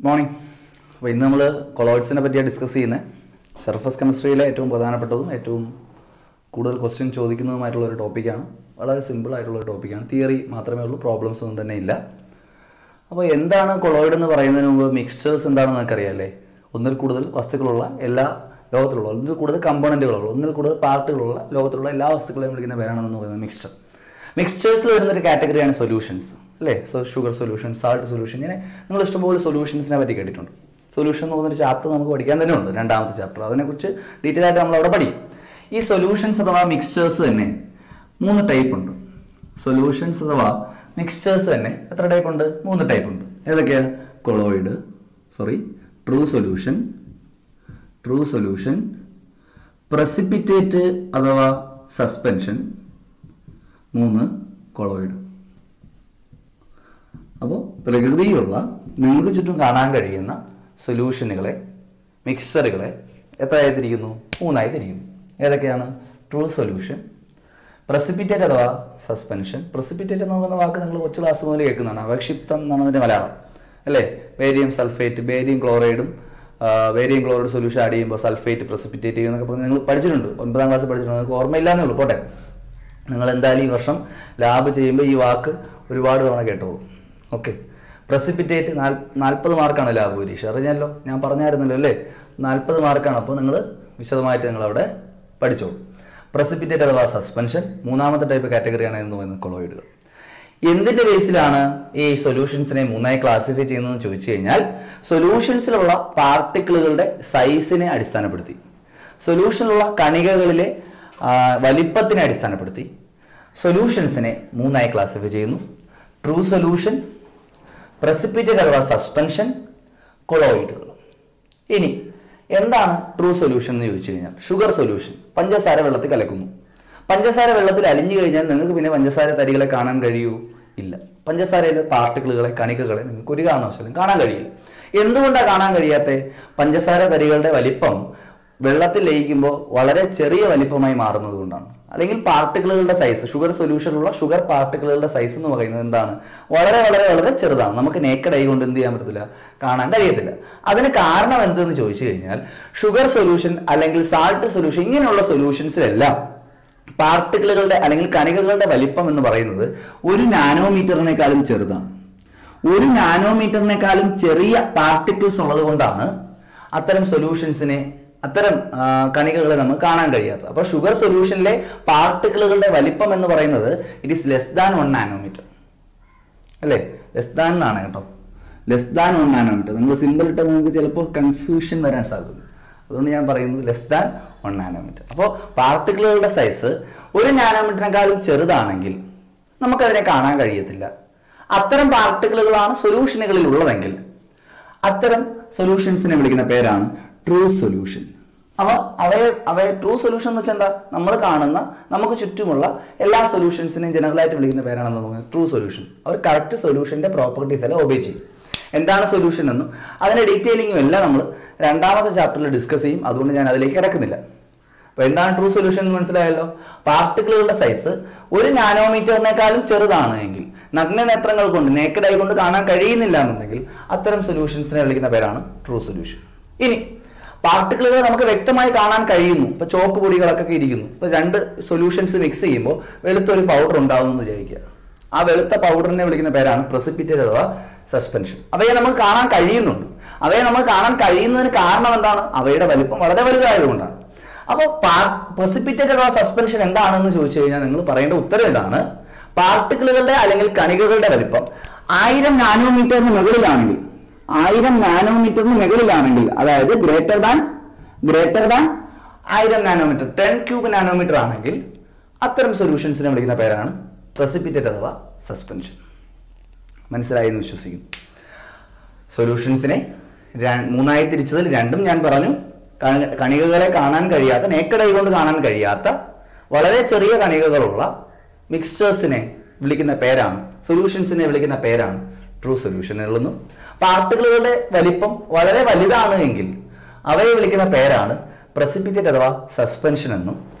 Morning. അപ്പോൾ ഇന്ന് നമ്മൾ കൊളോയിഡ്സിനെ പറ്റിയാണ് ഡിസ്കസ് ചെയ്യുന്നത്. സർഫസ് കെമിസ്ട്രിയിലെ ഏറ്റവും പ്രധാനപ്പെട്ടതും ഏറ്റവും കൂടുതൽ ക്വസ്റ്റ്യൻ ചോദിക്കുന്നതുമായിട്ടുള്ളൊരു ടോപ്പിക്കാണ്. വളരെ സിമ്പിൾ ആയിട്ടുള്ളൊരു ടോപ്പിക്കാണ്. തിയറി മാത്രമേ ഉള്ളൂ, പ്രോബ്ലംസ് ഒന്നും തന്നെ ഇല്ല. അപ്പോൾ എന്താണ് കൊളോയിഡ് എന്ന് പറയുന്നതിന് മുമ്പ് മിക്സ്ചേഴ്സ് എന്താണെന്ന് നമുക്കറിയാമല്ലേ? ഒന്നിൽ കൂടുതൽ വസ്തുക്കളുള്ള എല്ലാ ലോകത്തിലുള്ള, ഒന്നിൽ കൂടുതൽ കമ്പോണൻറ്റുകളുള്ള, ഒന്നിൽ കൂടുതൽ പാർട്ടുകളുള്ള ലോകത്തിലുള്ള എല്ലാ വസ്തുക്കളെയും വിളിക്കുന്ന പേരാണെന്ന് പറയുന്നത് മിക്സ്ചർ. മിക്സ്ചേഴ്സിൽ വരുന്നൊരു കാറ്റഗറിയാണ് സൊല്യൂഷൻസ് അല്ലേ? ഷുഗർ സൊല്യൂഷൻ, സാൾട്ട് സൊല്യൂഷൻ, ഇങ്ങനെ നിങ്ങൾ ഇഷ്ടംപോലെ സൊല്യൂഷൻസിനെ പറ്റി കേട്ടിട്ടുണ്ട്. സൊല്യൂഷൻ എന്ന് പറയുന്നൊരു ചാപ്റ്റർ നമുക്ക് പഠിക്കാൻ തന്നെ ഉണ്ട്, രണ്ടാമത്തെ ചാപ്റ്റർ. അതിനെക്കുറിച്ച് ഡീറ്റെയിൽ ആയിട്ട് നമ്മൾ അവിടെ പഠിക്കും. ഈ സൊല്യൂഷൻസ് അഥവാ മിക്സ്ചേഴ്സ് തന്നെ 3 ടൈപ്പ് ഉണ്ട്. സൊല്യൂഷൻസ് അഥവാ മിക്സ്ചേഴ്സ് തന്നെ എത്ര ടൈപ്പ് ഉണ്ട്? 3 ടൈപ്പ് ഉണ്ട്. ഏതൊക്കെയാണ്? കൊളോയിഡ്, ട്രൂ സൊല്യൂഷൻ, പ്രസിപ്പിറ്റേറ്റ് അഥവാ സസ്പെൻഷൻ, 3 കൊളോയിഡ്. അപ്പോൾ പ്രകൃതിയിലുള്ള നിങ്ങൾക്ക് ചുറ്റും കാണാൻ കഴിയുന്ന സൊല്യൂഷനുകളെ, മിക്സ്ചറുകളെ എത്രയായി തിരിക്കുന്നു? 3ആയി തിരിക്കുന്നു. ഏതൊക്കെയാണ്? ട്രൂ സൊല്യൂഷൻ, പ്രസിപ്പിറ്റേറ്റ് അഥവാ സസ്പെൻഷൻ. പ്രസിപ്പിറ്റേറ്റ് എന്ന് പറയുന്ന വാക്ക് നിങ്ങൾ കൊച്ചു ക്ലാസ് മുതൽ കേൾക്കുന്നതാണ്. അവക്ഷിപ്തം എന്നാണ് അതിൻ്റെ മലയാളം അല്ലേ? Barium sulphate, barium chloride solution add ചെയ്യുമ്പോൾ സൾഫേറ്റ് പ്രസിപ്പിറ്റേറ്റ് ചെയ്യുന്നൊക്കെ പറഞ്ഞ് നിങ്ങൾ പഠിച്ചിട്ടുണ്ട്. 9ാം ക്ലാസ് പഠിച്ചിട്ടുണ്ട്. നിങ്ങൾക്ക് ഓർമ്മയില്ലാന്നേ ഉള്ളൂ. പോട്ടെ, നിങ്ങൾ എന്തായാലും ഈ വർഷം ലാബ് ചെയ്യുമ്പോൾ ഈ വാക്ക് ഒരുപാട് തവണ കേട്ടോളൂ. ഓക്കെ. പ്രസിപ്പിറ്റേറ്റ് 40 മാർക്കാണ് ലാബ് പരീക്ഷ. അറിഞ്ഞല്ലോ, ഞാൻ പറഞ്ഞായിരുന്നല്ലോ അല്ലേ? 40 മാർക്കാണ്. അപ്പോൾ നിങ്ങൾ വിശദമായിട്ട് നിങ്ങളവിടെ പഠിച്ചോളൂ. പ്രസിപ്പിറ്റേറ്റ് അഥവാ സസ്പെൻഷൻ 3ാമത്തെ ടൈപ്പ് കാറ്റഗറിയാണ് എന്ന് പറയുന്നത് കൊളോയിഡുകൾ. എന്തിന്റെ ബേസിലാണ് ഈ സൊല്യൂഷൻസിനെ 3ആയി ക്ലാസിഫൈ ചെയ്യുന്നതെന്ന് ചോദിച്ചു കഴിഞ്ഞാൽ, സൊല്യൂഷൻസിലുള്ള പാർട്ടിക്കിളുകളുടെ സൈസിനെ അടിസ്ഥാനപ്പെടുത്തി, സൊല്യൂഷനിലുള്ള കണികകളിലെ വലിപ്പത്തിനെ അടിസ്ഥാനപ്പെടുത്തി സൊല്യൂഷൻസിനെ 3ആയി ക്ലാസിഫൈ ചെയ്യുന്നു. ട്രൂ സൊല്യൂഷൻ, പ്രസിപ്പിറ്റേറ്റ് അഥവാ സസ്പെൻഷൻ, കൊളോയിഡുകൾ. ഇനി എന്താണ് ട്രൂ സൊല്യൂഷൻ എന്ന് ചോദിച്ചു കഴിഞ്ഞാൽ, ഷുഗർ സൊല്യൂഷൻ. പഞ്ചസാര വെള്ളത്തിൽ കലക്കുന്നു. പഞ്ചസാര വെള്ളത്തിൽ അലിഞ്ഞു കഴിഞ്ഞാൽ നിങ്ങൾക്ക് പിന്നെ പഞ്ചസാര തരികളെ കാണാൻ കഴിയൂ? ഇല്ല. പഞ്ചസാരയിലെ പാർട്ടിക്കിളുകളെ, കണികകളെ നിങ്ങൾക്ക് ഒരു കാരണവശാലും കാണാൻ കഴിയില്ല. എന്തുകൊണ്ടാണ് കാണാൻ കഴിയാത്തത്? പഞ്ചസാര തരികളുടെ വലിപ്പം വെള്ളത്തിൽ ലയിക്കുമ്പോൾ വളരെ ചെറിയ വലിപ്പമായി മാറുന്നത് കൊണ്ടാണ്. അല്ലെങ്കിൽ പാർട്ടിക്കിളുകളുടെ സൈസ്, ഷുഗർ സൊല്യൂഷനിലുള്ള ഷുഗർ പാർട്ടിക്കിളുകളുടെ സൈസ് എന്ന് പറയുന്നത് എന്താണ്? വളരെ വളരെ വളരെ ചെറുതാണ്. നമുക്ക് നേക്കഡ് ഐ കൊണ്ട് എന്ത് ചെയ്യാൻ പറ്റത്തില്ല? കാണാൻ കഴിയത്തില്ല. അതിന് കാരണം എന്തെന്ന് ചോദിച്ചു കഴിഞ്ഞാൽ, ഷുഗർ സൊല്യൂഷൻ അല്ലെങ്കിൽ സാൾട്ട് സൊല്യൂഷൻ ഇങ്ങനെയുള്ള സൊല്യൂഷൻസിലെല്ലാം പാർട്ടിക്കിളുകളുടെ അല്ലെങ്കിൽ കണികകളുടെ വലിപ്പം എന്ന് പറയുന്നത് 1 നാനോമീറ്ററിനേക്കാളും ചെറുതാണ്. 1 നാനോമീറ്ററിനേക്കാളും ചെറിയ പാർട്ടിക്കിൾസ് ഉള്ളത് കൊണ്ടാണ് അത്തരം സൊല്യൂഷൻസിനെ, അത്തരം കണികകളെ നമുക്ക് കാണാൻ കഴിയാത്തത്. അപ്പോൾ ഷുഗർ സൊല്യൂഷനിലെ പാർട്ടിക്കിളുകളുടെ വലിപ്പം എന്ന് പറയുന്നത് it is less than 1 nanometre അല്ലേ? ലെസ് ദാൻ എന്നാണ് കേട്ടോ, ലെസ് ദാൻ 1 നാനോമീറ്റർ. നിങ്ങൾ സിമ്പിൾ ഇട്ടാൽ നിങ്ങൾക്ക് ചിലപ്പോൾ കൺഫ്യൂഷൻ വരാൻ സാധ്യത. അതുകൊണ്ട് ഞാൻ പറയുന്നത് ലെസ് ദാൻ 1 നാനോമീറ്റർ. അപ്പോൾ പാർട്ടിക്കിളുകളുടെ സൈസ് 1 നാനോമീറ്ററിനെക്കാളും ചെറുതാണെങ്കിൽ നമുക്കതിനെ കാണാൻ കഴിയത്തില്ല. അത്തരം പാർട്ടിക്കിളുകളാണ് സൊല്യൂഷനുകളിൽ ഉള്ളതെങ്കിൽ അത്തരം സൊല്യൂഷൻസിനെ വിളിക്കുന്ന പേരാണ് ട്രൂ സൊല്യൂഷൻ. അവയെ ട്രൂ സൊല്യൂഷൻ എന്ന് വെച്ചാൽ എന്താ? നമ്മൾ കാണുന്ന, നമുക്ക് ചുറ്റുമുള്ള എല്ലാ സൊല്യൂഷൻസിനെയും ജനറലായിട്ട് വിളിക്കുന്ന പേരാണെന്ന് പറയുന്നത് ട്രൂ സൊല്യൂഷൻ. അവർ കറക്റ്റ് സൊല്യൂഷന്റെ പ്രോപ്പർട്ടീസ് എല്ലാം ഒബേ ചെയ്യും. എന്താണ് സൊല്യൂഷൻ എന്നും അതിന്റെ ഡീറ്റെയിലിംഗും എല്ലാം നമ്മൾ 2ാമത്തെ ചാപ്റ്ററിൽ ഡിസ്കസ് ചെയ്യും. അതുകൊണ്ട് ഞാൻ അതിലേക്ക് കിടക്കുന്നില്ല. അപ്പൊ എന്താണ് ട്രൂ സൊല്യൂഷൻ എന്ന് മനസ്സിലായല്ലോ? പാർട്ടിക്കിളുകളുടെ സൈസ് 1 നാനോമീറ്ററിനേക്കാളും ചെറുതാണ് എങ്കിൽ, നഗ്നനേത്രങ്ങൾ കൊണ്ട്, നേക്കഡ് ഐ കൊണ്ട് കാണാൻ കഴിയുന്നില്ല എന്നുണ്ടെങ്കിൽ അത്തരം സൊല്യൂഷൻസിനെ വിളിക്കുന്ന പേരാണ് ട്രൂ സൊല്യൂഷൻ. ഇനി പാർട്ടിക്കിളുകൾ നമുക്ക് വ്യക്തമായി കാണാൻ കഴിയുന്നു. ഇപ്പൊ ചോക്ക് പൊടികളൊക്കെ ഇരിക്കുന്നു. ഇപ്പൊ 2 സൊല്യൂഷൻസ് മിക്സ് ചെയ്യുമ്പോൾ വെളുത്തൊരു പൗഡർ ഉണ്ടാവുമെന്ന് വിചാരിക്കുക. ആ വെളുത്ത പൗഡറിനെ വിളിക്കുന്ന പേരാണ് പ്രസിപ്പിറ്റേറ്റ് അഥവാ സസ്പെൻഷൻ. അവയെ നമുക്ക് കാണാൻ കഴിയുന്നുണ്ട്. അവയെ നമുക്ക് കാണാൻ കഴിയുന്നതിന് കാരണം എന്താണ്? അവയുടെ വലിപ്പം വളരെ വലുതായതുകൊണ്ടാണ്. അപ്പോൾ പ്രസിപ്പിറ്റേറ്റ് അഥവാ സസ്പെൻഷൻ എന്താണെന്ന് ചോദിച്ചു കഴിഞ്ഞാൽ നിങ്ങൾ പറയേണ്ട ഉത്തരം ഇതാണ്: പാർട്ടിക്കിളുകളുടെ അല്ലെങ്കിൽ കണികകളുടെ വലിപ്പം 1000 നാനോമീറ്ററിന് മുകളിലാണെങ്കിൽ, 1000 നാനോമീറ്ററിന് മുകളിലാണെങ്കിൽ, അതായത് greater than 1000 nanometre, 10 cube nanometre ആണെങ്കിൽ അത്തരം സൊല്യൂഷൻസിനെ വിളിക്കുന്ന പേരാണ് പ്രസിപ്പിറ്റേറ്റ് അഥവാ സസ്പെൻഷൻ. മനസ്സിലായി എന്ന് വിശ്വസിക്കുന്നു. സൊല്യൂഷൻസിനെ 3ആയി തിരിച്ചതിൽ 2ഉം ഞാൻ പറഞ്ഞു. കണികകളെ കാണാൻ കഴിയാത്ത, നേക്കഡ് ഐ കൊണ്ട് കാണാൻ കഴിയാത്ത വളരെ ചെറിയ കണികകളുള്ള മിക്സ്ചേഴ്സിനെ വിളിക്കുന്ന പേരാണ്, സൊല്യൂഷൻസിനെ വിളിക്കുന്ന പേരാണ് ട്രൂ സൊല്യൂഷൻ എന്നുള്ളതും. പാർട്ടിക്കിളുകളുടെ വലിപ്പം വളരെ വലുതാണ് എങ്കിൽ അവയെ വിളിക്കുന്ന പേരാണ് പ്രസിപ്പിറ്റേറ്റ് അഥവാ സസ്പെൻഷൻ എന്നും.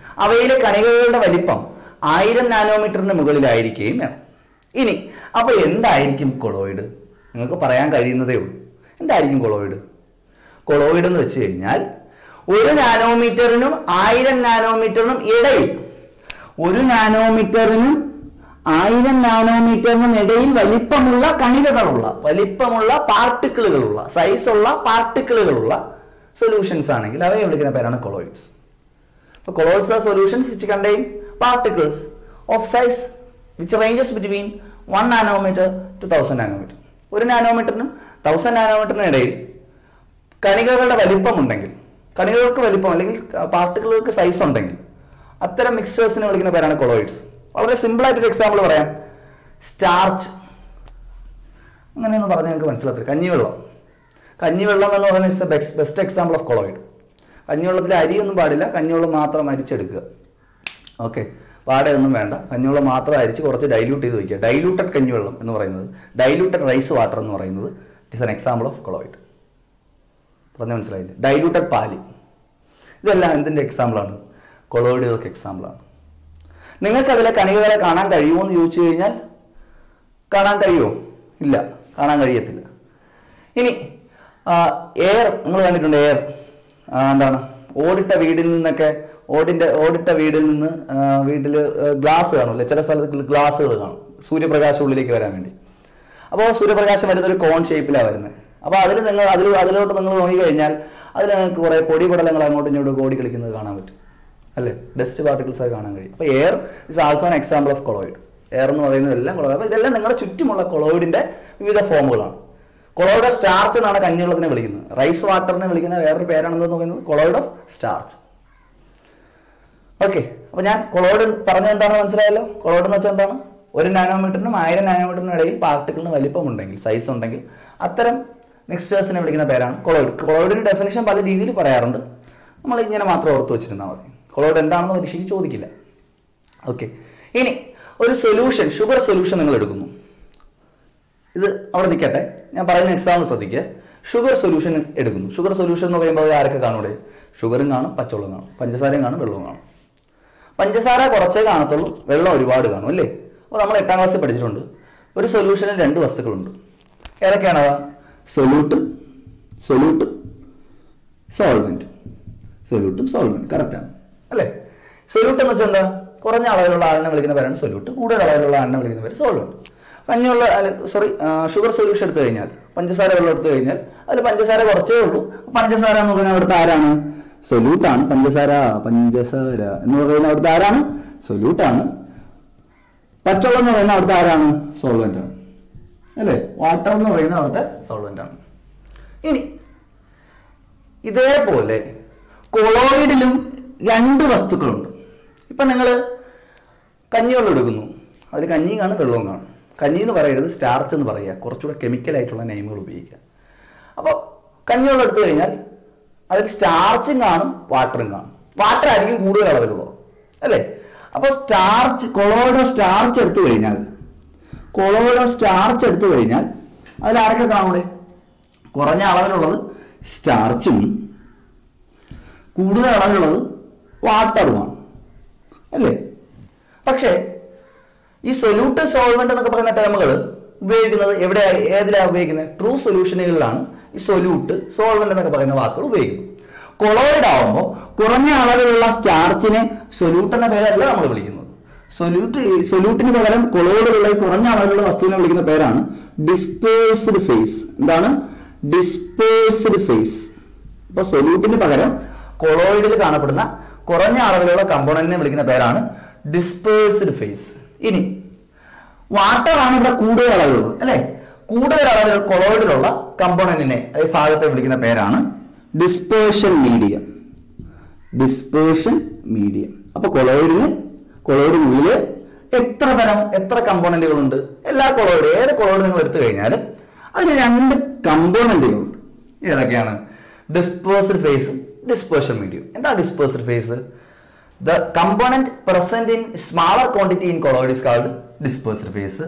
അവയിലെ കണികകളുടെ വലിപ്പം 1000 നാനോമീറ്ററിന് മുകളിലായിരിക്കുകയും വേണം. ഇനി അപ്പോൾ എന്തായിരിക്കും കൊളോയിഡ്? നിങ്ങൾക്ക് പറയാൻ കഴിയുന്നതേ ഉള്ളൂ. എന്തായിരിക്കും കൊളോയിഡ്? കൊളോയിഡ് എന്ന് വെച്ച് കഴിഞ്ഞാൽ 1 നാനോമീറ്ററിനും 1000 നാനോമീറ്ററിനും ഇടയിൽ, 1 നാനോമീറ്ററിനും 1000 നാനോമീറ്ററിനും ഇടയിൽ വലിപ്പമുള്ള കണികകളുള്ള, വലിപ്പമുള്ള പാർട്ടിക്കിളുകളുള്ള, സൈസുള്ള പാർട്ടിക്കിളുകളുള്ള സൊല്യൂഷൻസ് ആണെങ്കിൽ അവയെ വിളിക്കുന്ന പേരാണ് കൊളോയിഡ്സ്. അപ്പോൾ colloids are solutions which contain particles of size which ranges between 1 nanometer to 1000 nanometer. 1 നാനോമീറ്ററിനും 1000 നാനോമീറ്ററിനും ഇടയിൽ കണികകളുടെ വലിപ്പം ഉണ്ടെങ്കിൽ, കണികകൾക്ക് വലിപ്പം അല്ലെങ്കിൽ പാർട്ടിക്കിളുകൾക്ക് സൈസ് ഉണ്ടെങ്കിൽ അത്തരം മിക്സ്ചേഴ്സിനെ വിളിക്കുന്ന പേരാണ് കൊളോയിഡ്സ്. വളരെ സിമ്പിൾ ആയിട്ടൊരു എക്സാമ്പിൾ പറയാം. സ്റ്റാർച്ച് അങ്ങനെയൊന്ന് പറഞ്ഞാൽ നിങ്ങൾക്ക് മനസ്സിലാത്തില്ല. കഞ്ഞിവെള്ളം, കഞ്ഞിവെള്ളം എന്ന് പറയുന്നത് is a best example of colloid. കഞ്ഞിവെള്ളത്തിൽ അരിയൊന്നും പാടില്ല, കഞ്ഞിവെള്ളം മാത്രം അരിച്ചെടുക്കുക. ഓക്കെ, പാടയൊന്നും വേണ്ട, കഞ്ഞിവെള്ളം മാത്രം അരിച്ച് കുറച്ച് ഡൈല്യൂട്ട് ചെയ്ത് വയ്ക്കുക. ഡൈല്യൂട്ടഡ് കഞ്ഞിവെള്ളം എന്ന് പറയുന്നത്, ഡൈല്യൂട്ടഡ് റൈസ് വാട്ടർ എന്ന് പറയുന്നത് it is an example of colloid. പറഞ്ഞാൽ മനസ്സിലായില്ലേ? ഡൈല്യൂട്ടഡ് പാല്, ഇതെല്ലാം എന്തിൻ്റെ എക്സാമ്പിളാണ്? കൊളോയിഡുകൾക്ക് എക്സാമ്പിളാണ്. നിങ്ങൾക്ക് അതിലെ കണികകളെ കാണാൻ കഴിയുമോ എന്ന് ചോദിച്ചു കഴിഞ്ഞാൽ കാണാൻ കഴിയുമോ? ഇല്ല, കാണാൻ കഴിയത്തില്ല. ഇനി എയർ നിങ്ങൾ കണ്ടിട്ടുണ്ട്. എയർ എന്താണ്? ഓടിട്ട വീടിൽ നിന്നൊക്കെ, ഓടിട്ട വീടിൽ നിന്ന് വീട്ടിൽ ഗ്ലാസ് കാണുമല്ലേ, ചില സ്ഥലത്ത് ഗ്ലാസ്സുകൾ കാണും സൂര്യപ്രകാശം ഉള്ളിലേക്ക് വരാൻ വേണ്ടി. അപ്പോൾ സൂര്യപ്രകാശം വരുന്നൊരു കോൺ ഷേപ്പിലാണ് വരുന്നത്. അപ്പോൾ അതിലോട്ട് നിങ്ങൾ നോക്കി കഴിഞ്ഞാൽ അതിൽ നിങ്ങൾക്ക് കുറേ പൊടിപടലങ്ങൾ അങ്ങോട്ടും ഇങ്ങോട്ടും ഓടി കളിക്കുന്നത് കാണാൻ പറ്റും അല്ലേ? ഡസ്റ്റ് പാർട്ടിക്കിൾസ് ആയി കാണാൻ കഴിയും. അപ്പോൾ air is also an example of colloid. Air എന്ന് പറയുന്നത് എല്ലാം കൊളോയിഡ്. അപ്പോൾ ഇതെല്ലാം നിങ്ങളുടെ ചുറ്റുമുള്ള കൊളോയിഡിന്റെ വിവിധ ഫോമുകളാണ്. കൊളോയിഡ് ഓഫ് സ്റ്റാർച്ച് എന്നാണ് കഞ്ഞിവെള്ളത്തിനെ വിളിക്കുന്നത്. റൈസ് വാട്ടറിനെ വിളിക്കുന്ന വേറൊരു പേരാണെന്ന് പറയുന്നത് കൊളോയിഡ് ഓഫ് സ്റ്റാർച്ച്. ഓക്കെ, അപ്പോൾ ഞാൻ കൊളോയിഡ് പറഞ്ഞത് എന്താണെന്ന് മനസ്സിലായല്ലോ. കൊളോയിഡ് എന്ന് വെച്ചാൽ എന്താണ്? 1 നാനോമീറ്ററിനും 1000 നാനോമീറ്ററിനും ഇടയിൽ പാർട്ടിക്കിളിന് വലിപ്പമുണ്ടെങ്കിൽ, സൈസ് ഉണ്ടെങ്കിൽ അത്തരം മിക്സ്ചേഴ്സിനെ വിളിക്കുന്ന പേരാണ് കൊളോയിഡ്. കൊളോയിഡിന്റെ ഡെഫിനിഷൻ പല രീതിയിൽ പറയാറുണ്ട്. നമ്മൾ ഇങ്ങനെ മാത്രം ഓർത്ത് വെച്ചിരുന്നാൽ മതി. കൊളോയിഡ് എന്താണെന്ന് പരീക്ഷയ്ക്ക് ചോദിക്കില്ല. ഓക്കെ, ഇനി ഒരു സൊല്യൂഷൻ, ഷുഗർ സൊല്യൂഷൻ നിങ്ങൾ എടുക്കുന്നു. ഇത് അവിടെ നിൽക്കട്ടെ, ഞാൻ പറയുന്ന എക്സാമ്പിൾ ശ്രദ്ധിക്കുക. ഷുഗർ സൊല്യൂഷൻ എടുക്കുന്നു. ഷുഗർ സൊല്യൂഷൻ എന്ന് പറയുമ്പോൾ ആരൊക്കെ കാണൂടെ? ഷുഗറും കാണും, പച്ചവെള്ളം കാണും, പഞ്ചസാരയും കാണും, വെള്ളവും കാണും. പഞ്ചസാര കുറച്ചേ കാണത്തുള്ളൂ, വെള്ളം ഒരുപാട് കാണും അല്ലേ? അപ്പോൾ നമ്മൾ 8ാം ക്ലാസ്സിൽ പഠിച്ചിട്ടുണ്ട്, ഒരു സൊല്യൂഷനിൽ 2 വസ്തുക്കളുണ്ട്. ഏതൊക്കെയാണവ? സൊല്യൂട്ടും സോൾവെന്റ്. സൊല്യൂട്ടും സോൾവെന്റ് കറക്റ്റാണ് അല്ലേ? സൊല്യൂട്ട് എന്ന് വെച്ചാൽ എന്താ? കുറഞ്ഞ അളവിലുള്ള ആളിനെ വിളിക്കുന്ന പേരാണ് സൊല്യൂട്ട്, കൂടുതൽ അളവിലുള്ള ആളിനെ വിളിക്കുന്ന പേര് സോൾവെന്റ്. ഷുഗർ സൊല്യൂഷൻ എടുത്തു കഴിഞ്ഞാൽ, പഞ്ചസാര വെള്ളം എടുത്തു കഴിഞ്ഞാൽ അതിൽ പഞ്ചസാര കുറച്ചേ ഉള്ളൂ. പഞ്ചസാര എന്ന് പറയുന്നത് അവിടുത്തെ ആരാണ്? സൊല്യൂട്ടാണ്. പഞ്ചസാര എന്ന് പറയുന്ന അവിടുത്തെ ആരാണ്? സൊല്യൂട്ടാണ്. പച്ചവെള്ളം എന്ന് പറയുന്ന അവിടുത്തെ ആരാണ്? സോൾവെന്റ് ആണ് അല്ലേ? വാട്ടർ എന്ന് പറയുന്നത് അവിടുത്തെ സോൾവെന്റ് ആണ്. ഇനി ഇതേപോലെ കൊളോയിഡിലും 2 വസ്തുക്കളുണ്ട്. ഇപ്പൊ നിങ്ങൾ കഞ്ഞിവെള്ളം എടുക്കുന്നു, അതിൽ കഞ്ഞിയും കാണും, വെള്ളവും കാണും. കഞ്ഞി എന്ന് പറയരുത്, സ്റ്റാർച്ച് എന്ന് പറയുക. കുറച്ചുകൂടെ കെമിക്കലായിട്ടുള്ള നെയിമുകൾ ഉപയോഗിക്കുക. അപ്പോൾ കഞ്ഞിവെള്ളം എടുത്തു കഴിഞ്ഞാൽ അതിൽ സ്റ്റാർച്ചും കാണും, വാട്ടറും കാണും. വാട്ടർ ആയിരിക്കും കൂടുതൽ അളവിലുള്ളത് അല്ലേ? അപ്പോൾ കൊളോയിഡ് സ്റ്റാർച്ച് എടുത്തു കഴിഞ്ഞാൽ അതിൽ ആരൊക്കെ കാണൂടെ? കുറഞ്ഞ അളവിലുള്ളത് സ്റ്റാർച്ചും കൂടുതൽ അളവിലുള്ളത് വാട്ടറുമാണ് അല്ലേ? പക്ഷേ ഈ സൊല്യൂട്ട്, സോൾവെന്റ് എന്നൊക്കെ പറയുന്ന ടേമുകൾ ഉപയോഗിക്കുന്നത് ഏതിലാണ് ഉപയോഗിക്കുന്നത്? ട്രൂ സൊല്യൂഷനുകളിലാണ് ഈ സൊല്യൂട്ട്, സോൾവെന്റ് എന്നൊക്കെ പറയുന്ന വാക്കുകൾ ഉപയോഗിക്കുന്നത്. കൊളോയിഡ് ആവുമ്പോൾ കുറഞ്ഞ അളവിലുള്ള സ്റ്റാർച്ചിനെ സൊല്യൂട്ട് എന്ന പേരല്ല നമ്മൾ വിളിക്കുന്നത്. സൊല്യൂട്ടിന് പകരം കൊളോയിഡിലുള്ള കുറഞ്ഞ അളവിലുള്ള വസ്തുവിനെ വിളിക്കുന്ന പേരാണ് ഡിസ്പേഴ്സ്ഡ് ഫേസ്. എന്താണ്? Dispersed face. അപ്പൊ സൊല്യൂട്ടിന് പകരം കൊളോയിഡിൽ കാണപ്പെടുന്ന കുറഞ്ഞ അളവിലുള്ള കമ്പോണന്റിനെ വിളിക്കുന്ന പേരാണ് ഡിസ്പേഴ്സ്ഡ് ഫേസ്. ഇനി വാട്ടർ ആണ് ഇവിടെ കൂടുതൽ അളവിലുള്ളത് അല്ലെ? കൂടുതൽ അളവിൽ കൊളോയിഡിലുള്ള കമ്പോണന്റിനെ ഭാഗത്തെ വിളിക്കുന്ന പേരാണ് ഡിസ്പേർഷൻ മീഡിയം. അപ്പൊ കൊളോയിഡിനുള്ളിൽ എത്ര കമ്പോണന്റുകളുണ്ട്? ഏത് കൊളോയിഡ് നിങ്ങൾ എടുത്തു കഴിഞ്ഞാലും അതിന് 2 കമ്പോണന്റുകളുണ്ട്. ഏതൊക്കെയാണ്? ഡിസ്പേഴ്സ്ഡ് ഫേസും ഡിസ്പേർഷൻ മീഡിയം. എന്താ dispersed face? The component present in smaller quantity in colloid is called dispersed phase,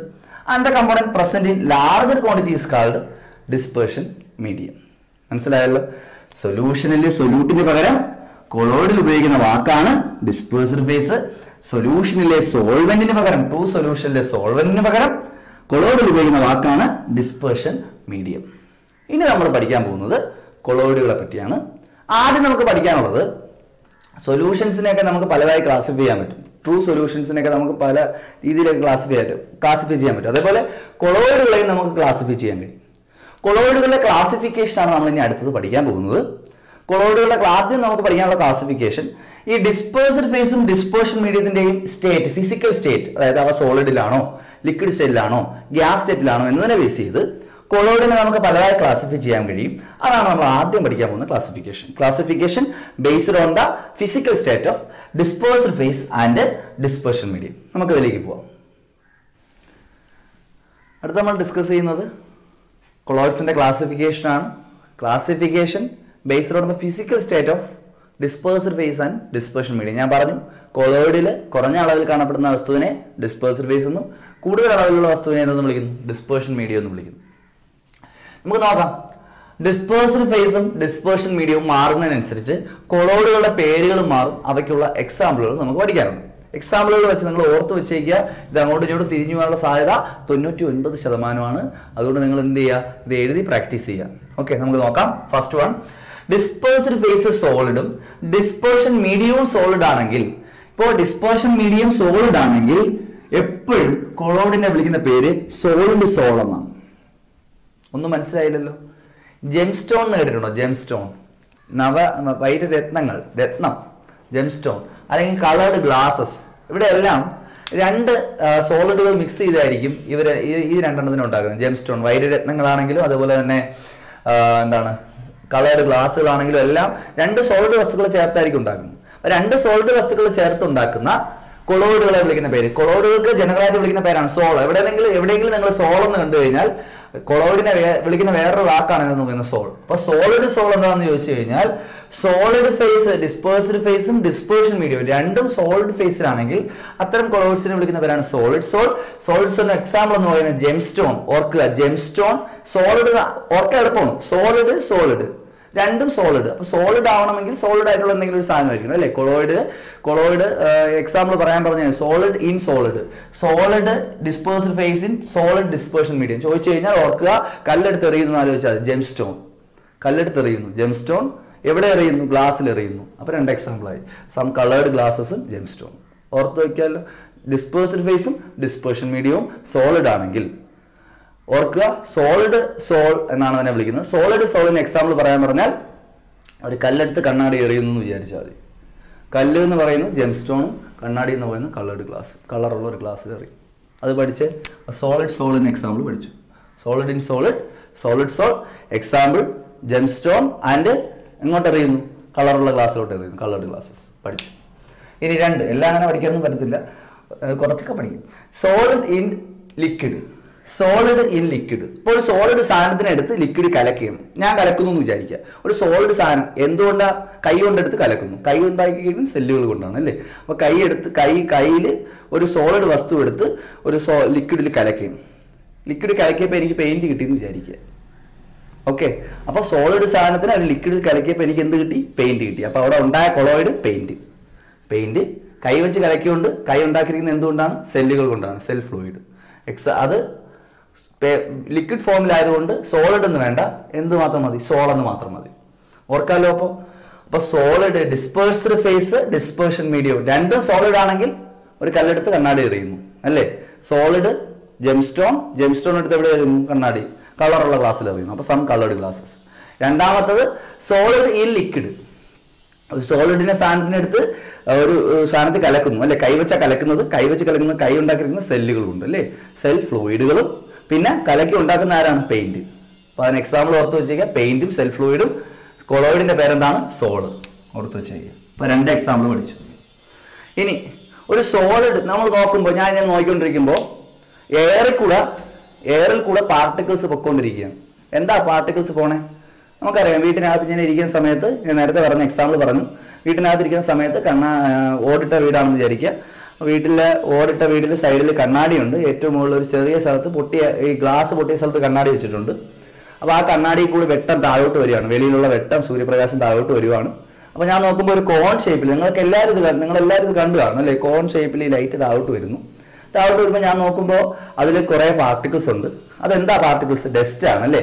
and the component present in larger quantity is called dispersion medium. മനസ്സിലായല്ലോ? സൊല്യൂട്ടിന് പകരം കൊളോയിഡിൽ ഉപയോഗിക്കുന്ന വാക്കാണ് ഡിസ്പേഴ്സ്ഡ് ഫേസ്. സൊല്യൂഷനിലെ സോൾവെന്റിന് പകരം, ട്രൂ സൊല്യൂഷനിലെ സോൾവെന്റിന് പകരം കൊളോയിഡിൽ ഉപയോഗിക്കുന്ന വാക്കാണ് ഡിസ്പേർഷൻ മീഡിയം. ഇനി നമ്മൾ പഠിക്കാൻ പോകുന്നത് കൊളോയിഡുകളെ പറ്റിയാണ്. ആദ്യം നമുക്ക് പഠിക്കാനുള്ളത് സൊല്യൂഷൻസിനെയൊക്കെ നമുക്ക് പലതായി ക്ലാസിഫൈ ചെയ്യാൻ പറ്റും. ട്രൂ സൊല്യൂഷൻസിനെയൊക്കെ നമുക്ക് പല രീതിയിലേക്ക് ക്ലാസിഫൈ ചെയ്യാൻ പറ്റും. അതേപോലെ കൊളോയിഡുകളെയും നമുക്ക് ക്ലാസിഫൈ ചെയ്യാൻ കഴിയും. കൊളോയിഡുകളുടെ ക്ലാസിഫിക്കേഷനാണ് നമ്മൾ ഇനി അടുത്തത് പഠിക്കാൻ പോകുന്നത്. കൊളോയിഡുകളുടെ ആദ്യം നമുക്ക് പഠിക്കാനുള്ള ക്ലാസിഫിക്കേഷൻ ഈ ഡിസ്പേഴ്സ്ഡ് ഫേസും ഡിസ്പേർഷൻ മീഡിയത്തിന്റെയും സ്റ്റേറ്റ്, ഫിസിക്കൽ സ്റ്റേറ്റ്, അതായത് അവ സോളിഡിലാണോ ലിക്വിഡ് സ്റ്റേറ്റിലാണോ ഗ്യാസ് സ്റ്റേറ്റിലാണോ എന്നതിനെ ബേസ് ചെയ്ത് കൊളോയിഡിനെ നമുക്ക് പലതായി ക്ലാസിഫൈ ചെയ്യാൻ കഴിയും. അതാണ് നമ്മൾ ആദ്യം പഠിക്കാൻ പോകുന്ന classification based on the physical state of dispersed phase and dispersion medium. നമുക്ക് ഇതിലേക്ക് പോവാം. അടുത്ത നമ്മൾ ഡിസ്കസ് ചെയ്യുന്നത് കൊളോയിഡ്സിന്റെ ക്ലാസിഫിക്കേഷൻ ആണ്. Classification based on the physical state of dispersed phase and dispersion medium. ഞാൻ പറഞ്ഞു കൊളോയിഡിൽ കുറഞ്ഞ അളവിൽ കാണപ്പെടുന്ന വസ്തുവിനെ ഡിസ്പേഴ്സ്ഡ് ഫേസ് എന്നും കൂടുതൽ അളവിലുള്ള വസ്തുവിനെ എന്തെന്ന് വിളിക്കുന്നു? ഡിസ്പേർഷൻ മീഡിയം എന്ന് വിളിക്കുന്നു. നമുക്ക് നോക്കാം. ഡിസ്പേഴ്സ്ഡ് ഫേസും ഡിസ്പേർഷൻ മീഡിയവും മാറുന്നതിനനുസരിച്ച് കൊളോയിഡുകളുടെ പേരുകളും മാറും. അവയ്ക്കുള്ള എക്സാമ്പിളുകൾ നമുക്ക് പഠിക്കാനുണ്ട്. എക്സാമ്പിളുകൾ വെച്ച് നിങ്ങൾ ഓർത്ത് വെച്ചേക്കുക. ഇത് അങ്ങോട്ടും ഇങ്ങോട്ടും തിരിഞ്ഞു പോകാനുള്ള സാധ്യത 99%. അതുകൊണ്ട് നിങ്ങൾ എന്ത് ചെയ്യുക? ഇത് എഴുതി പ്രാക്ടീസ് ചെയ്യുക. ഓക്കെ, നമുക്ക് നോക്കാം. ഫസ്റ്റ് വൺ, ഡിസ്പേഴ്സ്ഡ് ഫേസ് സോളിഡും ഡിസ്പേർഷൻ മീഡിയവും സോളിഡ് ആണെങ്കിൽ, ഇപ്പോൾ ഡിസ്പേർഷൻ മീഡിയം സോളിഡ് ആണെങ്കിൽ എപ്പോഴും കൊളോയിഡിനെ വിളിക്കുന്ന പേര് സോളിഡ് സോൾ എന്നാണ്. ഒന്നും മനസ്സിലായില്ലല്ലോ. ജെംസ്റ്റോൺ കേട്ടിട്ടുണ്ടോ? ജെംസ്റ്റോൺ, വൈരരത്നങ്ങൾ, രത്നം, ജെംസ്റ്റോൺ, അല്ലെങ്കിൽ കളേർഡ് ഗ്ലാസസ്. ഇവിടെ എല്ലാം രണ്ട് സോളിഡുകൾ മിക്സ് ചെയ്തായിരിക്കും ഈ രണ്ടെണ്ണത്തിന് ഉണ്ടാക്കുന്നത്. ജെംസ്റ്റോൺ വൈരരത്നങ്ങളാണെങ്കിലും അതുപോലെ തന്നെ കളേർഡ് ഗ്ലാസുകളാണെങ്കിലും എല്ലാം രണ്ട് സോളിഡ് വസ്തുക്കൾ ചേർത്തായിരിക്കും ഉണ്ടാക്കുന്നത്. രണ്ട് സോളിഡ് വസ്തുക്കൾ ചേർത്തുണ്ടാക്കുന്ന കൊളോയിഡുകളെ വിളിക്കുന്ന പേര്, കൊളോയിഡുകൾക്ക് ജനറലായിട്ട് വിളിക്കുന്ന പേരാണ് സോൾ. എവിടെയെങ്കിലും നിങ്ങൾ സോൾ എന്ന് കണ്ടു കഴിഞ്ഞാൽ കൊളോയിഡിനെ വിളിക്കുന്ന വേറൊരു വാക്കാണ് എന്ന് പറയുന്നത് സോൾ. അപ്പൊ സോളിഡ് സോൾ എന്താണെന്ന് ചോദിച്ചു കഴിഞ്ഞാൽ സോളിഡ് ഫേസ്, ഡിസ്പേഴ്സ്ഡ് ഫേസും ഡിസ്പേർഷൻ മീഡിയവും രണ്ടും സോളിഡ് ഫേസിലാണെങ്കിൽ അത്തരം കൊളോയിഡ്സിനെ വിളിക്കുന്ന പേരാണ് സോളിഡ് സോൾ. സോളിഡ് സോളിന് എക്സാമ്പിൾ എന്ന് പറയുന്നത് ജെംസ്റ്റോൺ. ഓർക്കുക, ജെംസ്റ്റോൺ സോളിഡ്, ഓർക്കാൻ എളുപ്പമാണ്. സോളിഡ് രണ്ടും സോളിഡ്. അപ്പൊ സോളിഡ് ആവണമെങ്കിൽ സോളിഡ് ആയിട്ടുള്ള എന്തെങ്കിലും ഒരു സാധനം ആയിരിക്കണം അല്ലെ. കൊളോയിഡ് എക്സാമ്പിൾ പറയാൻ പറഞ്ഞാൽ solid in solid dispersed face in solid dispersion medium. ചോദിച്ചു കഴിഞ്ഞാൽ ഓർക്കുക, കല്ലെടുത്ത് എറിയുന്നു ആലോചിച്ചാൽ ജെംസ്റ്റോൺ, കല്ലെടുത്ത് എറിയുന്നു. ജെംസ്റ്റോൺ എവിടെ എറിയുന്നു? ഗ്ലാസ്സിൽ എറിയുന്നു. അപ്പൊ രണ്ട് എക്സാമ്പിൾ ആയി. സം കളേർഡ് ഗ്ലാസസും ജെംസ്റ്റോൺ. ഓർത്ത് വയ്ക്കാമല്ലോ. ഡിസ്പേഴ്സ്ഡ് ഫേസും ഡിസ്പേർഷൻ മീഡിയവും സോളിഡ് ആണെങ്കിൽ ഓർക്കുക, സോളിഡ് സോൾ എന്നാണ് അതിനെ വിളിക്കുന്നത്. സോളിഡ് സോളിന് എക്സാമ്പിൾ പറയാൻ പറഞ്ഞാൽ ഒരു കല്ലെടുത്ത് കണ്ണാടി എറിയുന്നു എന്ന് വിചാരിച്ചാൽ മതി. കല്ല് എന്ന് പറയുന്നത് ജെംസ്റ്റോണും കണ്ണാടി എന്ന് പറയുന്നത് കളേർഡ് ഗ്ലാസ്, കളറുള്ള ഒരു ഗ്ലാസ്സിൽ എറിയും. അത് പഠിച്ച് സോളിഡ് സോളിന് എക്സാമ്പിൾ പഠിച്ചു. Solid in solid sol example gemstone and എങ്ങോട്ട് എറിയുന്നു? കളറുള്ള ഗ്ലാസ്സിലോട്ട് എറിയുന്നു, കളേർഡ് ഗ്ലാസസ് പഠിച്ചു. ഇനി രണ്ട്, എല്ലാം അങ്ങനെ പഠിക്കാനൊന്നും പറ്റത്തില്ല, കുറച്ചൊക്കെ പഠിക്കും. Solid in liquid. ഇപ്പോൾ ഒരു സോളിഡ് സാധനത്തിന് എടുത്ത് ലിക്വിഡ് കലക്കുകയാണ്. ഞാൻ കലക്കുന്നു എന്ന് വിചാരിക്കുക. ഒരു സോളിഡ് സാധനം എന്തുകൊണ്ടാണ്? കൈ കൊണ്ടെടുത്ത് കലക്കുന്നു. കൈ ഉണ്ടാക്കിയിട്ട് സെല്ലുകൾ കൊണ്ടാണ് അല്ലേ. അപ്പൊ കയ്യിൽ ഒരു സോളിഡ് വസ്തു എടുത്ത് ഒരു ലിക്വിഡിൽ കലക്കുകയാണ്. ലിക്വിഡ് കലക്കിയപ്പോൾ എനിക്ക് പെയിന്റ് കിട്ടിയെന്ന് വിചാരിക്കുക. ഓക്കെ, അപ്പൊ സോളിഡ് സാധനത്തിന് ഒരു ലിക്വിഡിൽ കലക്കിയപ്പോൾ എനിക്ക് എന്ത് കിട്ടി? പെയിന്റ് കിട്ടി. അപ്പൊ അവിടെ ഉണ്ടായ കൊളോയിഡ് പെയിന്റ് കൈ വെച്ച് കലക്കിക്കൊണ്ട്, കൈ ഉണ്ടാക്കിയിരിക്കുന്നത് എന്തുകൊണ്ടാണ്? സെല്ലുകൾ കൊണ്ടാണ്, സെൽ ഫ്ലൂയിഡ്. അത് ലിക്വിഡ് ഫോമിലായതുകൊണ്ട് സോളിഡ് എന്ന് വേണ്ട, എന്ത് മാത്രം മതി? സോൾ എന്ന് മാത്രം മതി. ഓർക്കാലോ. അപ്പൊ solid, dispersed face, dispersion medium രണ്ടും സോളിഡ് ആണെങ്കിൽ ഒരു കല്ലെടുത്ത് കണ്ണാടി എറിയുന്നു അല്ലേ. സോളിഡ് ജെംസ്റ്റോൺ എടുത്ത് എവിടെ എറിയുന്നു? കണ്ണാടി, കളറുള്ള ഗ്ലാസ്സിൽ എറിയുന്നു. അപ്പൊ സം കളേർഡ് ഗ്ലാസസ്. രണ്ടാമത്തത് സോളിഡ് ഇൻ ലിക്വിഡ്. ഒരു സോളിഡിനെ സാധനത്തിനെടുത്ത് ഒരു സാധനത്തിൽ കലക്കുന്നു അല്ലെ. കൈ വെച്ച് കലക്കുന്നത്, കൈ ഉണ്ടാക്കിയിരിക്കുന്ന സെല്ലുകളുണ്ട് അല്ലേ, സെൽ ഫ്ലൂയിഡുകളും. പിന്നെ കലക്കി ഉണ്ടാക്കുന്ന ആരാണ്? പെയിന്റ്. അപ്പൊ അതിന് എക്സാമ്പിൾ ഓർത്ത് വെച്ചേക്കുക, പെയിന്റും സെൽ ഫ്ലൂയിഡും. കൊളോയിഡിന്റെ പേരെന്താണ്? സോള്. ഓർത്ത് വെച്ചേക്കുക. അപ്പൊ രണ്ട് എക്സാമ്പിൾ പഠിച്ചു. ഇനി ഒരു സോളിഡ് നമ്മൾ നോക്കുമ്പോൾ, ഞാൻ നോക്കിക്കൊണ്ടിരിക്കുമ്പോൾ എയറിൽ കൂടെ പാർട്ടിക്കിൾസ് പൊക്കോണ്ടിരിക്കുകയാണ്. എന്താ പാർട്ടിക്കിൾസ് പോണേ? നമുക്കറിയാം. വീട്ടിനകത്ത് ഞാൻ ഇരിക്കുന്ന സമയത്ത്, ഞാൻ നേരത്തെ പറഞ്ഞ എക്സാമ്പിൾ പറഞ്ഞു, വീട്ടിനകത്തിരിക്കുന്ന സമയത്ത് ഓടിട്ട വീടാണെന്ന് വിചാരിക്കുക. ഓടിട്ട വീട്ടിൽ സൈഡിൽ കണ്ണാടിയുണ്ട്. ഏറ്റവും മുകളിൽ ഒരു ചെറിയ സ്ഥലത്ത് ഈ ഗ്ലാസ് പൊട്ടിയ സ്ഥലത്ത് കണ്ണാടി വെച്ചിട്ടുണ്ട്. അപ്പോൾ ആ കണ്ണാടി കൂടി വെട്ടം താഴോട്ട് വരികയാണ്. വെളിയിലുള്ള വെട്ടം, സൂര്യപ്രകാശം താഴോട്ട് വരുവാണ്. അപ്പോൾ ഞാൻ നോക്കുമ്പോൾ ഒരു കോൺ ഷേപ്പിൽ, നിങ്ങളെല്ലാവരും ഇത് കണ്ടു കാണും അല്ലേ. കോൺ ഷേപ്പിൽ ഈ ലൈറ്റ് താഴോട്ട് വരുന്നു. താഴോട്ട് വരുമ്പോൾ ഞാൻ നോക്കുമ്പോൾ അതിൽ കുറേ പാർട്ടിക്കിൾസ് ഉണ്ട്. അതെന്താ പാർട്ടിക്കിൾസ്? ഡസ്റ്റ് ആണ് അല്ലേ?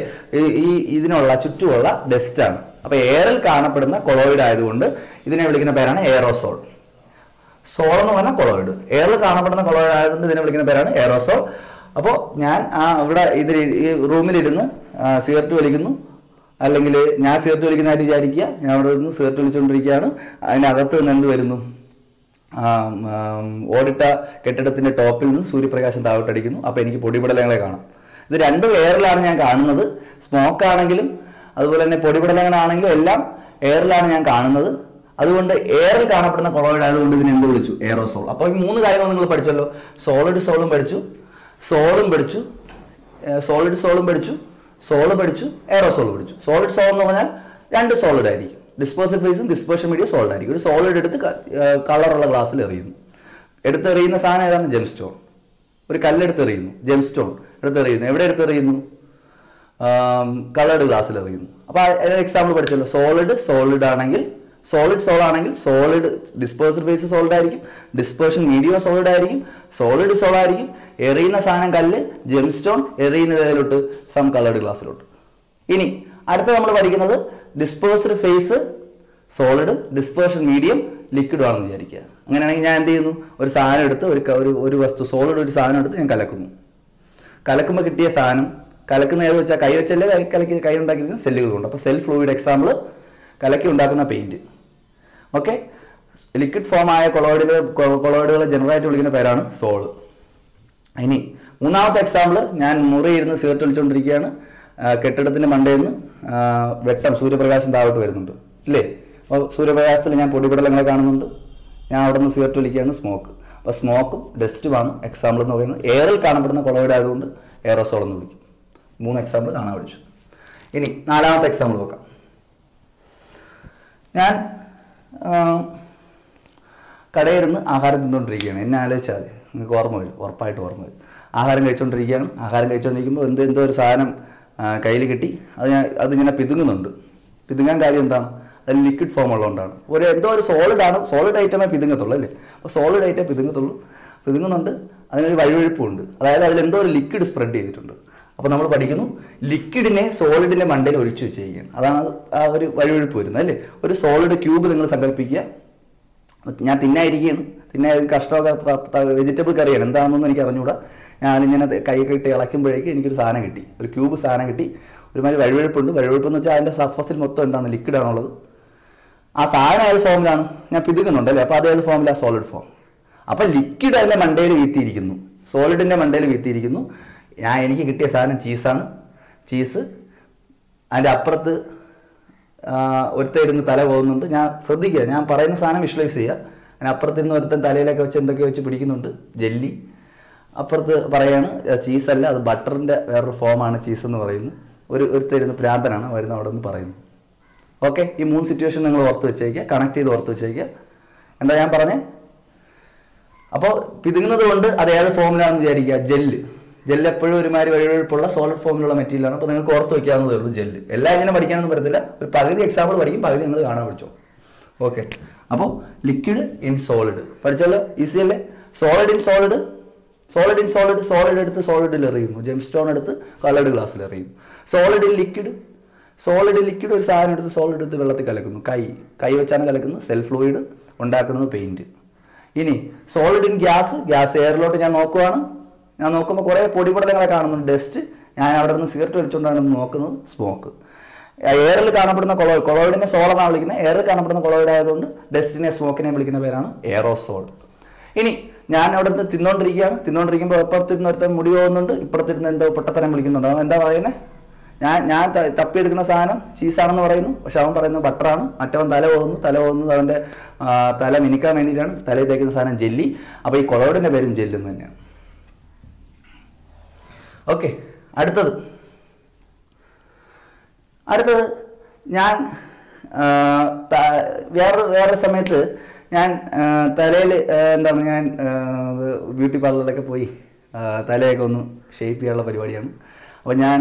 ഇതിനുള്ള ചുറ്റുമുള്ള ഡസ്റ്റ് ആണ്. അപ്പൊ എയറിൽ കാണപ്പെടുന്ന കൊളോയിഡ് ആയതുകൊണ്ട് ഇതിനെ വിളിക്കുന്ന പേരാണ് എയറോസോൾ. സോൾ എന്ന് പറഞ്ഞാൽ കൊളോയിഡ്, എയറിൽ കാണപ്പെടുന്ന കൊളോയിഡ് ആയതുകൊണ്ട് ഇതിനെ വിളിക്കുന്ന പേരാണ് എയറോസോൾ. അപ്പോൾ ഞാൻ ഇവിടെ ഈ റൂമിലിരുന്ന് സിഗരറ്റ് വലിക്കുന്നു, അല്ലെങ്കിൽ ഞാൻ സിഗരറ്റ് വലിക്കുന്നതായിട്ട് വിചാരിക്കുക. ഞാൻ അവിടെ നിന്ന് സിഗരറ്റ് വലിച്ചുകൊണ്ടിരിക്കുകയാണ്. അതിനകത്ത് നിന്ന് എന്ത് വരുന്നു? ഓടിട്ട കെട്ടിടത്തിന്റെ ടോപ്പിൽ നിന്ന് സൂര്യപ്രകാശം താഴോട്ടടിക്കുന്നു. അപ്പോൾ എനിക്ക് പൊടിപടലങ്ങളെ കാണാം. ഇത് രണ്ടും എയറിലാണ് ഞാൻ കാണുന്നത്. സ്മോക്ക് ആണെങ്കിലും അതുപോലെ തന്നെ പൊടിപടലങ്ങളാണെങ്കിലും എല്ലാം എയറിലാണ് ഞാൻ കാണുന്നത്. അതുകൊണ്ട് എയറിൽ കാണപ്പെടുന്ന കൊളോയിഡ് ആയതുകൊണ്ട് ഇതിനെ എന്ത് വിളിച്ചു? എയറോസോൾ. അപ്പോൾ ഈ 3 കാര്യങ്ങൾ നിങ്ങൾ പഠിച്ചല്ലോ. സോളിഡ് സോളും പഠിച്ചു, സോളും പഠിച്ചു, സോളിഡ് സോളും പഠിച്ചു, സോള് പഠിച്ചു, എയറോസോൾ പഠിച്ചു. സോളിഡ് സോൾ എന്ന് പറഞ്ഞാൽ 2 സോളിഡ് ആയിരിക്കും. ഡിസ്പേഴ്സീവ് ഫേസും ഡിസ്പേർഷൻ മീഡിയം സോളിഡ് ആയിരിക്കും. ഒരു സോളിഡ് എടുത്ത് കളറുള്ള ഗ്ലാസ്സിൽ എറിയുന്നു. എടുത്തെറിയുന്ന സാധനം ഏതാണ്? Gemstone. ഒരു കല്ലെടുത്തെറിയുന്നു, ജെം സ്റ്റോൺ എടുത്തെറിയുന്നു. എവിടെ എടുത്തെറിയുന്നു? കളേർഡ് ഗ്ലാസ്സിൽ എറിയുന്നു. അപ്പോൾ എക്സാമ്പിൾ പഠിച്ചല്ലോ. സോളിഡ് ആണെങ്കിൽ, സോളിഡ് സോൾ ആണെങ്കിൽ സോളിഡ് ഡിസ്പേഴ്സഡ് ഫേസ് സോളിഡ് ആയിരിക്കും, ഡിസ്പേർഷൻ മീഡിയം സോളിഡ് ആയിരിക്കും, സോളിഡ് സോൾ ആയിരിക്കും. എറിയുന്ന സാധനം കല്ല്, ജെം സ്റ്റോൺ, എറിയുന്നതിലോട്ട് സം കളേർഡ് ഗ്ലാസ്സിലോട്ട്. ഇനി അടുത്ത നമ്മൾ പഠിക്കുന്നത് ഡിസ്പേഴ്സ്ഡ് ഫേസ് സോളിഡും ഡിസ്പേർഷൻ മീഡിയം ലിക്വിഡും ആണെന്ന് വിചാരിക്കുക. അങ്ങനെയാണെങ്കിൽ ഞാൻ എന്ത് ചെയ്യുന്നു? ഒരു സാധനം എടുത്ത് ഒരു വസ്തു സോളിഡ് ഒരു സാധനം എടുത്ത് ഞാൻ കലക്കുന്നു. കലക്കുമ്പോൾ കിട്ടിയ സാധനം, കലക്കുന്ന ഏത് വെച്ചാൽ കൈ വെച്ചല്ലേ കൈ ഉണ്ടാക്കിയിരിക്കുന്ന സെല്ലുകളുണ്ട്. അപ്പോൾ സെൽ ഫ്ലൂയിഡ് എക്സാമ്പിൾ കലക്കി ഉണ്ടാക്കുന്ന പെയിന്റ്. ഓക്കെ, ലിക്വിഡ് ഫോം ആയ കൊളോയിഡുകളെ ജനറലായിട്ട് വിളിക്കുന്ന പേരാണ് സോള്. ഇനി 3ാമത്തെ എക്സാമ്പിൾ, ഞാൻ മുറിയിരുന്ന് സിഗരറ്റ് വലിച്ചുകൊണ്ടിരിക്കുകയാണ്. കെട്ടിടത്തിന്റെ മണ്ടയിൽ നിന്ന് സൂര്യപ്രകാശം താഴോട്ട് വരുന്നുണ്ട് ഇല്ലേ? അപ്പോൾ സൂര്യപ്രകാശത്തിൽ ഞാൻ പൊടിപടലങ്ങളെ കാണുന്നുണ്ട്. ഞാൻ അവിടെ നിന്ന് സിഗരറ്റ് വലിക്കുകയാണ്, സ്മോക്ക്. അപ്പോൾ സ്മോക്കും ഡസ്റ്റുമാണ് എക്സാമ്പിൾ എന്ന് പറയുന്നത്. എയറിൽ കാണപ്പെടുന്ന കൊളോയിഡ് ആയതുകൊണ്ട് എയറോസോൾ എന്ന് വിളിക്കും. 3 എക്സാമ്പിൾ കാണാൻ പഠിച്ചു. ഇനി 4ാമത്തെ എക്സാമ്പിൾ നോക്കാം. ഞാൻ കടയിൽ നിന്ന് ആഹാരം തിന്നുകൊണ്ടിരിക്കുകയാണ്. എന്നെ ആലോചിച്ചാൽ മതി, നിങ്ങൾക്ക് ഓർമ്മ വരും, ഉറപ്പായിട്ട് ഓർമ്മ വരും. ആഹാരം കഴിച്ചുകൊണ്ടിരിക്കുകയാണ്. ആഹാരം കഴിച്ചുകൊണ്ടിരിക്കുമ്പോൾ എന്തോ ഒരു സാധനം കയ്യിൽ കിട്ടി. അതിങ്ങനെ പിതുങ്ങുന്നുണ്ട്. പിതുങ്ങാൻ കാര്യം എന്താണ്? അത് ലിക്വിഡ് ഫോം ഉള്ളതുകൊണ്ടാണ്. എന്തോ ഒരു സോളിഡ് ഐറ്റമേ പിതുങ്ങത്തുള്ളൂ അല്ലേ? അപ്പോൾ സോളിഡ് ഐറ്റം പിതുങ്ങുന്നുണ്ട്. അതിനൊരു വഴുവഴുപ്പുണ്ട്. അതായത് അതിലെന്തോ ഒരു ലിക്വിഡ് സ്പ്രെഡ് ചെയ്തിട്ടുണ്ട്. അപ്പോൾ നമ്മൾ പഠിക്കുന്നു ലിക്വിഡിനെ സോളിഡിന്റെ മണ്ടയിൽ ഒഴിച്ചു വെച്ചിരിക്കുകയാണ്. അതാണ് ആ ഒരു വഴുവഴുപ്പ് വരുന്നത് അല്ലേ? ഒരു സോളിഡ് ക്യൂബ് നിങ്ങൾ സങ്കല്പിക്കുക. ഞാൻ തിന്നായിരിക്കുകയാണ്. കഷ്ടമൊക്കെ വെജിറ്റബിൾ കറിയാണ്, എന്താണെന്നൊന്നും എനിക്ക് അറിഞ്ഞുകൂടാ. ഞാനിങ്ങനെ കൈയൊക്കെ ഇട്ട് ഇളക്കുമ്പോഴേക്കും എനിക്കൊരു സാധനം കിട്ടി, ഒരു ക്യൂബ് സാധനം കിട്ടി. ഒരുമാതിരി വഴുവഴുപ്പുണ്ട്. വഴുവഴുപ്പെന്ന് വെച്ചാൽ അതിൻ്റെ സർഫസിൽ മൊത്തം എന്താണ്? ലിക്വിഡാണുള്ളത്. ആ സാധനം ഏത് ഫോമിലാണ്? ഞാൻ പിതുങ്ങുന്നുണ്ട് അല്ലേ? അപ്പോൾ അത് ഏത് ഫോമിലാണ്? Solid form. അപ്പം ലിക്വിഡ് അതിൻ്റെ മണ്ടയിൽ വീത്തിയിരിക്കുന്നു, സോളിഡിൻ്റെ മണ്ടയിൽ വീത്തിയിരിക്കുന്നു. എനിക്ക് കിട്ടിയ സാധനം ചീസാണ്. ചീസ് അതിൻ്റെ അപ്പുറത്ത് ഒരുത്തരുന്ന് തല പോകുന്നുണ്ട്. ഞാൻ ശ്രദ്ധിക്കുക, ഞാൻ പറയുന്ന സാധനം വിഷ്വലൈസ് ചെയ്യുക. അതിനപ്പുറത്തിരുന്ന് ഒരുത്തൻ തലയിലൊക്കെ വെച്ച് എന്തൊക്കെ വെച്ച് പിടിക്കുന്നുണ്ട്, ജെല്ലി. അപ്പുറത്ത് പറയാണ് ചീസല്ല, അത് ബട്ടറിൻ്റെ വേറൊരു ഫോമാണ് ചീസ് എന്ന് പറയുന്നു. ഒരുത്തരുന്ന് പ്രാന്തനാണ് വരുന്ന അവിടെ നിന്ന് പറയുന്നു. ഓക്കെ, ഈ 3 സിറ്റുവേഷൻ നിങ്ങൾ ഓർത്ത് വെച്ചേക്കുക, കണക്ട് ചെയ്ത് ഓർത്ത് വെച്ചേക്കുക. എന്താ ഞാൻ പറഞ്ഞേ? അപ്പോൾ പിതുങ്ങുന്നത് കൊണ്ട് അത് ഏത് ഫോമിലാണെന്ന് വിചാരിക്കുക? ജെല്ല് എപ്പോഴും ഒരുമാതിരി വഴുവഴുപ്പുള്ള സോളിഡ് ഫോമിലുള്ള മെറ്റീരിയലാണ്. അപ്പോൾ നിങ്ങൾക്ക് ഓർത്ത് വയ്ക്കാവുന്നതേ ഉള്ളൂ ജെല്ല്. എല്ലാം ഇങ്ങനെ പഠിക്കാനൊന്നും പറ്റത്തില്ല. ഒരു പകുതി എക്സാമ്പിൾ പഠിക്കും, പകുതി നിങ്ങൾ കാണാൻ പഠിച്ചോ. ഓക്കെ, അപ്പോൾ ലിക്വിഡ് ഇൻ സോളിഡ് പഠിച്ചല്ലോ, ഈസി അല്ലേ? സോളിഡ് ഇൻ സോളിഡ്, സോളിഡ് എടുത്ത് സോളിഡിൽ എറിയുന്നു. ജെം സ്റ്റോൺ എടുത്ത് കളേർഡ് ഗ്ലാസ്സിൽ എറിയുന്നു. സോളിഡ് ഇൻ ലിക്വിഡ് ഒരു സാധനം എടുത്ത് സോളിഡ് എടുത്ത് വെള്ളത്തിൽ കലക്കുന്നു. കൈ വെച്ചാണ് കലക്കുന്നത്. സെൽ ഫ്ലൂയിഡ് ഉണ്ടാക്കുന്നത് പെയിന്റ്. ഇനി സോളിഡ് ഇൻ ഗ്യാസ് എയറിലോട്ട് ഞാൻ നോക്കുമ്പോൾ കുറേ പൊടിപടലങ്ങളെ കാണുന്നുണ്ട്, ഡസ്റ്റ്. ഞാൻ അവിടെ നിന്ന് സിഗരറ്റ് വലിച്ചുകൊണ്ടാണ് നോക്കുന്നത്, സ്മോക്ക്. എയറിൽ കാണപ്പെടുന്ന കൊളോയിഡിനെ സോളാണ് വിളിക്കുന്നത്. എയറിൽ കാണപ്പെടുന്ന കൊളോയിഡ് ആയതുകൊണ്ട് ഡസ്റ്റിനെ സ്മോക്കിനെ വിളിക്കുന്ന പേരാണ് എയറോസോൾ. ഇനി ഞാൻ അവിടെ നിന്ന് തിന്നുകൊണ്ടിരിക്കുമ്പോൾ അപ്പുറത്തിരുന്ന് ഒരുത്തൻ മുടി പോകുന്നുണ്ട്, ഇപ്പുറത്തിരുന്ന് എന്തോ പൊട്ടത്തരം വിളിക്കുന്നുണ്ട്. അവൻ എന്താ പറയുന്നത്? ഞാൻ തപ്പിയെടുക്കുന്ന സാധനം ചീസാണെന്ന് പറയുന്നു, പക്ഷെ അവൻ പറയുന്നത് ബട്ടറാണ്. മറ്റവൻ തല പോകുന്നു. അവൻ്റെ തല മിനിക്കാൻ വേണ്ടിയിട്ടാണ് തലയിൽ തേക്കുന്ന സാധനം ജെല്ലി. അപ്പോൾ ഈ കൊളോയിഡിൻ്റെ പേരും ജെല്ലെന്ന് തന്നെയാണ്. ഓക്കെ, അടുത്തത് ഞാൻ വേറൊരു സമയത്ത് ഞാൻ തലയിൽ ഞാൻ ബ്യൂട്ടി പാർലറിലൊക്കെ പോയി തലയൊക്കെ ഒന്ന് ഷേപ്പ് ചെയ്യാനുള്ള പരിപാടിയാണ്. അപ്പോൾ ഞാൻ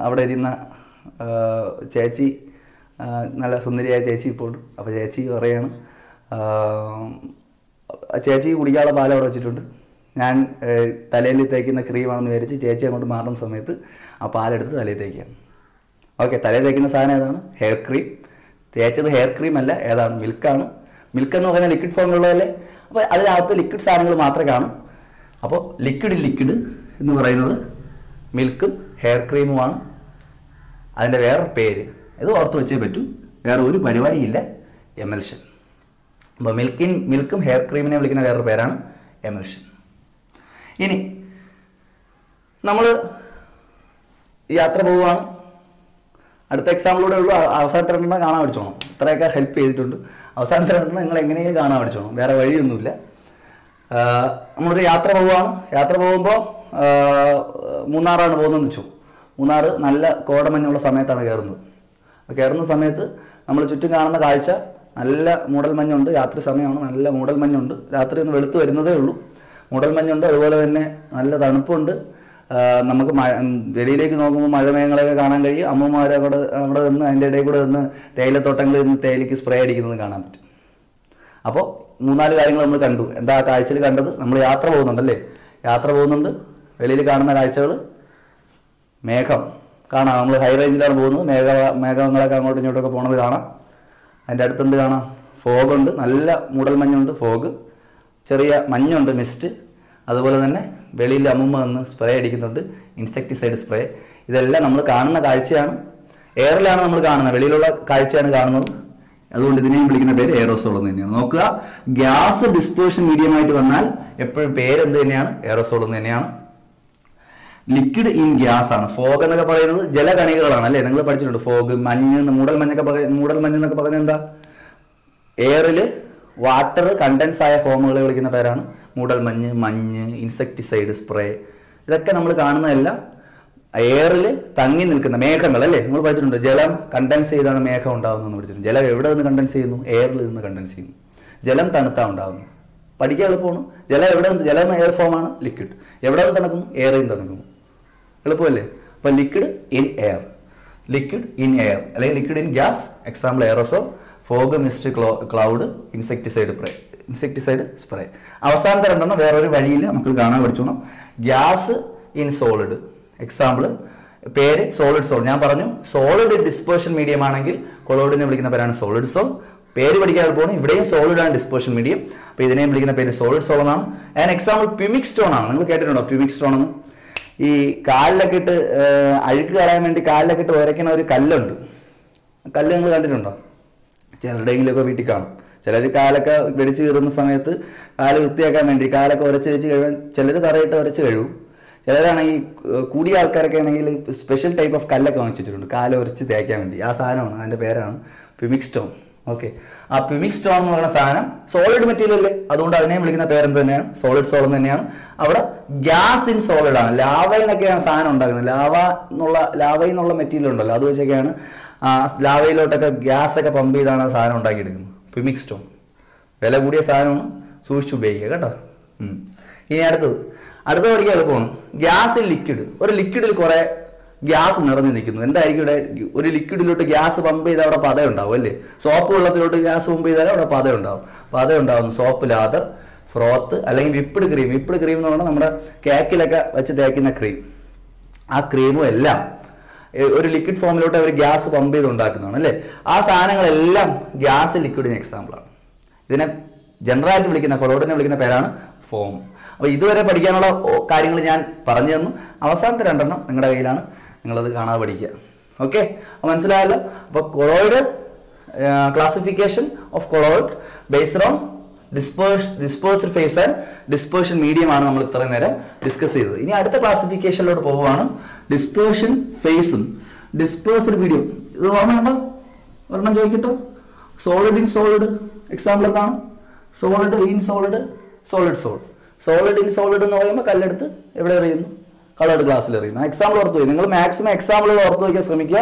അവിടെ ഇരുന്ന ചേച്ചി, നല്ല സുന്ദരിയായ ചേച്ചി ഇപ്പോൾ ഉണ്ട്. അപ്പോൾ ചേച്ചി പറയാണ്, ചേച്ചി കുടിക്കാനുള്ള പാൽ അവിടെ വെച്ചിട്ടുണ്ട്. ഞാൻ തലയിൽ തേക്കുന്ന ക്രീമാണെന്ന് വിചാരിച്ച് ചേച്ചി അങ്ങോട്ട് മാറുന്ന സമയത്ത് ആ പാലെടുത്ത് തലയിൽ തേക്കുകയാണ്. ഓക്കെ, തലയിൽ തേക്കുന്ന സാധനം ഏതാണ്? Hair cream. തേച്ചത് ഹെയർ ക്രീം അല്ല, ഏതാണ്? മിൽക്കാണ്. മിൽക്ക് എന്ന് പറയുന്നത് ലിക്വിഡ് ഫോമിലുള്ളതല്ലേ. അപ്പോൾ അതിനകത്ത് ലിക്വിഡ് സാധനങ്ങൾ മാത്രമേ കാണും. അപ്പോൾ ലിക്വിഡ് എന്ന് പറയുന്നത് മിൽക്കും ഹെയർ ക്രീമുമാണ്. അതിൻ്റെ വേറെ പേര് ഇത് ഓർത്ത് വെച്ചേ പറ്റൂ, വേറെ ഒരു പരിപാടിയില്ല, എമൽഷൻ. അപ്പോൾ മിൽക്കും ഹെയർ ക്രീമിനെ വിളിക്കുന്ന വേറൊരു പേരാണ് എമൽഷൻ. ഇനി നമ്മൾ യാത്ര പോവുകയാണ്. അടുത്ത എക്സാമ്പിളൂടെ ഉള്ളൂ. അവസാനത്തെ രണ്ടെണ്ണം കാണാൻ പഠിച്ചോണം. ഇത്രയൊക്കെ ഹെൽപ്പ് ചെയ്തിട്ടുണ്ട്. അവസാനത്തെ രണ്ടെണ്ണം നിങ്ങൾ എങ്ങനെയും കാണാൻ പഠിച്ചോണം, വേറെ വഴിയൊന്നുമില്ല. നമ്മളൊരു യാത്ര പോവുകയാണ്. യാത്ര പോകുമ്പോൾ മൂന്നാറാണ് പോകുന്നതെന്ന് വെച്ചു. മൂന്നാർ നല്ല കോടമഞ്ഞുള്ള സമയത്താണ് കയറുന്നത്. കയറുന്ന സമയത്ത് നമ്മൾ ചുറ്റും കാണുന്ന കാഴ്ച നല്ല മൂടൽമഞ്ഞുണ്ട്. രാത്രി സമയമാണ്, നല്ല മൂടൽമഞ്ഞുണ്ട്. രാത്രി ഒന്ന് വെളുത്ത് വരുന്നതേ ഉള്ളൂ. മൂടൽമഞ്ഞുണ്ട്, അതുപോലെ തന്നെ നല്ല തണുപ്പുണ്ട്. നമുക്ക് വെളിയിലേക്ക് നോക്കുമ്പോൾ മഴമേഘങ്ങളൊക്കെ കാണാൻ കഴിയും. അമ്മമാർ അവിടെ നിന്ന് അതിൻ്റെ ഇടയിൽ കൂടെ നിന്ന് തേയിലത്തോട്ടങ്ങളിൽ നിന്ന് തേയിലയ്ക്ക് സ്പ്രേ അടിക്കുന്നത് കാണാൻ പറ്റും. അപ്പോൾ 3-4 കാര്യങ്ങൾ നമ്മൾ കണ്ടു. എന്താ ആ കാഴ്ചയിൽ കണ്ടത്? നമ്മൾ യാത്ര പോകുന്നുണ്ടല്ലേ, യാത്ര പോകുന്നുണ്ട്. വെളിയിൽ കാണുന്ന കാഴ്ചകൾ മേഘം കാണാം. നമ്മൾ ഹൈ റേഞ്ചിലാണ് പോകുന്നത്. മേഘങ്ങളൊക്കെ അങ്ങോട്ടും ഇങ്ങോട്ടൊക്കെ പോണത് കാണാം. അതിൻ്റെ അടുത്തുണ്ട് കാണാം ഫോഗുണ്ട്, നല്ല മൂടൽമഞ്ഞുണ്ട്, ഫോഗ്. ചെറിയ മഞ്ഞുണ്ട്, മിസ്റ്റ്. അതുപോലെ തന്നെ വെളിയിൽ അമ്മൂമ്മ വന്ന് സ്പ്രേ അടിക്കുന്നുണ്ട്, ഇൻസെക്ടിസൈഡ് സ്പ്രേ. ഇതെല്ലാം നമ്മൾ കാണുന്ന കാഴ്ചയാണ്. എയറിലാണ് നമ്മൾ കാണുന്നത്, വെളിയിലുള്ള കാഴ്ചയാണ് കാണുന്നത്. അതുകൊണ്ട് ഇതിനെയും വിളിക്കുന്ന പേര് എയറോസോൾ എന്ന് തന്നെയാണ്. നോക്കുക, ഗ്യാസ് ഡിസ്പേർഷൻ മീഡിയമായിട്ട് വന്നാൽ എപ്പോഴും പേര് എന്ത് തന്നെയാണ്? എയറോസോൾ എന്ന് തന്നെയാണ്. ലിക്വിഡ് ഇൻ ഗ്യാസ് ആണ്. ഫോഗ് എന്നൊക്കെ പറയുന്നത് ജലകണികകളാണ് അല്ലേ, നിങ്ങൾ പഠിച്ചിട്ടുണ്ട്. ഫോഗ്, മഞ്ഞ്, മൂടൽമഞ്ഞ് എന്നൊക്കെ പറയുന്നത് എന്താ? എയറിൽ വാട്ടർ കണ്ടൻസ് ആയ ഫോമുകൾ വിളിക്കുന്ന പേരാണ് മൂടൽമഞ്ഞ്, മഞ്ഞ്, ഇൻസെക്ടിസൈഡ് സ്പ്രേ. ഇതൊക്കെ നമ്മൾ കാണുന്നതെല്ലാം എയറിൽ തങ്ങി നിൽക്കുന്ന മേഘങ്ങൾ അല്ലേ. നമ്മൾ പഠിച്ചിട്ടുണ്ട് ജലം കണ്ടൻസ് ചെയ്താണ് മേഘം ഉണ്ടാകുന്നതെന്ന് പഠിച്ചിട്ടുണ്ട്. ജലം എവിടെ നിന്ന് കണ്ടൻസ് ചെയ്യുന്നു? എയറിൽ നിന്ന് കണ്ടൻസ് ചെയ്യുന്നു. ജലം തണുത്താ ഉണ്ടാകുന്നു. പഠിക്കാൻ എളുപ്പമാണ്. ജലം എയർ ഫോമാണ്, ലിക്വിഡ്. എവിടെ നിന്ന് തണുക്കുന്നു? എയറിൽ നിന്ന് തണുക്കുന്നു. എളുപ്പമല്ലേ? അപ്പോൾ ലിക്വിഡ് ഇൻ എയർ, അല്ലെങ്കിൽ liquid in gas. Example aerosol, fog, mist, cloud, insecticide spray. അവസാനത്തെ രണ്ടെണ്ണം വേറൊരു വഴിയില്ല, നമുക്ക് കാണാൻ പഠിച്ചോണം. Gas in solid. എക്സാമ്പിൾ പേര് സോളിഡ് സോൾ. ഞാൻ പറഞ്ഞു സോളിഡ് ഡിസ്പേർഷൻ മീഡിയം ആണെങ്കിൽ കൊളോയിഡിനെ വിളിക്കുന്ന പേരാണ് സോളിഡ് സോൾ. പേര് പഠിക്കാൻ എളുപ്പമാണ്. ഇവിടെയും സോളിഡ് ആണ് ഡിസ്പേർഷൻ മീഡിയം. അപ്പോൾ ഇതിനെയും വിളിക്കുന്ന പേര് സോളിഡ് സോൾ എന്നാണ്. ആൻഡ് എക്സാമ്പിൾ പ്യൂമിക് സ്റ്റോൺ ആണ്. നിങ്ങൾ കേട്ടിട്ടുണ്ടോ പ്യൂമിക് സ്റ്റോൺ എന്ന്? ഈ കാലിലൊക്കെ ഇട്ട് അഴുക്ക് കളയാൻ വേണ്ടി കാലിലൊക്കെ ഇട്ട് ഉരയ്ക്കുന്ന ഒരു കല്ലുണ്ട്. കല്ല് നിങ്ങൾ കണ്ടിട്ടുണ്ടോ? ചിലരുടെയെങ്കിലുമൊക്കെ വീട്ടിൽ കാണും. ചിലർ കാലൊക്കെ വെടിച്ച് കീറുന്ന സമയത്ത് കാല് വൃത്തിയാക്കാൻ വേണ്ടി കാലൊക്കെ ഉരച്ച് വെച്ച് കഴിയാൻ ചിലർ തറയിട്ട് ഉരച്ച് കഴിവും. ചിലരാണെങ്കിൽ കൂടിയ ആൾക്കാരൊക്കെ ആണെങ്കിൽ സ്പെഷ്യൽ ടൈപ്പ് ഓഫ് കല്ലൊക്കെ വാങ്ങിച്ചു വെച്ചിട്ടുണ്ട് കാല് ഉരച്ച് തേക്കാൻ വേണ്ടി. ആ സാധനമാണ്, അതിൻ്റെ പേരാണ് പ്യൂമിക് സ്റ്റോൺ. ഓക്കെ, ആ പ്യൂമിക് സ്റ്റോൺ എന്ന് പറയുന്ന സാധനം സോളിഡ് മെറ്റീരിയൽ അല്ലേ, അതുകൊണ്ട് അതിനെ വിളിക്കുന്ന പേരെന്ത് തന്നെയാണ്? സോളിഡ് സോൾ എന്ന് തന്നെയാണ്. അവിടെ ഗ്യാസ് ഇൻ സോളിഡ് ആണ്. ലാവയിൽ നിന്നൊക്കെയാണ് സാധനം ഉണ്ടാക്കുന്നത്. ലാവയിൽ നിന്നുള്ള മെറ്റീരിയൽ ഉണ്ടല്ലോ, അത് വെച്ചൊക്കെയാണ് ലാവയിലോട്ടൊക്കെ ഗ്യാസ് ഒക്കെ പമ്പ് ചെയ്താണ് ആ സാധനം ഉണ്ടാക്കിയെടുക്കുന്നത്. പ്യൂമിക് സ്റ്റോൺ വില കൂടിയ സാധനമാണ്, സൂക്ഷിച്ച് ഉപയോഗിക്കുക കേട്ടോ. ഇനി അടുത്ത പഠിക്കാൻ എളുപ്പമാണ്. Gas in liquid. ഒരു ലിക്വിഡിൽ കുറെ ഗ്യാസ് നിറഞ്ഞു നിൽക്കുന്നു. എന്തായിരിക്കും ഇവിടെ? ഒരു ലിക്വിഡിലോട്ട് ഗ്യാസ് പമ്പ് ചെയ്താൽ അവിടെ പത ഉണ്ടാവും അല്ലേ. സോപ്പ് വെള്ളത്തിലോട്ട് ഗ്യാസ് പമ്പ് ചെയ്താൽ അവിടെ പത ഉണ്ടാവുന്നു. സോപ്പ് ലാദർ, ഫ്രോത്ത്, അല്ലെങ്കിൽ വിപ്പിഡ് ക്രീം എന്ന് പറഞ്ഞാൽ നമ്മുടെ കേക്കിലൊക്കെ വെച്ച് തേക്കുന്ന ക്രീം. ആ ക്രീമും എല്ലാം ഒരു ലിക്വിഡ് ഫോമിലോട്ട് അവർ ഗ്യാസ് പമ്പ് ചെയ്ത് ഉണ്ടാക്കുന്നതാണ് അല്ലേ. ആ സാധനങ്ങളെല്ലാം ഗ്യാസ് ലിക്വിഡിന് എക്സാമ്പിളാണ്. ഇതിനെ ജനറലായിട്ട് വിളിക്കുന്ന കൊളോയിഡിനെ വിളിക്കുന്ന പേരാണ് ഫോം. അപ്പോൾ ഇതുവരെ പഠിക്കാനുള്ള കാര്യങ്ങൾ ഞാൻ പറഞ്ഞു തന്നു. അവസാനത്തെ രണ്ടെണ്ണം നിങ്ങളുടെ കയ്യിലാണ്, നിങ്ങളത് കാണാതെ പഠിക്കുക. ഓക്കെ, മനസ്സിലായല്ലോ? അപ്പോൾ colloid classification of colloid based on dispersed phase and dispersion medium ആണ് നമ്മൾ ഇത്രയും നേരം ഡിസ്കസ് ചെയ്തത്. ഇനി അടുത്ത ക്ലാസിഫിക്കേഷനിലോട്ട് പോവുകയാണ്. ഡിസ്പേർഷൻ ഫേസും ഡിസ്പേഴ്സ്ഡ് മീഡിയം. ഇത് ഓർമ്മയുണ്ടോ? ഒരെണ്ണം ചോദിക്കട്ടോ. Solid in solid. എക്സാമ്പിൾ എന്താണ്? Solid in solid, solid sol. Solid in solid എന്ന് പറയുമ്പോൾ കല്ലെടുത്ത് എവിടെ എറിയുന്നു? കളേർഡ് ഗ്ലാസ്സിൽ എറിയുന്നു. എക്സാമ്പിൾ ഓർത്ത് പോയി. നിങ്ങൾ മാക്സിമം എക്സാമ്പിളുകൾ ഓർത്ത് വയ്ക്കാൻ ശ്രമിക്കുക.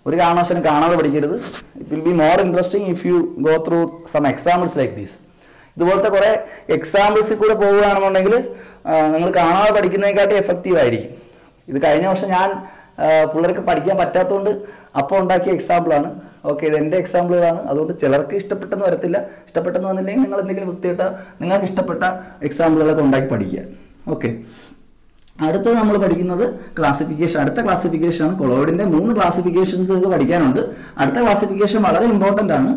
ഒരു കാരണവശാലും കാണാതെ പഠിക്കരുത്. It will be more interesting if you go through some examples like these. ഇതുപോലത്തെ കുറേ എക്സാമ്പിൾസിൽ കൂടെ പോവുകയാണെന്നുണ്ടെങ്കിൽ നിങ്ങൾ കാണാതെ പഠിക്കുന്നതിനെക്കാട്ടി എഫക്റ്റീവ് ആയിരിക്കും. ഇത് കഴിഞ്ഞ വർഷം ഞാൻ പിള്ളേർക്ക് പഠിക്കാൻ പറ്റാത്തതുകൊണ്ട് അപ്പോൾ ഉണ്ടാക്കിയ എക്സാമ്പിളാണ്. ഓക്കെ, ഇത് എൻ്റെ എക്സാമ്പിളുകളാണ്. അതുകൊണ്ട് ചിലർക്ക് ഇഷ്ടപ്പെട്ടെന്ന് വരത്തില്ല. ഇഷ്ടപ്പെട്ടെന്ന് വന്നില്ലെങ്കിൽ നിങ്ങൾ എന്തെങ്കിലും വൃത്തിയായിട്ട് നിങ്ങൾക്ക് ഇഷ്ടപ്പെട്ട എക്സാമ്പിളുകളൊക്കെ ഉണ്ടാക്കി പഠിക്കുക. ഓക്കെ, അടുത്തത് നമ്മൾ പഠിക്കുന്നത് ക്ലാസിഫിക്കേഷൻ. അടുത്ത ക്ലാസിഫിക്കേഷൻ ആണ് കൊളോയിഡിന്റെ 3 ക്ലാസിഫിക്കേഷൻസ് നിങ്ങൾക്ക് പഠിക്കാനുണ്ട്. അടുത്ത ക്ലാസിഫിക്കേഷൻ വളരെ ഇമ്പോർട്ടന്റ് ആണ്.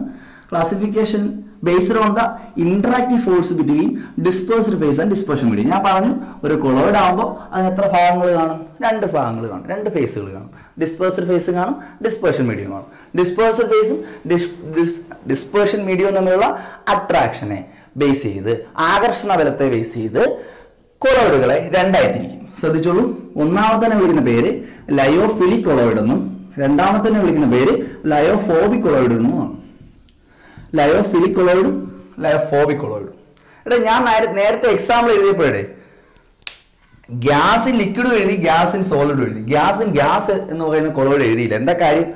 Classification based on the interactive force between dispersed phase and dispersion medium. ഞാൻ പറഞ്ഞു ഒരു കൊളോയിഡ് ആകുമ്പോൾ അതിന് എത്ര ഭാഗങ്ങൾ കാണും? 2 ഭാഗങ്ങൾ കാണും, 2 ഫേസുകൾ കാണും. ഡിസ്പേഴ്സ്ഡ് ഫേസ് കാണും, ഡിസ്പെർഷൻ മീഡിയം കാണും. ഡിസ്പേഴ്സ്ഡ് ഫേസും ഡിസ്പെർഷൻ മീഡിയവും തമ്മിലുള്ള അട്രാക്ഷനെ ബേസ് ചെയ്ത്, ആകർഷണ ബലത്തെ ബേസ് ചെയ്ത് കൊളോയിഡുകളെ 2ആയി തിരിക്കും. ശ്രദ്ധിച്ചോളൂ, ഒന്നാമത്തെ വിളിക്കുന്ന പേര് ലയോഫിലിക് കൊളോയിഡ് എന്നും രണ്ടാമത്തെ വിളിക്കുന്ന പേര് ലയോഫോബിക് കൊളോയിഡ് എന്നുമാണ്. ലയോഫിലിക് കൊളോയിഡും ലയോഫോബിക് കൊളോയിഡും. എടാ ഞാൻ നേരത്തെ എക്സാമ്പിൾ എഴുതിയപ്പോഴേ ഗ്യാസ് ഇൻ ലിക്വിഡും എഴുതി, ഗ്യാസ് ഇൻ സോളിഡും എഴുതി. ഗ്യാസ് ഇൻ ഗ്യാസ് എന്ന് പറയുന്ന കൊളോയിഡ് എഴുതിയില്ല. എന്താ കാര്യം?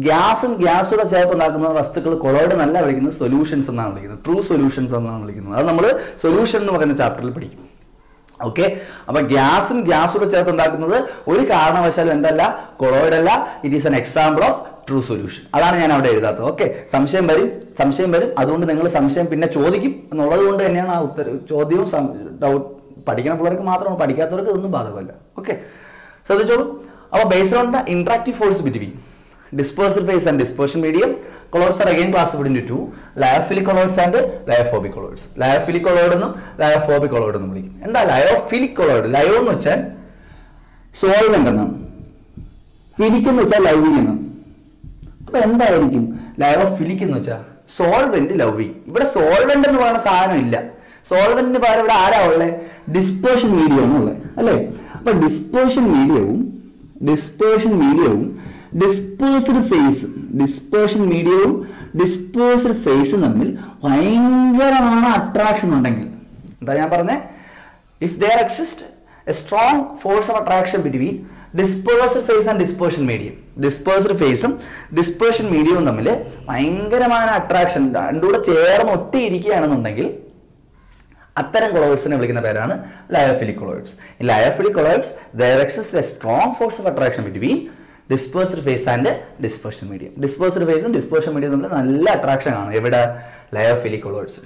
ഗ്യാസും ഗ്യാസൂടെ ചേർത്തുണ്ടാക്കുന്ന വസ്തുക്കൾ കൊളോയിഡ് നല്ല വിളിക്കുന്നത് സൊല്യൂഷൻസ് എന്നാണ് വിളിക്കുന്നത്, ട്രൂ സൊല്യൂഷൻസ് എന്നാണ് വിളിക്കുന്നത്. അത് നമ്മൾ സൊല്യൂഷൻ എന്ന് പറയുന്ന ചാപ്റ്ററിൽ പഠിക്കും. ഓക്കെ, അപ്പൊ ഗ്യാസും ഗ്യാസൂടെ ചേർത്തുണ്ടാക്കുന്നത് ഒരു കാരണവശാലും എന്തല്ല, കൊളോയിഡ് അല്ല. It is an example of true solution. അതാണ് ഞാൻ അവിടെ എഴുതാത്തത്. ഓക്കെ, സംശയം വരും. അതുകൊണ്ട് നിങ്ങൾ സംശയം പിന്നെ ചോദിക്കും എന്നുള്ളത് കൊണ്ട് തന്നെയാണ് ആ ചോദ്യവും ഡൗട്ട് പഠിക്കുന്ന പിള്ളേർക്ക് മാത്രമാണ്, പഠിക്കാത്തവർക്ക് ഇതൊന്നും ബാധകമല്ല. ഓക്കെ, ശ്രദ്ധിച്ചോളൂ. അപ്പോൾ based on the interactive force between dispersed phase and dispersion medium, colloids are again classified into 2, lyophilic colloids and lyophobic colloids. Lyophilic colloid എന്നും lyophobic colloid എന്നും വിളിക്കും. എന്താ ലയോഫിലിക് കൊളോയിഡ്? ലയോ എന്ന് വെച്ചാൽ സോൾവെന്റ് എന്നാണ്, ഫിലിക് എന്ന് വെച്ചാൽ ലവിങ് എന്നാണ്. അപ്പൊ എന്തായിരിക്കും ലയോഫിലിക് എന്ന് വെച്ചാൽ? Solvent loving. ഇവിടെ സോൾവെന്റ് എന്ന് പറയുന്ന സാധനം ഇല്ല. സോൾവെന്റിന് പകരം ഇവിടെ ആരാ ഉള്ളത്? ഡിസ്പേർഷൻ മീഡിയം എന്നുള്ളത് അല്ലേ? അപ്പൊ ഡിസ്പേർഷൻ മീഡിയവും ഡിസ്പേഴ്സ്ഡ് ഫേസും തമ്മിൽ ഭയങ്കരமான അട്രാക്ഷൻ ഉണ്ടെങ്കിൽ, എന്താ ഞാൻ പറഞ്ഞേ, if there exists a strong force of attraction between dispersed phase and dispersion medium, dispersed ഫേസും ഡിസ്പെർഷൻ മീഡിയവും തമ്മിൽ ഭയങ്കരമായ അട്രാക്ഷൻ രണ്ടുകൂടെ ചേർന്ന് ഒട്ടിയിരിക്കുകയാണെന്നുണ്ടെങ്കിൽ അത്തരം കൊളോയിഡ്സിനെ വിളിക്കുന്ന പേരാണ് lyophilic colloids. In lyophilic colloids there exists a strong force of attraction between dispersed phase and dispersion medium. Dispersed phase ഉം dispersion medium തമ്മിൽ നല്ല അട്രാക്ഷൻ ആണ് എവിടെ? ലയോഫിലിക് കൊളോയിഡ്സിൽ.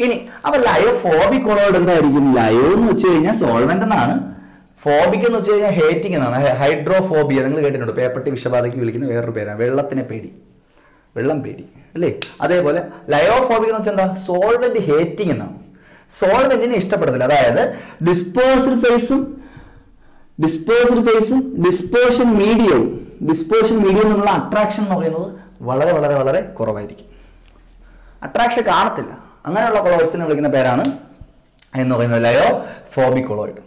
ഇനി അപ്പൊ ലയോഫോബിക് കൊളോയിഡ് എന്തായിരിക്കും? ലയോ എന്ന് വെച്ച് കഴിഞ്ഞാൽ സോൾവെന്റ് എന്നാണ്, ഫോബിക് എന്ന് വെച്ച് കഴിഞ്ഞാൽ ഹേറ്റിംഗ് എന്നാണ്, ഹൈഡ്രോഫോബിയ നിങ്ങൾ കേട്ടിട്ടുണ്ട്. പേപ്പട്ടി വിഷബാധയ്ക്ക് വിളിക്കുന്ന വേറൊരു പേരാണ്, വെള്ളത്തിനെ പേടി, വെള്ളം പേടി അല്ലേ? അതേപോലെ ലയോഫോബിക് എന്ന് വെച്ചാൽ എന്താ? സോൾവെന്റ് ഹേറ്റിംഗ് എന്നാണ്, സോൾവെന്റിനെ ഇഷ്ടപ്പെടത്തില്ല. അതായത് ഡിസ്പേഴ്സ്ഡ് ഫേസും ഡിസ്പേർഷൻ മീഡിയവും എന്നുള്ള അട്രാക്ഷൻ എന്ന് പറയുന്നത് വളരെ വളരെ വളരെ കുറവായിരിക്കും. അട്രാക്ഷൻ കാണത്തില്ല. അങ്ങനെയുള്ള കൊളോയിഡ്സിനെ വിളിക്കുന്ന പേരാണ് എന്ന് പറയുന്നത് ലയോഫോബിക് കൊളോയിഡ്.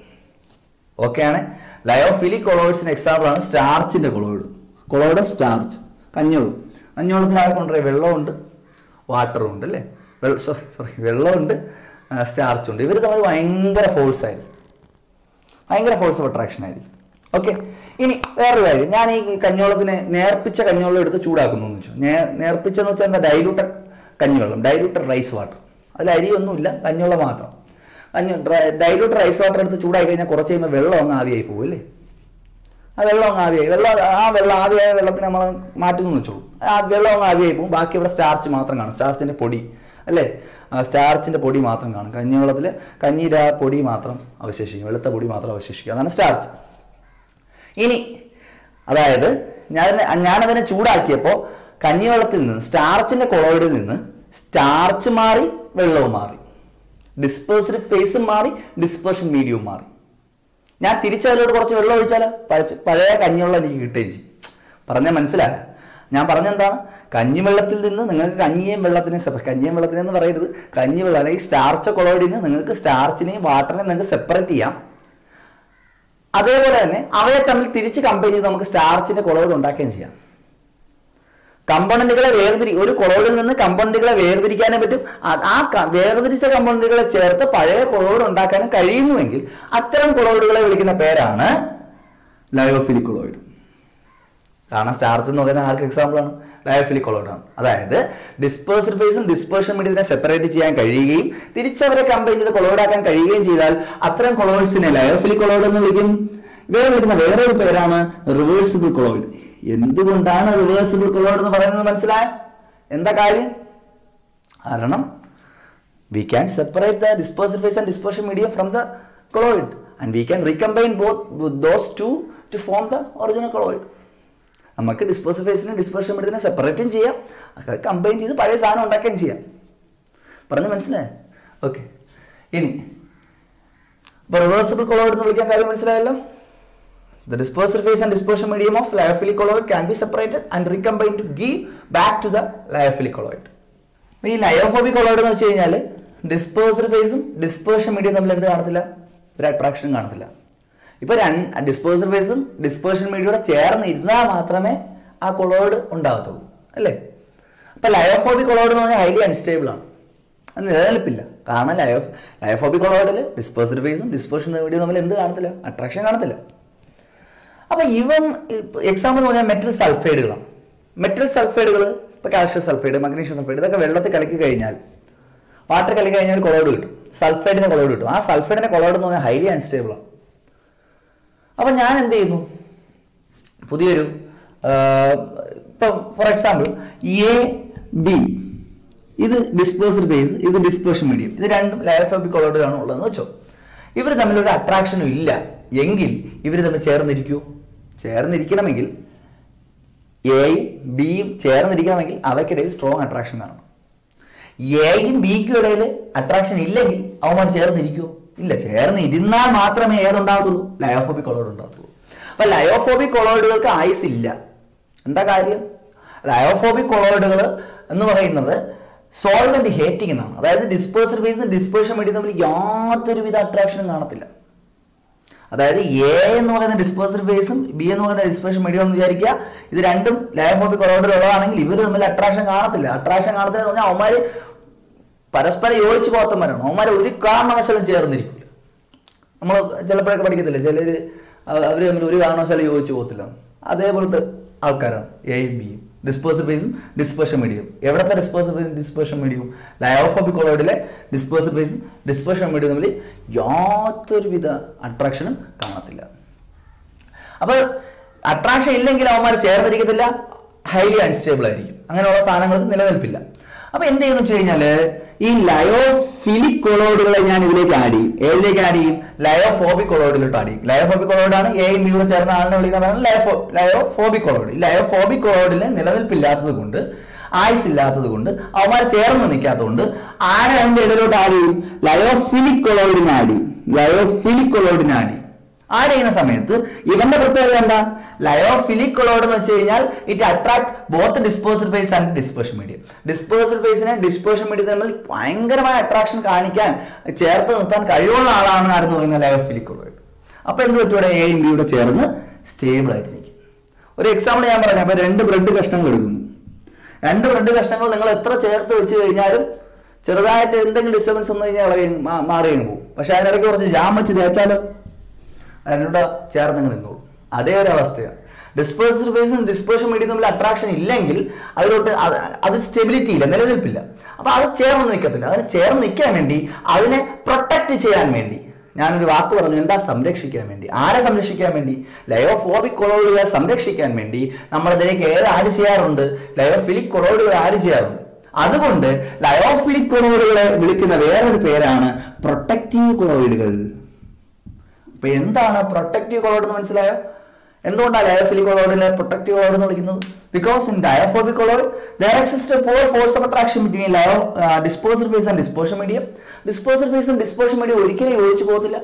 ഓക്കെ ആണ്. ലയോഫിലിക് കൊളോയിഡ്സിന് എക്സാമ്പിൾ ആണ് സ്റ്റാർച്ചിന്റെ കൊളോയിഡ് ഓഫ് സ്റ്റാർച്ച്, കഞ്ഞോളത്തിൽ ആകെ കൊണ്ടുപോയി വെള്ളമുണ്ട്, വാട്ടറും ഉണ്ട് അല്ലേ? വെള്ളമുണ്ട്, സ്റ്റാർച്ച് ഉണ്ട്. ഇവർ തമ്മിൽ ഭയങ്കര ഫോഴ്സ് ഓഫ് അട്രാക്ഷൻ ആയിരിക്കും. ഓക്കെ, ഇനി വേറൊരു കാര്യം, ഞാൻ ഈ കഞ്ഞോളത്തിനെ നേർപ്പിച്ച കഞ്ഞോളം എടുത്ത് ചൂടാക്കുന്നു എന്ന് വെച്ചു. നേർപ്പിച്ചെന്ന് വെച്ചാൽ എന്താ? ഡൈലൂട്ടഡ് കഞ്ഞിവെള്ളം, ഡൈലൂട്ടഡ് റൈസ് വാട്ടർ. അതിൽ അരിയൊന്നുമില്ല, കഞ്ഞോളം മാത്രം. ഡൈലൂട്ടഡ് റൈസ് വാട്ടർ എടുത്ത് ചൂടായി കഴിഞ്ഞാൽ കുറച്ച് കഴിയുമ്പോൾ വെള്ളം അങ്ങ് ആവിയായി പോകും അല്ലേ? ആ വെള്ളം അങ്ങ് ആവിയായി, ആവിയായ വെള്ളത്തിന് നമ്മൾ മാറ്റുന്നു വെച്ചോളൂ. ആ വെള്ളം അങ്ങ് ആവിയായി പോകും. ബാക്കി ഇവിടെ സ്റ്റാർച്ച് മാത്രം കാണും, സ്റ്റാർച്ചിന്റെ പൊടി അല്ലേ? സ്റ്റാർച്ചിന്റെ പൊടി മാത്രം കാണും. കഞ്ഞിവെള്ളത്തിൽ കഞ്ഞിയുടെ ആ പൊടി മാത്രം അവശേഷിക്കും, വെളുത്ത പൊടി മാത്രം അവശേഷിക്കും. അതാണ് സ്റ്റാർച്ച്. ഇനി അതായത് ഞാനതിനെ ചൂടാക്കിയപ്പോൾ കഞ്ഞിവെള്ളത്തിൽ നിന്ന്, സ്റ്റാർച്ചിന്റെ കൊളോയിഡിൽ നിന്ന് സ്റ്റാർച്ച് മാറി, വെള്ളവും മാറി, ഡിസ്പേഴ്സ്ഡ് ഫേസും മാറി, ഡിസ്പെർഷൻ മീഡിയവും മാറി. ഞാൻ തിരിച്ചതിലോട്ട് കുറച്ച് വെള്ളം ഒഴിച്ചാൽ പഴയ കഞ്ഞിവെള്ളം എനിക്ക് കിട്ടുകയും ചെയ്യും. പറഞ്ഞാൽ മനസ്സിലായ? ഞാൻ പറഞ്ഞെന്താണ്? കഞ്ഞിവെള്ളത്തിൽ നിന്ന് നിങ്ങൾക്ക് കഞ്ഞിയും വെള്ളത്തിനെ എന്ന് പറയരുത്, കഞ്ഞിവെള്ളം അല്ലെങ്കിൽ സ്റ്റാർച്ച് കൊളോയിഡിന് നിങ്ങൾക്ക് സ്റ്റാർച്ചിനെയും വാട്ടറിനെയും നിങ്ങൾക്ക് സെപ്പറേറ്റ് ചെയ്യാം. അതേപോലെ തന്നെ അവയെ തമ്മിൽ തിരിച്ച് കമ്പയർ ചെയ്ത് നമുക്ക് സ്റ്റാർച്ചിന്റെ കൊളോയിഡ് ഉണ്ടാക്കുകയും ചെയ്യാം. കമ്പോണന്റുകളെ ഒരു കൊളോയിഡിൽ നിന്ന് കമ്പോണന്റുകളെ വേർതിരിക്കാനേ പറ്റും. ആ വേർതിരിച്ച കമ്പോണന്റുകളെ ചേർത്ത് പഴയ കൊളോയിഡ് ഉണ്ടാക്കാനും കഴിയുന്നുവെങ്കിൽ അത്തരം കൊളോയിഡുകളെ വിളിക്കുന്ന പേരാണ് ലയോഫിലിക് കൊളോയിഡ്. കാരണം സ്റ്റാർച്ച് എന്ന് പറയുന്ന ആർക്ക് എക്സാമ്പിൾ ആണ്? ലയോഫിലിക് കൊളോയിഡ് ആണ്. അതായത് ഡിസ്പേഴ്സ്ഡ് ഫേസും ഡിസ്പെർഷൻ മീഡിയത്തിനെ സെപ്പറേറ്റ് ചെയ്യാൻ കഴിയുകയും തിരിച്ചവരെ കമ്പയർ ചെയ്ത് കൊളോയിഡ് ആക്കാൻ കഴിയുകയും ചെയ്താൽ അത്തരം കൊളോയിഡ്സിനെ ലയോഫിലിക് കൊളോയിഡ് എന്ന് വിളിക്കും. ഇവരെ വിളിക്കുന്ന വേറൊരു പേരാണ് റിവേഴ്സിബിൾ കൊളോയിഡ്. എന്തുകൊണ്ടാണ് റിവേഴ്സിബിൾ കൊളോയിഡ് എന്ന് പറയുന്നത് മനസ്സിലായ? എന്താ കാര്യം? കാരണം we can separate the dispersed phase and dispersion medium from the colloid, and we can recombine both those two to form the original colloid. നമുക്ക് ഡിസ്പേഴ്സീവ് ഫേസിനെ ഡിസ്പെർഷൻ മീഡിയത്തിനെ സെപ്പറേറ്റും ചെയ്യാം, കമ്പൈൻ ചെയ്ത് പഴയ സാധനം ഉണ്ടാക്കുകയും ചെയ്യാം. പറഞ്ഞു മനസ്സിലായോ? ഓക്കെ. ഇനി ഇപ്പോൾ റിവേഴ്സിബിൾ കൊളോയിഡ് എന്ന് വിളിക്കാൻ കാര്യം മനസ്സിലായല്ലോ. The dispersive phase and dispersion medium of lyophilic colloid can be separated and recombined to give back to the lyophilic colloid. ഈ ലയോഫോബിക് കൊളോയിഡ് എന്ന് വെച്ച് കഴിഞ്ഞാൽ ഡിസ്പേഴ്സഡ് ഫേസും ഡിസ്പേർഷൻ മീഡിയം തമ്മിൽ എന്ത് കാണത്തില്ല? ഒരു അട്രാക്ഷൻ കാണത്തില്ല. ഇപ്പൊ ഡിസ്പേഴ്സഡ് ഫേസും ഡിസ്പേർഷൻ മീഡിയോടെ ചേർന്ന് ഇരുന്നാൽ മാത്രമേ ആ കൊളോയിഡ് ഉണ്ടാകത്തുള്ളൂ, അല്ലേ? അപ്പൊ ലയോഫോബിക് കൊളോയിഡ് എന്ന് പറഞ്ഞാൽ ഹൈലി അൺസ്റ്റേബിൾ ആണ്, അത് നിലനിൽപ്പില്ല. കാരണം ലയോഫോബിക് കൊളോയിഡിൽ ഡിസ്പേഴ്സഡ് ഫേസും ഡിസ്പേർഷൻ മീഡിയം തമ്മിൽ എന്ത് കാണത്തില്ല? അട്രാക്ഷൻ കാണത്തില്ല. അപ്പൊ ഇവൻ എക്സാമ്പിൾ എന്ന് പറഞ്ഞാൽ മെറ്റൽ സൾഫൈഡുകളാണ്. മെറ്റൽ സൾഫൈഡുകൾ ഇപ്പൊ കാൽഷ്യം സൾഫൈഡ്, മഗ്നീഷ്യം സൾഫൈഡ്, ഇതൊക്കെ വെള്ളത്തിൽ കലക്കി കഴിഞ്ഞാൽ, വാട്ടർ കലക്കി കഴിഞ്ഞാൽ കൊളോയിഡ് കിട്ടും, സൾഫൈഡിന്റെ കൊളോയിഡ് കിട്ടും. ആ സൾഫൈഡിന്റെ കൊളോയിഡ് എന്ന് പറഞ്ഞാൽ ഹൈലി അൺസ്റ്റേബിൾ ആണ്. അപ്പൊ ഞാൻ എന്ത് ചെയ്യുന്നു? പുതിയൊരു ഇപ്പൊ ഫോർ എക്സാമ്പിൾ എ ബി, ഇത് ഡിസ്പേഴ്സ്ഡ് ഫേസ്, ഇത് ഡിസ്പേർഷൻ മീഡിയം, ഇത് രണ്ടും ലയോഫോബിക് കൊളോയിഡിലാണ് ഉള്ളതെന്ന് വെച്ചോ. ഇവർ തമ്മിലൊരു അട്രാക്ഷനും ഇല്ല എങ്കിൽ ഇവർ തമ്മിൽ ചേർന്നിരിക്കുമോ? ചേർന്നിരിക്കണമെങ്കിൽ എയും ബിയും ചേർന്നിരിക്കണമെങ്കിൽ അവയ്ക്കിടയിൽ സ്ട്രോങ് അട്രാക്ഷൻ കാണണം. എയും ബിക്കും ഇടയിൽ അട്രാക്ഷൻ ഇല്ലെങ്കിൽ അവന്മാർ ചേർന്നിരിക്കുമോ? ഇല്ല. ചേർന്നിരുന്നാൽ മാത്രമേ ഏതുണ്ടാകത്തുള്ളൂ? Lyophobic colloid ഉണ്ടാകത്തുള്ളൂ. അപ്പൊ ലയോഫോബിക് കൊളോയിഡുകൾക്ക് ആയുസ് ഇല്ല. എന്താ കാര്യം? ലയോഫോബിക് കൊളോയിഡുകൾ എന്ന് പറയുന്നത് സോൾവെന്റ് ഹേറ്റിംഗ് എന്നാണ്. അതായത് ഡിസ്പേഴ്സഡ് ഫേസും ഡിസ്പേർഷൻ മീഡിയം തമ്മിൽ യാതൊരുവിധ അട്രാക്ഷനും കാണത്തില്ല. അതായത് എ എന്ന് പറയുന്ന ഡിസ്പേഴ്സഡ് ഫേസും ബി എന്ന് പറയുന്ന ഡിസ്പേർഷൻ മീഡിയം എന്ന് വിചാരിക്കുക. ഇത് രണ്ടും ലയോഫോബിക് കൊളോയിഡിൽ ഉള്ളതാണെങ്കിൽ ഇവർ തമ്മിൽ അട്രാക്ഷൻ കാണത്തില്ല. അട്രാക്ഷൻ കാണത്തില്ല എന്ന് പറഞ്ഞാൽ അവന്മാര് പരസ്പരം യോജിച്ച് പോകത്തന്മാരാണ്. അവന്മാരെ ഒരു കാരണവശാലും ചേർന്നിരിക്കില്ല. നമ്മൾ ചിലപ്പോഴൊക്കെ പഠിക്കത്തില്ല, ചിലർ അവർ തമ്മിൽ ഒരു കാരണവശാലും യോജിച്ച് പോകത്തില്ല. അതേപോലത്തെ ആൾക്കാരാണ് എയും ബിയും, ഡിസ്പേഴ്സഡ് ഫേസും ഡിസ്പേർഷൻ മീഡിയം. എവിടത്തെ ഡിസ്പേഴ്സഡ് ഫേസും ഡിസ്പേർഷൻ മീഡിയവും? ലയോഫോബിക് കൊളോയിഡിലെ ഡിസ്പേഴ്സഡ് ഫേസും ഡിസ്പേർഷൻ മീഡിയം തമ്മിൽ യാതൊരുവിധ അട്രാക്ഷനും കാണത്തില്ല. അപ്പൊ അട്രാക്ഷൻ ഇല്ലെങ്കിൽ അവന്മാർ ചേർന്നിരിക്കത്തില്ല, ഹൈലി അൺസ്റ്റേബിൾ ആയിരിക്കും. അങ്ങനെയുള്ള സാധനങ്ങൾക്ക് നിലനിൽപ്പില്ല. അപ്പൊ എന്ത് ചെയ്യുന്നു വെച്ച് കഴിഞ്ഞാല് ഈ ലയോഫിലിക് കൊളോയിഡുകളെ ഞാൻ ഇതിലേക്ക് ആഡ് ചെയ്യും. ഏതിലേക്ക് ആഡ് ചെയ്യും? ലയോഫോബിക് കൊളോയിഡിലോട്ട് ആഡ് ചെയ്യും. ലയോഫോബിക് കൊളോയിഡാണ് എയും ബിയും ചേർന്ന ആളിനെ വിളിക്കുന്നതാണ് ലയോഫോബിക് കൊളോയിഡ്. ഈ ലയോഫോബിക് കൊളോയിഡിന് നിലനിൽപ്പില്ലാത്തത് കൊണ്ട്, ആയുസ് ഇല്ലാത്തത് കൊണ്ട്, അവന്മാർ ചേർന്ന് നിൽക്കാത്തതുകൊണ്ട് ആരെ അതിന്റെ ഇടയിലോട്ട് ആഡ് ചെയ്യും? ലയോഫിലിക് കൊളോയിഡിനെ ആഡ് ചെയ്യും. ലയോഫിലിക് കൊളോയിഡിനെ ആഡ് ചെയ്യും. ആഡ് ചെയ്യുന്ന സമയത്ത് ഇവന്റെ പ്രത്യേകത എന്താ? ലയോഫിലിക് കൊളോയിഡ് എന്ന് വെച്ച് കഴിഞ്ഞാൽ it attract both dispersed phase and dispersion medium. Dispersed ഫേസിനെ ഡിസ്പേർഷൻ മീഡിയം തമ്മിൽ ഭയങ്കരമായ അട്രാക്ഷൻ കാണിക്കാൻ, ചേർത്ത് നിർത്താൻ കഴിവുള്ള ആളാണ് ആരെന്ന് പറയുന്നത്? Lyophilic colloid. അപ്പൊ എന്ത് പറ്റൂടെ? എയും ബിയുടെ ചേർന്ന് സ്റ്റേബിൾ ആയിട്ട് നിൽക്കും. ഒരു എക്സാമ്പിൾ ഞാൻ പറയാം. അപ്പൊ 2 ബ്രെഡ് കഷ്ണങ്ങൾ എടുക്കുന്നു. 2 ബ്രെഡ് കഷ്ണങ്ങൾ നിങ്ങൾ എത്ര ചേർത്ത് വെച്ച് കഴിഞ്ഞാലും ചെറുതായിട്ട് എന്തെങ്കിലും ഡിസ്റ്റർബൻസ് വന്നു കഴിഞ്ഞാൽ മാറിയും പോകും. പക്ഷെ അതിനിടയ്ക്ക് കുറച്ച് ജാം വെച്ച് തേച്ചാലോ അതിനോട് ചേർന്ന് നിന്നോളൂ. അതേ ഒരു അവസ്ഥയാണ്. ഡിസ്പേഴ്സ്ഡ് ഫേസും ഡിസ്പേർഷൻ മീഡിയം തമ്മിൽ അട്രാക്ഷൻ ഇല്ലെങ്കിൽ അതിലോട്ട് അത് സ്റ്റെബിലിറ്റി ഇല്ല, നിലനിൽപ്പില്ല. അപ്പൊ അത് ചേർന്ന് നിൽക്കത്തില്ല. അതിന് ചേർന്ന് നിൽക്കാൻ വേണ്ടി, അതിനെ പ്രൊട്ടക്ട് ചെയ്യാൻ വേണ്ടി, ഞാനൊരു വാക്ക് പറഞ്ഞു, എന്താ? സംരക്ഷിക്കാൻ വേണ്ടി. ആരെ സംരക്ഷിക്കാൻ വേണ്ടി? ലയോഫോബിക് കൊളോയിഡുകളെ സംരക്ഷിക്കാൻ വേണ്ടി നമ്മൾ ഇതിലേക്ക് ഏത് ആഡ് ചെയ്യാറുണ്ട്? ലയോഫിലിക് കൊളോയിഡുകൾ ആഡ് ചെയ്യാറുണ്ട്. അതുകൊണ്ട് ലയോഫിലിക് കൊളോയിഡുകളെ വിളിക്കുന്ന വേറൊരു പേരാണ് പ്രൊട്ടക്റ്റീവ് കൊളോയിഡുകൾ. അപ്പൊ എന്താണ് പ്രൊട്ടക്റ്റീവ് കൊളോയിഡ് എന്ന് മനസ്സിലായോ? എന്തുകൊണ്ടാണ് ലയോഫിലിക് കൊളോയിഡിനെ പ്രൊട്ടക്റ്റീവ് കൊളോയിഡ് എന്ന് വിളിക്കുന്നത്? Because in lyophobic colloid there exists a poor force of attraction between dispersed phase and dispersion medium. Dispersed phase and dispersion medium ഒരിക്കലും യോജിച്ചു പോകത്തില്ല.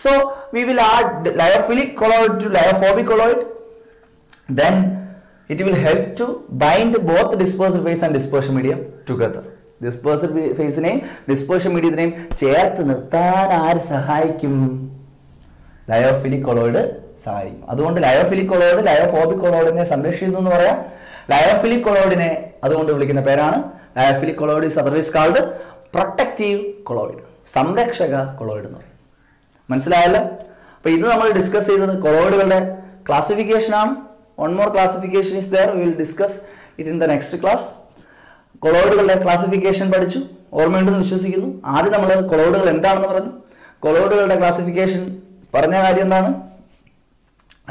So we will add lyophilic colloid to lyophoric colloid. Then it will help to bind both dispersed phase and dispersion medium together. Dispersed phase നെയും dispersion medium ചേർത്ത് നിർത്താൻ ആര് സഹായിക്കും? Lyophilic colloid സഹായിക്കും. അതുകൊണ്ട് ലയോഫിലിക് കൊളോയിഡ് ലയോഫോബിക് കൊളോയിഡിനെ സംരക്ഷിക്കുന്നു എന്ന് പറയാം. ലയോഫിലിക് കൊളോയിഡിനെ അതുകൊണ്ട് വിളിക്കുന്ന പേരാണ് lyophilic colloid is otherwise called protective colloid, സംരക്ഷക കൊളോയിഡ് എന്ന് പറയും. മനസ്സിലായല്ലോ? അപ്പൊ ഇത് നമ്മൾ ഡിസ്കസ് ചെയ്തത് കൊളോയിഡുകളുടെ ക്ലാസിഫിക്കേഷൻ ആണ്. One more classification is there, we will discuss it in the next class. കൊളോയിഡുകളുടെ ക്ലാസിഫിക്കേഷൻ പഠിച്ചു, ഓർമ്മയുണ്ടെന്ന് വിശ്വസിക്കുന്നു. ആദ്യം നമ്മൾ കൊളോയിഡുകൾ എന്താണെന്ന് പറഞ്ഞു. കൊളോയിഡുകളുടെ ക്ലാസിഫിക്കേഷൻ പറഞ്ഞ കാര്യം എന്താണ്?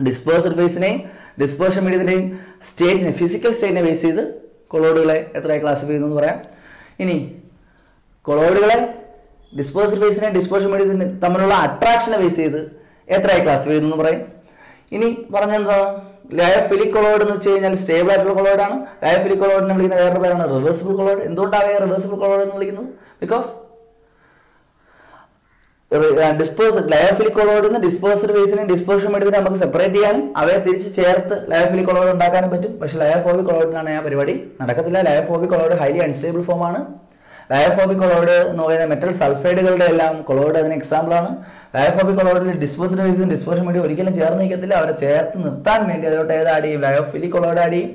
ഡിസ്പേഴ്സ്ഡ് ഫേസിനെയും ഡിസ്പേർഷൻ മീഡിയത്തിന്റെയും സ്റ്റേറ്റിനെ, ഫിസിക്കൽ സ്റ്റേറ്റിനെ ബേസ് ചെയ്ത് കൊളോയിഡുകളെ എത്രയായി ക്ലാസിഫൈ ചെയ്യുന്നു എന്ന് പറയാം. ഇനി കൊളോയിഡുകളെ ഡിസ്പേഴ്സ്ഡ് ഫേസിനെ ഡിസ്പേർഷൻ മീഡിയത്തിന് തമ്മിലുള്ള അട്രാക്ഷനെ ബേസ് ചെയ്ത് എത്രയായി ക്ലാസിഫൈ ചെയ്യുന്നു പറയും. ഇനി പറഞ്ഞെന്താ, ലയോഫിലിക് കൊളോയിഡ് എന്ന് വെച്ച് കഴിഞ്ഞാൽ സ്റ്റേബിൾ ആയിട്ടുള്ള കൊളോയിഡ് ആണ്. ലയോഫിലിക് കൊളോയിഡിനെ വിളിക്കുന്ന വേറൊരു പേരാണ് റിവേഴ്സിബിൾ കൊളോയിഡ്. എന്തുകൊണ്ടാണ് റിവേഴ്സിബിൾ കൊളോയിഡ് എന്ന് വിളിക്കുന്നത്? ബിക്കോസ് ലയോഫിലിക് കൊളോയിഡിൽ ഡിസ്പേഴ്സ്ഡ് ഫേസിനെ ഡിസ്പേർഷൻ മീഡിയത്തിനെ നമുക്ക് സെപ്പറേറ്റ് ചെയ്യാനും അവയെ തിരിച്ച് ചേർത്ത് ലയോഫിലിക് കൊളോയിഡ് ഉണ്ടാക്കാനും പറ്റും. പക്ഷേ ലയോഫോബിക് കൊളോയിഡിനാണ് ആ പരിപാടി നടക്കത്തില്ല. Lyophobic colloid highly unstable form ആണ്. ലയോഫോബിക് കൊളോയിഡ് എന്ന് പറയുന്ന മെറ്റൽ സൾഫൈഡുകളുടെ എല്ലാം കൊളോയിഡ് അതിന് എക്സാമ്പിൾ ആണ്. ലയോഫോബിക് കൊളോയിഡിൽ ഡിസ്പേഴ്സ്ഡ് ഫേസും ഡിസ്പേർഷൻ മീഡിയം ഒരിക്കലും ചേർന്ന് നിൽക്കത്തില്ല. അവരെ ചേർത്ത് നിർത്താൻ വേണ്ടി അതിലോട്ട് ഏത് ആഡ് ചെയ്യും? ലയോഫിലിക് കൊളോയിഡ് ആഡ് ചെയ്യും.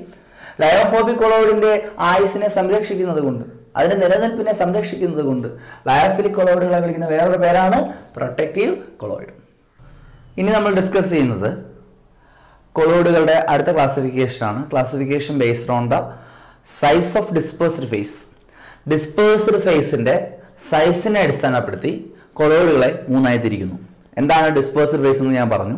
ലയോഫോബിക് കൊളോയിഡിന്റെ ആയുസിനെ സംരക്ഷിക്കുന്നത് കൊണ്ട്, അതിന്റെ നിലനിൽപ്പിനെ സംരക്ഷിക്കുന്നത് കൊണ്ട് ലയോഫിലിക് കൊളോയിഡുകളെ വിളിക്കുന്ന വേറൊരു പേരാണ് പ്രൊട്ടക്റ്റീവ് കൊളോയിഡ്. ഇനി നമ്മൾ ഡിസ്കസ് ചെയ്യുന്നത് കൊളോയിഡുകളുടെ അടുത്ത ക്ലാസിഫിക്കേഷൻ ആണ്. Classification based on the size of dispersed phase. Dispersed ഫേസിന്റെ സൈസിനെ അടിസ്ഥാനപ്പെടുത്തി കൊളോയിഡുകളെ മൂന്നായി തിരിക്കുന്നു. എന്താണ് ഡിസ്പേഴ്സ്ഡ് ഫേസ് എന്ന് ഞാൻ പറഞ്ഞു.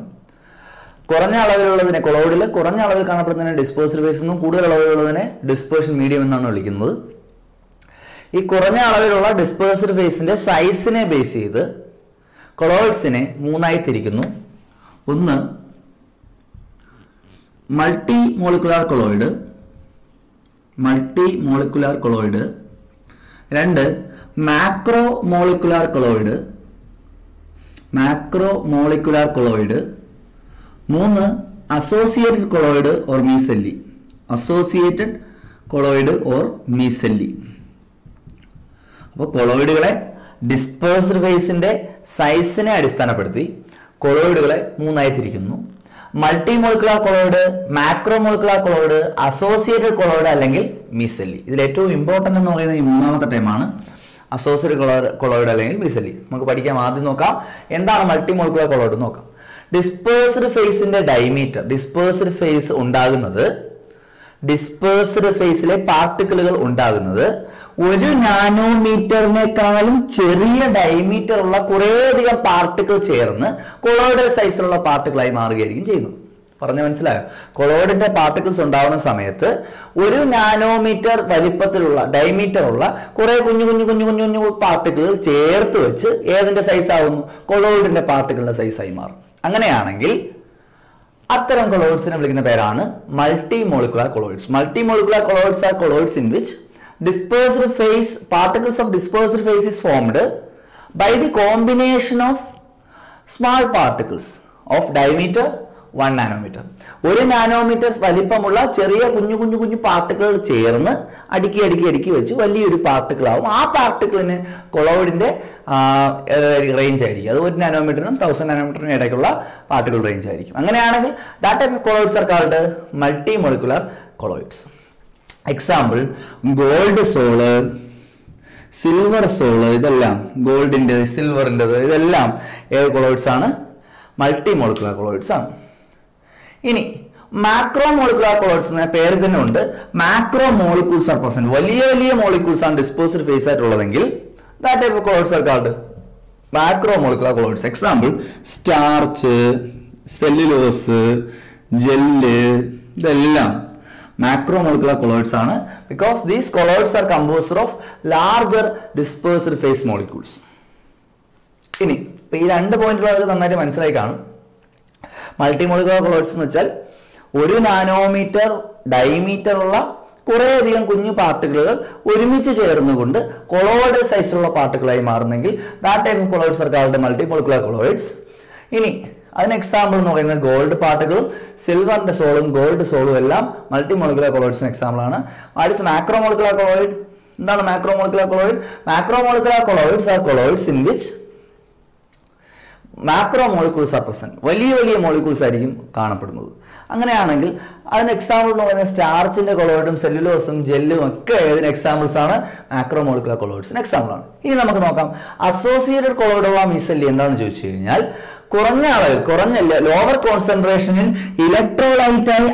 കുറഞ്ഞ അളവിലുള്ളതിനെ കൊളോയിഡിൽ കുറഞ്ഞ അളവിൽ കാണപ്പെടുന്നതിനെ ഡിസ്പേഴ്സ്ഡ് ഫേസ് എന്നും കൂടുതൽ അളവിലുള്ളതിനെ ഡിസ്പേർഷൻ മീഡിയം എന്നാണ് വിളിക്കുന്നത്. ഈ കുറഞ്ഞ അളവിലുള്ള ഡിസ്പേഴ്സ്ഡ് ഫേസിന്റെ സൈസിനെ ബേസ് ചെയ്ത് കൊളോയിഡ്സിനെ മൂന്നായി തിരിക്കുന്നു. ഒന്ന് മൾട്ടി മോളിക്കുലാർ കൊളോയിഡ്, രണ്ട് മാക്രോ മോളിക്കുലാർ കൊളോയിഡ്, മൂന്ന് അസോസിയേറ്റഡ് കൊളോയിഡ് ഓർ മീസെല്ലി. അപ്പോൾ കൊളോയിഡുകളെ ഡിസ്പേഴ്സ്ഡ് ഫേസിന്റെ സൈസിനെ അടിസ്ഥാനപ്പെടുത്തി കൊളോയിഡുകളെ മൂന്നായി തിരിക്കുന്നു. Multi molecular colloid, macro molecular colloid, associated colloid അല്ലെങ്കിൽ മീസെല്ലി. ഇതിൽ ഏറ്റവും ഇമ്പോർട്ടന്റ് എന്ന് പറയുന്നത് ഈ മൂന്നാമത്തെ ടൈമാണ്, അസോസിയേറ്റഡ് കൊളോയിഡ് അല്ലെങ്കിൽ മീസെല്ലി. നമുക്ക് പഠിക്കാം. ആദ്യം നോക്കാം എന്താണ് മൾട്ടി മോളിക്കുലാർ കൊളോയിഡ് നോക്കാം. ഡിസ്പേഴ്സ്ഡ് ഫേസിന്റെ ഡയമീറ്റർ, ഡിസ്പേഴ്സ്ഡ് ഫേസ് ഉണ്ടാകുന്നത്, ഡിസ്പേഴ്സ്ഡ് ഫേസിലെ പാർട്ടിക്കിളുകൾ ഉണ്ടാകുന്നത് 1 നാനോമീറ്ററിനേക്കാളും ചെറിയ ഡയമീറ്റർ ഉള്ള കുറേയധികം പാർട്ടിക്കിൾ ചേർന്ന് കൊളോയിഡൽ സൈസിലുള്ള പാർട്ടിക്കിളായി മാറുകയായിരിക്കും ചെയ്യുന്നത്. പറഞ്ഞ മനസ്സിലായോ? കൊളോയിഡിന്റെ പാർട്ടിക്കിൾസ് ഉണ്ടാവുന്ന സമയത്ത് 1 നാനോമീറ്റർ വലിപ്പത്തിലുള്ള ഡയമീറ്റർ ഉള്ള കുറെ കുഞ്ഞു പാർട്ടിക്കിളുകൾ ചേർത്ത് വെച്ച് ഏതിന്റെ സൈസ് ആവുന്നു? കൊളോയിഡിന്റെ പാർട്ടിക്കിളിന്റെ സൈസായി മാറും. അങ്ങനെയാണെങ്കിൽ അത്തരം കൊളോയിഡ്സിനെ വിളിക്കുന്ന പേരാണ് multi molecular colloids. Multi molecular colloids are colloids in which dispersed phase, particles of dispersed phase is formed by the combination of small particles of diameter 1 nanometre. 1 nanometre വലിപ്പമുള്ള ചെറിയ കുഞ്ഞു പാർട്ടിക്കിൾ ചേർന്ന് അടുക്കി വെച്ച് വലിയൊരു പാർട്ടിക്കിൾ ആവും. ആ പാർട്ടിക്കിളിന് കൊളോയിഡിന്റെ റേഞ്ച് ആയിരിക്കും. അത് 1 നാനോമീറ്ററിനും 1000 നാനോമീറ്ററിനും ഇടയ്ക്കുള്ള പാർട്ടിക്കിൾ റേഞ്ച് ആയിരിക്കും. അങ്ങനെയാണെങ്കിൽ that type of colloids are called multi molecular colloids. Example gold sol, silver sol, ഇതെല്ലാം ഗോൾഡിൻ്റെ സിൽവറിൻ്റെത് ഇതെല്ലാം ഏത് കൊളോയിഡ്സ് ആണ്? മൾട്ടി മോളിക്കുലാർ കൊളോയിഡ്സ് ആണ്. ഇനി മാക്രോ മോളിക്കുലാർ കൊളോയിഡ്സ് എന്ന പേര് തന്നെ ഉണ്ട്. Macro molecules are present. വലിയ മോളിക്യൂൾസ് ആണ് ഡിസ്പേഴ്സ്ഡ് ഫേസ് ആയിട്ടുള്ളതെങ്കിൽ that type of colloids are called macro molecular colloids. Example starch, cellulose, gel, ഇതെല്ലാം macro molecular colloids ആണ്. because these colloids are composed of larger dispersed phase molecules. ഇനി ഈ രണ്ട് പോയിന്റുകൾ നന്നായിട്ട് മനസ്സിലായി കാണും. മൾട്ടി മോളിക്കുലാർ കൊളോയിഡ്സ് എന്ന് വെച്ചാൽ 1 നാനോമീറ്റർ ഡയമീറ്റർ ഉള്ള കുറേയധികം കുഞ്ഞു പാർട്ടിക്കിളുകൾ ഒരുമിച്ച് ചേർന്നുകൊണ്ട് കൊളോയിഡൽ സൈസിലുള്ള പാർട്ടിക്കിളായി മാറുന്നെങ്കിൽ that type of colloids are called multi molecular colloids. ഇനി അതിന് എക്സാമ്പിൾ എന്ന് പറയുന്നത് ഗോൾഡ് പാർട്ടിക്കിളും സിൽവറിന്റെ സോളും ഗോൾഡ് സോളും എല്ലാം മൾട്ടി മോളിക്കുലാർ കൊളോയിഡ്സിന് എക്സാമ്പിൾ ആണ്. What is macro molecular colloid? എന്താണ് macro molecular colloid? Macro molecular colloids are colloids in which macro molecules are present. വലിയ മോളിക്യൂൾസ് ആയിരിക്കും കാണപ്പെടുന്നത്. അങ്ങനെയാണെങ്കിൽ അതിന് എക്സാമ്പിൾ എന്ന് പറയുന്നത് സ്റ്റാർച്ചിന്റെ കൊളോയിഡും സെല്ലുലോസും ജെല്ലും ഒക്കെ ഏതിന് എക്സാമ്പിൾസ് ആണ്? മാക്രോ മോളിക്കുലാർ കൊളോയിഡ്സിന് എക്സാമ്പിൾ ആണ്. ഇനി നമുക്ക് നോക്കാം അസോസിയേറ്റഡ് കൊളോയിഡ് ഓർ മീസെല്ലി എന്താണെന്ന് ചോദിച്ചു കഴിഞ്ഞാൽ കുറഞ്ഞ അളവിൽ ലോവർ കോൺസെൻട്രേഷനിൽ ഇലക്ട്രോലൈറ്റായി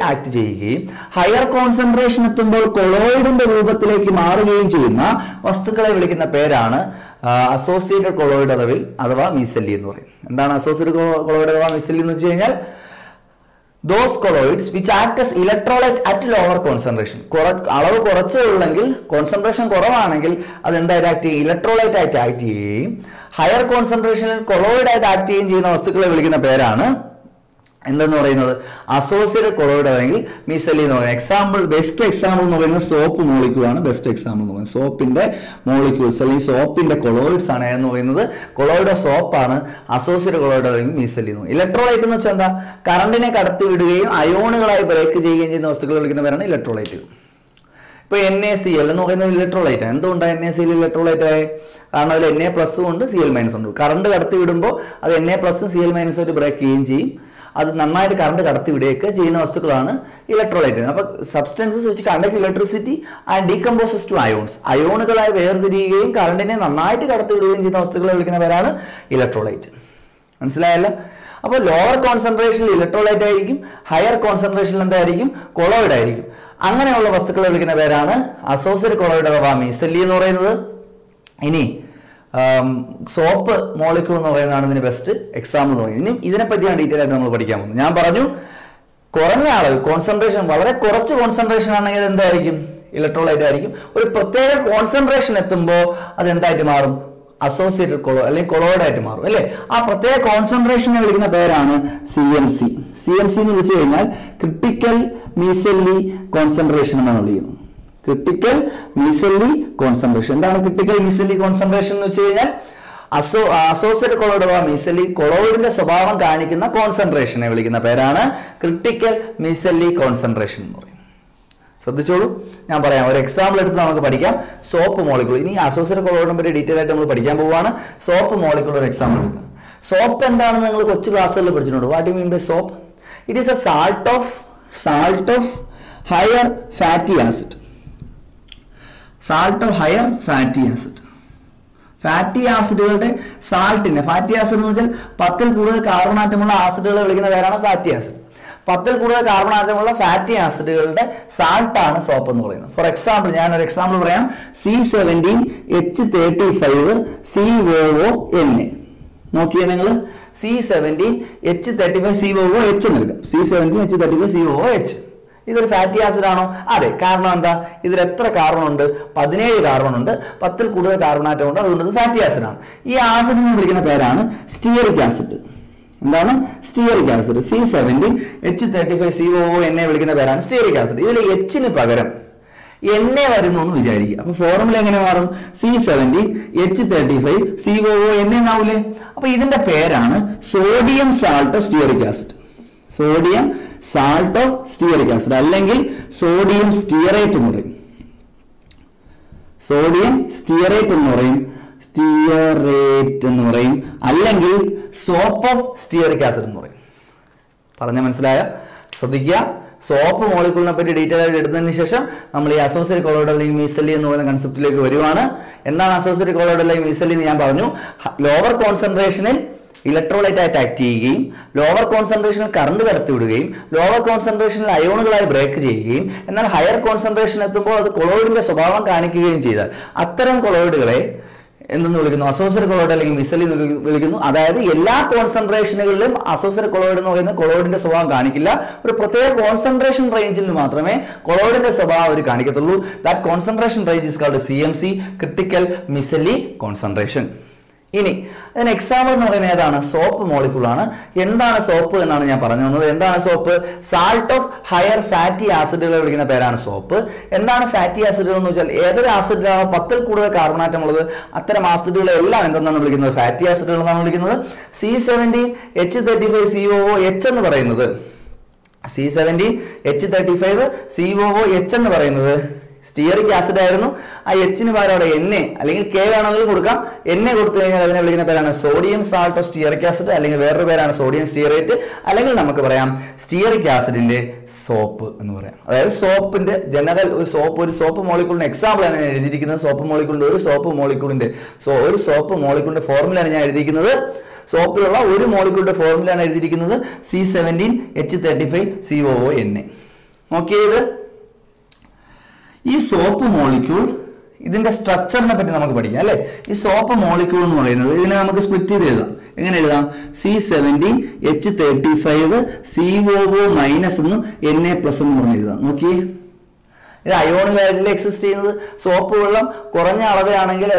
ആക്ട് ചെയ്യുകയും ഹയർ കോൺസെൻട്രേഷൻ എത്തുമ്പോൾ കൊളോയിഡിന്റെ രൂപത്തിലേക്ക് മാറുകയും ചെയ്യുന്ന വസ്തുക്കളെ വിളിക്കുന്ന പേരാണ് അസോസിയേറ്റഡ് കൊളോയിഡ് അഥവാ മീസെല്ലി എന്ന് പറയും. എന്താണ് അസോസിയേറ്റഡ് കൊളോയിഡ് അഥവാ മീസെല്ലി എന്ന് വെച്ച് കഴിഞ്ഞാൽ those colloids which act as electrolyte at lower concentration. അളവ് കുറച്ചേ ഉള്ളെങ്കിൽ, കോൺസെൻട്രേഷൻ കുറവാണെങ്കിൽ അത് എന്തായിട്ട് ആക്ട് ചെയ്യും? ഇലക്ട്രോലൈറ്റ് ആയിട്ട് ആക്ട് ചെയ്യുകയും ഹയർ കോൺസെൻട്രേഷനിൽ കൊളോയിഡ് ആയിട്ട് ആക്ട് ചെയ്യുകയും ചെയ്യുന്ന വസ്തുക്കളെ വിളിക്കുന്ന പേരാണ് എന്തെന്ന് പറയുന്നത്? അസോസിയേറ്റഡ് കൊളോയിഡ് അല്ലെങ്കിൽ മിസെല്ലി എന്ന് പറയുന്നത്. എക്സാമ്പിൾ, ബെസ്റ്റ് എക്സാമ്പിൾ എന്ന് പറയുന്നത് സോപ്പ് മോളിക്യൂൾ ആണ്. ബെസ്റ്റ് എക്സാമ്പിൾ എന്ന് പറയുന്നത് സോപ്പിന്റെ മോളിക്യൂൾസ് അല്ലെങ്കിൽ സോപ്പിന്റെ കൊളോയിഡ്സ് ആണ് എന്ന് പറയുന്നത്. കൊളോയിഡ് ഓഫ് സോപ്പാണ് അസോസിയേറ്റഡ് കൊളോയിഡ് അല്ലെങ്കിൽ മിസെല്ലി എന്ന് പറയുന്നത്. ഇലക്ട്രോലൈറ്റ് എന്ന് വെച്ചാൽ എന്താ? കറണ്ടിനെ കടത്തി വിടുകയും അയോണുകളായി ബ്രേക്ക് ചെയ്യുകയും ചെയ്യുന്ന വസ്തുക്കൾ വിളിക്കുന്ന പേരാണ് ഇലക്ട്രോലൈറ്റ്. ഇപ്പൊ NaCl എന്ന് പറയുന്നത് ഇലക്ട്രോലൈറ്റ്. എന്തുകൊണ്ടാണ് NaCl ഇലക്ട്രോലൈറ്റ് ആയത്? കാരണം അതിൽ Na+ ഉണ്ട്, Cl- ഉണ്ട്. കറണ്ട് കടത്തി വിടുമ്പോൾ അത് Na+ Cl- ആയിട്ട് ബ്രേക്ക് ചെയ്യുകയും ചെയ്യും. അത് നന്നായിട്ട് കറണ്ട് കടത്തി വിടുകയൊക്കെ ചെയ്യുന്ന വസ്തുക്കളാണ് ഇലക്ട്രോലൈറ്റ്. അപ്പൊ substances which conduct electricity and decomposes to ions, അയോണുകളായി വേർതിരിയുകയും കറണ്ടിനെ നന്നായിട്ട് കടത്തി വിടുകയും ചെയ്യുന്ന വസ്തുക്കളെ വിളിക്കുന്ന പേരാണ് ഇലക്ട്രോലൈറ്റ്. മനസ്സിലായല്ലോ? അപ്പോൾ ലോവർ കോൺസെൻട്രേഷനിൽ ഇലക്ട്രോലൈറ്റ് ആയിരിക്കും, ഹയർ കോൺസെൻട്രേഷനിൽ എന്തായിരിക്കും? കൊളോയിഡ് ആയിരിക്കും. അങ്ങനെയുള്ള വസ്തുക്കളെ വിളിക്കുന്ന പേരാണ് അസോസിയേറ്റഡ് കൊളോയിഡ് അഥവാ മിസെല്ലി എന്ന് പറയുന്നത്. ഇനി സോപ്പ് മോളിക്യൂൾ എന്ന് പറയുന്നതാണ് ഇതിന് ബെസ്റ്റ് എക്സാമ്പിൾ എന്ന് പറയുന്നത്. ഇനി ഇതിനെപ്പറ്റിയാണ് ഡീറ്റെയിൽ ആയിട്ട് നമ്മൾ പഠിക്കാൻ പോകുന്നത്. ഞാൻ പറഞ്ഞു, കുറഞ്ഞ അളവ് കോൺസെൻട്രേഷൻ, വളരെ കുറച്ച് കോൺസെൻട്രേഷൻ ആണെങ്കിൽ എന്തായിരിക്കും? ഇലക്ട്രോലൈറ്റ് ആയിരിക്കും. ഒരു പ്രത്യേക കോൺസെൻട്രേഷൻ എത്തുമ്പോൾ അത് എന്തായിട്ട് മാറും? അസോസിയേറ്റഡ് കൊളോയിഡ് അല്ലെങ്കിൽ കൊളോയിഡ് ആയിട്ട് മാറും അല്ലേ? ആ പ്രത്യേക കോൺസെൻട്രേഷനെ വിളിക്കുന്ന പേരാണ് CMC. CMC എന്ന് വിളിച്ചു കഴിഞ്ഞാൽ ക്രിട്ടിക്കൽ മിസെല്ലി കോൺസെൻട്രേഷൻ എന്നാണ് വിളിക്കുന്നത്. Critical micelle concentration. എന്താണ് ക്രിട്ടിക്കൽ മിസെല്ലി കോൺസെൻട്രേഷൻ എന്ന് വെച്ച് കഴിഞ്ഞാൽ അസോസിയേറ്റഡ് കൊളോയിഡ് അഥവാ മിസെല്ലി കൊളോയിഡിന്റെ സ്വഭാവം കാണിക്കുന്ന കോൺസെൻട്രേഷനെ വിളിക്കുന്ന പേരാണ് ക്രിട്ടിക്കൽ മിസെല്ലി കോൺസെൻട്രേഷൻ എന്ന് പറയും. ശ്രദ്ധിച്ചോളൂ, ഞാൻ പറയാം. ഒരു എക്സാമ്പിൾ എടുത്ത് നമുക്ക് പഠിക്കാം. Soap molecule. ഇനി അസോസിയേറ്റഡ് കൊളോയിഡിനെ പറ്റി ഡീറ്റെയിൽ ആയിട്ട് നമ്മൾ പഠിക്കാൻ പോവുകയാണ്. സോപ്പ് മോളിക്യൂൾ ഒരു എക്സാമ്പിൾ എടുക്കുക. സോപ്പ് എന്താണെന്ന് നിങ്ങൾ കൊച്ചു ക്ലാസ്സുകളിൽ പഠിച്ചിട്ടുണ്ട്. What you mean by soap? It is a salt of higher fatty acid. Salt of higher fatty acid. Fatty ആസിഡുകളുടെ സാൾട്ടിനെ, ഫാറ്റി ആസിഡ് എന്ന് വെച്ചാൽ 10ൽ കൂടുതൽ കാർബൺ ആറ്റമുള്ള ആസിഡുകളെ വിളിക്കുന്ന പേരാണ് ഫാറ്റി ആസിഡ്. 10ൽ കൂടുതൽ കാർബൺ ആറ്റമുള്ള ഫാറ്റി ആസിഡുകളുടെ സാൾട്ടാണ് സോപ്പ് എന്ന് പറയുന്നത്. ഫോർ എക്സാമ്പിൾ, ഞാനൊരു എക്സാമ്പിൾ പറയാം. C17H35COONA. നോക്കിയേ നിങ്ങൾ, C17H35COOH എന്ന് എടുക്കാം. C17H35COOH ഇതൊരു ഫാറ്റി ആസിഡ് ആണോ? അതെ. കാരണം എന്താ? ഇതിൽ എത്ര കാർബൺ ഉണ്ട്? 17 കാർബൺ ഉണ്ട്. 10ൽ കൂടുതൽ കാർബൺ ആറ്റം ഉണ്ട്. അതുകൊണ്ട് ഇത് ഫാറ്റി ആസിഡ് ആണ്. ഈ ആസിഡിനെ വിളിക്കുന്ന പേരാണ് സ്റ്റിയറിക് ആസിഡ്. എന്താണ്? Stearic acid. C17H35COONA വിളിക്കുന്ന പേരാണ് സ്റ്റിയറിക് ആസിഡ്. ഇതിൽ Hന് പകരം Na വരുന്നു എന്ന് വിചാരിക്കുക. അപ്പൊ ഫോർമുല എങ്ങനെ മാറും? C17H35COONA എന്നാവൂലേ? അപ്പൊ ഇതിന്റെ പേരാണ് sodium salt stearic acid. Sodium salt of stearic acid അല്ലെങ്കിൽ സോഡിയം സ്റ്റിയറേറ്റ് എന്ന് പറയും. സോഡിയം സ്റ്റിയറേറ്റ് എന്ന് പറയും. അല്ലെങ്കിൽ സോപ്പ് ഓഫ് സ്റ്റിയറിക് ആസിഡ് എന്ന് പറയും. പറഞ്ഞ മനസ്സിലായ? ശ്രദ്ധിക്കുക. സോപ്പ് മോളിക്യൂളിനെ പറ്റി ഡീറ്റെയിൽ ആയിട്ട് എടുത്തതിന് ശേഷം നമ്മൾ ഈ അസോസിയേറ്റഡ് കൊളോയിഡ് അല്ലെങ്കിൽ മിസെല്ലി എന്ന് പറയുന്ന കൺസെപ്റ്റിലേക്ക് വരുവാണ്. എന്താണ് അസോസിയേറ്റഡ് കൊളോയിഡ് അല്ലെങ്കിൽ മിസെല്ലി എന്ന് ഞാൻ പറഞ്ഞു. ലോവർ കോൺസെൻട്രേഷനിൽ ഇലക്ട്രോലൈറ്റ് ആയിട്ട് ആക്ട് ചെയ്യുകയും ലോവർ കോൺസെൻട്രേഷനിൽ കറണ്ട് കടത്തിവിടുകയും ലോവർ കോൺസെൻട്രേഷനിൽ അയോണുകളായി ബ്രേക്ക് ചെയ്യുകയും എന്നാൽ ഹയർ കോൺസെൻട്രേഷൻ എത്തുമ്പോൾ അത് കൊളോയിഡിന്റെ സ്വഭാവം കാണിക്കുകയും ചെയ്താൽ അത്തരം കൊളോയിഡുകളെ എന്തെന്ന് വിളിക്കുന്നു? അസോസിയേറ്റഡ് കൊളോയിഡ് അല്ലെങ്കിൽ മിസെല്ലി എന്ന് വിളിക്കുന്നു. അതായത് എല്ലാ കോൺസെൻട്രേഷനുകളിലും അസോസിയേറ്റഡ് കൊളോയിഡ് എന്ന് പറയുന്ന കൊളോയിഡിന്റെ സ്വഭാവം കാണിക്കില്ല. ഒരു പ്രത്യേക കോൺസെൻട്രേഷൻ റേഞ്ചിൽ മാത്രമേ കൊളോയിഡിന്റെ സ്വഭാവം അവർ കാണിക്കത്തുള്ളൂ. That concentration range is called CMC, critical micelle concentration. ഇനി അതിന് എക്സാമ്പിൾ എന്ന് പറയുന്നത് ഏതാണ്? സോപ്പ് മോളിക്യൂൾ ആണ്. എന്താണ് സോപ്പ് എന്നാണ് ഞാൻ പറഞ്ഞു വന്നത്. എന്താണ് soap? Salt of higher fatty ആസിഡുകളെ വിളിക്കുന്ന പേരാണ് സോപ്പ്. എന്താണ് ഫാറ്റി ആസിഡുകൾ എന്ന് വെച്ചാൽ ഏതൊരു ആസിഡിലാണോ 10ൽ കൂടുതൽ കാർബണാറ്റം ഉള്ളത് അത്തരം ആസിഡുകളെ എല്ലാം എന്തെന്നാണ് വിളിക്കുന്നത്? ഫാറ്റി ആസിഡുകൾ എന്നാണ് വിളിക്കുന്നത്. C17H35COOH എന്ന് പറയുന്നത് C17H35COOH എന്ന് പറയുന്നത് സ്റ്റിയറിക് ആസിഡ് ആയിരുന്നു. ആ Hന് പകരം അവിടെ Na അല്ലെങ്കിൽ K വേണമെങ്കിലും കൊടുക്കാം. Na കൊടുത്തു കഴിഞ്ഞാൽ അതിനെ വിളിക്കുന്ന പേരാണ് sodium salt of stearic acid, അല്ലെങ്കിൽ വേറൊരു പേരാണ് സോഡിയം സ്റ്റിയറേറ്റ്, അല്ലെങ്കിൽ നമുക്ക് പറയാം സ്റ്റിയറിക് ആസിഡിന്റെ സോപ്പ് എന്ന് പറയാം. അതായത് സോപ്പിന്റെ ജനറൽ ഒരു സോപ്പ് മോളിക്യൂളിന്റെ എക്സാമ്പിൾ ആണ് ഞാൻ എഴുതിയിരിക്കുന്നത്. സോപ്പ് മോളിക്യൂളിന്റെ ഒരു സോപ്പ് മോളിക്യൂളിന്റെ ഫോർമുലയാണ് ഞാൻ എഴുതിയിരിക്കുന്നത്. സോപ്പിലുള്ള ഒരു മോളിക്യൂളിന്റെ ഫോർമുലയാണ് എഴുതിയിരിക്കുന്നത് C17H35COONA. ഓക്കെ, ഈ സോപ്പ് മോളിക്യൂൾ ഇതിന്റെ സ്ട്രക്ചറിനെ പറ്റി നമുക്ക് പഠിക്കാം അല്ലെ. ഈ സോപ്പ് മോളിക്യൂൾ എന്ന് പറയുന്നത് ഇതിനെ നമുക്ക് സ്പ്ലിറ്റ് ചെയ്ത് എഴുതാം. എങ്ങനെ എഴുതാം? C17H35 COO മൈനസ് എന്നും Na പ്ലസ് എന്ന് പറഞ്ഞ് എഴുതാം. നോക്കിയേ, ഇത് അയോണുകളിൽ എക്സിസ്റ്റ് ചെയ്യുന്നത്. സോപ്പ് വെള്ളം കുറഞ്ഞ അളവിലാണെങ്കിൽ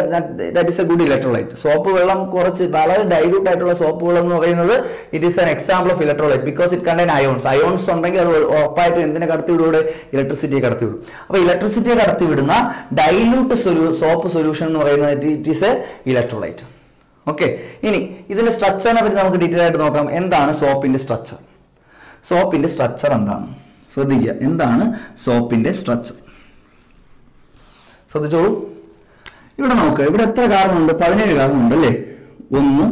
that is a good electrolyte. Soap വെള്ളം കുറച്ച് വളരെ ഡൈല്യൂട്ട് ആയിട്ടുള്ള സോപ്പ് വെള്ളം എന്ന് പറയുന്നത് it is an example of electrolyte because it contain ions. Ions ഉണ്ടെങ്കിൽ അത് ഉറപ്പായിട്ടും എന്തിനെ കടത്തിവിടൂടെ? ഇലക്ട്രിസിറ്റിയെ കടത്തിവിടും. അപ്പൊ ഇലക്ട്രിസിറ്റിയെ കടത്തിവിടുന്ന ഡൈല്യൂട്ട് സോപ്പ് സൊല്യൂഷൻ എന്ന് പറയുന്നത് it is a electrolyte. Okay, ഇനി ഇതിന്റെ സ്ട്രക്ചറിനെ പറ്റി നമുക്ക് ഡീറ്റെയിൽ ആയിട്ട് നോക്കാം. എന്താണ് സോപ്പിന്റെ സ്ട്രക്ചർ? സോപ്പിന്റെ സ്ട്രക്ചർ എന്താണ്? ശ്രദ്ധിക്കുക, എന്താണ് സോപ്പിന്റെ സ്ട്രക്ചർ? ശ്രദ്ധിച്ചോളൂ. ഇവിടെ നോക്കുക, ഇവിടെ എത്ര കാർബൺ ഉണ്ട്? 17 കാർബൺ ഉണ്ട് അല്ലേ? 1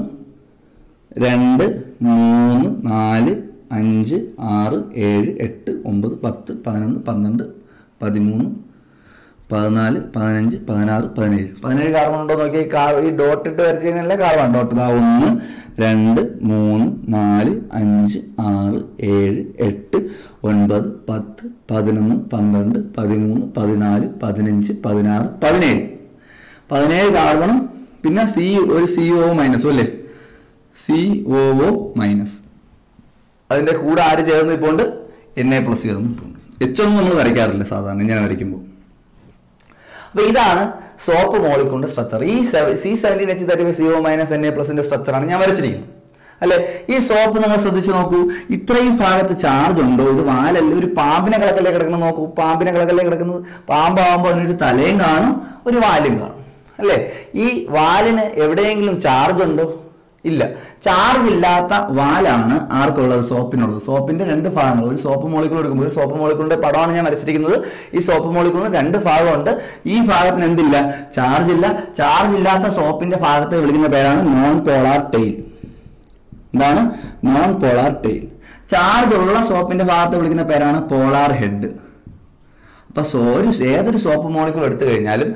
2 3 4 5 6 7 8 9 10 11 12 13 14 15 16 17 17 കാർബൺ ഉണ്ടോ നോക്കി. ഈ ഡോട്ട് ഇട്ട് വരച്ചു കഴിഞ്ഞാൽ കാർബൺ ഡോട്ട്. 1 2 3 4 5 6 7 8 9 10 11 12 13 14 15 16 17 17 കാർബണും പിന്നെ ഒരു CO മൈനസും അല്ലേ? COO minus. അതിന്റെ കൂടെ ആര് ചേർന്ന് ഇപ്പോൾ ഉണ്ട്? Na പ്ലസ് ചേർന്ന് ഇപ്പോൾ ഉണ്ട്. H ഒന്നും നമ്മൾ വരയ്ക്കാറില്ല സാധാരണ ഇങ്ങനെ വരയ്ക്കുമ്പോൾ. അപ്പൊ ഇതാണ് സോപ്പ് മോളിക്യൂളിന്റെ സ്ട്രക്ചർ. ഈ C17H35 CO മൈനസ് Na പ്ലസിന്റെ സ്ട്രക്ചറാണ് ഞാൻ വരച്ചിരിക്കുന്നത് അല്ലെ. ഈ സോപ്പ് നിങ്ങൾ ശ്രദ്ധിച്ചു നോക്കൂ. ഇത്രയും ഭാഗത്ത് ചാർജ് ഉണ്ടോ? ഇത് വാലല്ല, ഒരു പാമ്പിനെ കിടക്കല്ലേ കിടക്കുന്നത്. നോക്കൂ, പാമ്പിനെ കിടക്കല്ലേ കിടക്കുന്നത്. പാമ്പാകുമ്പോൾ അതിനൊരു തലയും കാണും ഒരു വാലും കാണും അല്ലെ. ഈ വാലിന് എവിടെയെങ്കിലും ചാർജ് ഉണ്ടോ? ഇല്ല. ചാർജ് ഇല്ലാത്ത വാലാണ് ആർക്കുള്ളത്? സോപ്പിനുള്ളത്. സോപ്പിന്റെ 2 ഭാഗങ്ങൾ. ഒരു സോപ്പ് മോളിക്യൂൾ എടുക്കുമ്പോൾ, ഒരു സോപ്പ് മോളിക്യൂളിന്റെ പടമാണ് ഞാൻ വരച്ചിരിക്കുന്നത്. ഈ സോപ്പ് മോളിക്യൂളിന് 2 ഭാഗമുണ്ട്. ഈ ഭാഗത്തിന് എന്തില്ല? ചാർജ് ഇല്ല. ചാർജ് ഇല്ലാത്ത സോപ്പിന്റെ ഭാഗത്തെ വിളിക്കുന്ന പേരാണ് നോൺ പോളാർ ടെയിൽ. എന്താണ്? Non polar tail. ചാർജ് ഉള്ള സോപ്പിന്റെ ഭാഗത്ത് വിളിക്കുന്ന പേരാണ് പോളാർ ഹെഡ്. അപ്പൊ ഏതൊരു സോപ്പ് മോളിക്യൂൾ എടുത്തു കഴിഞ്ഞാലും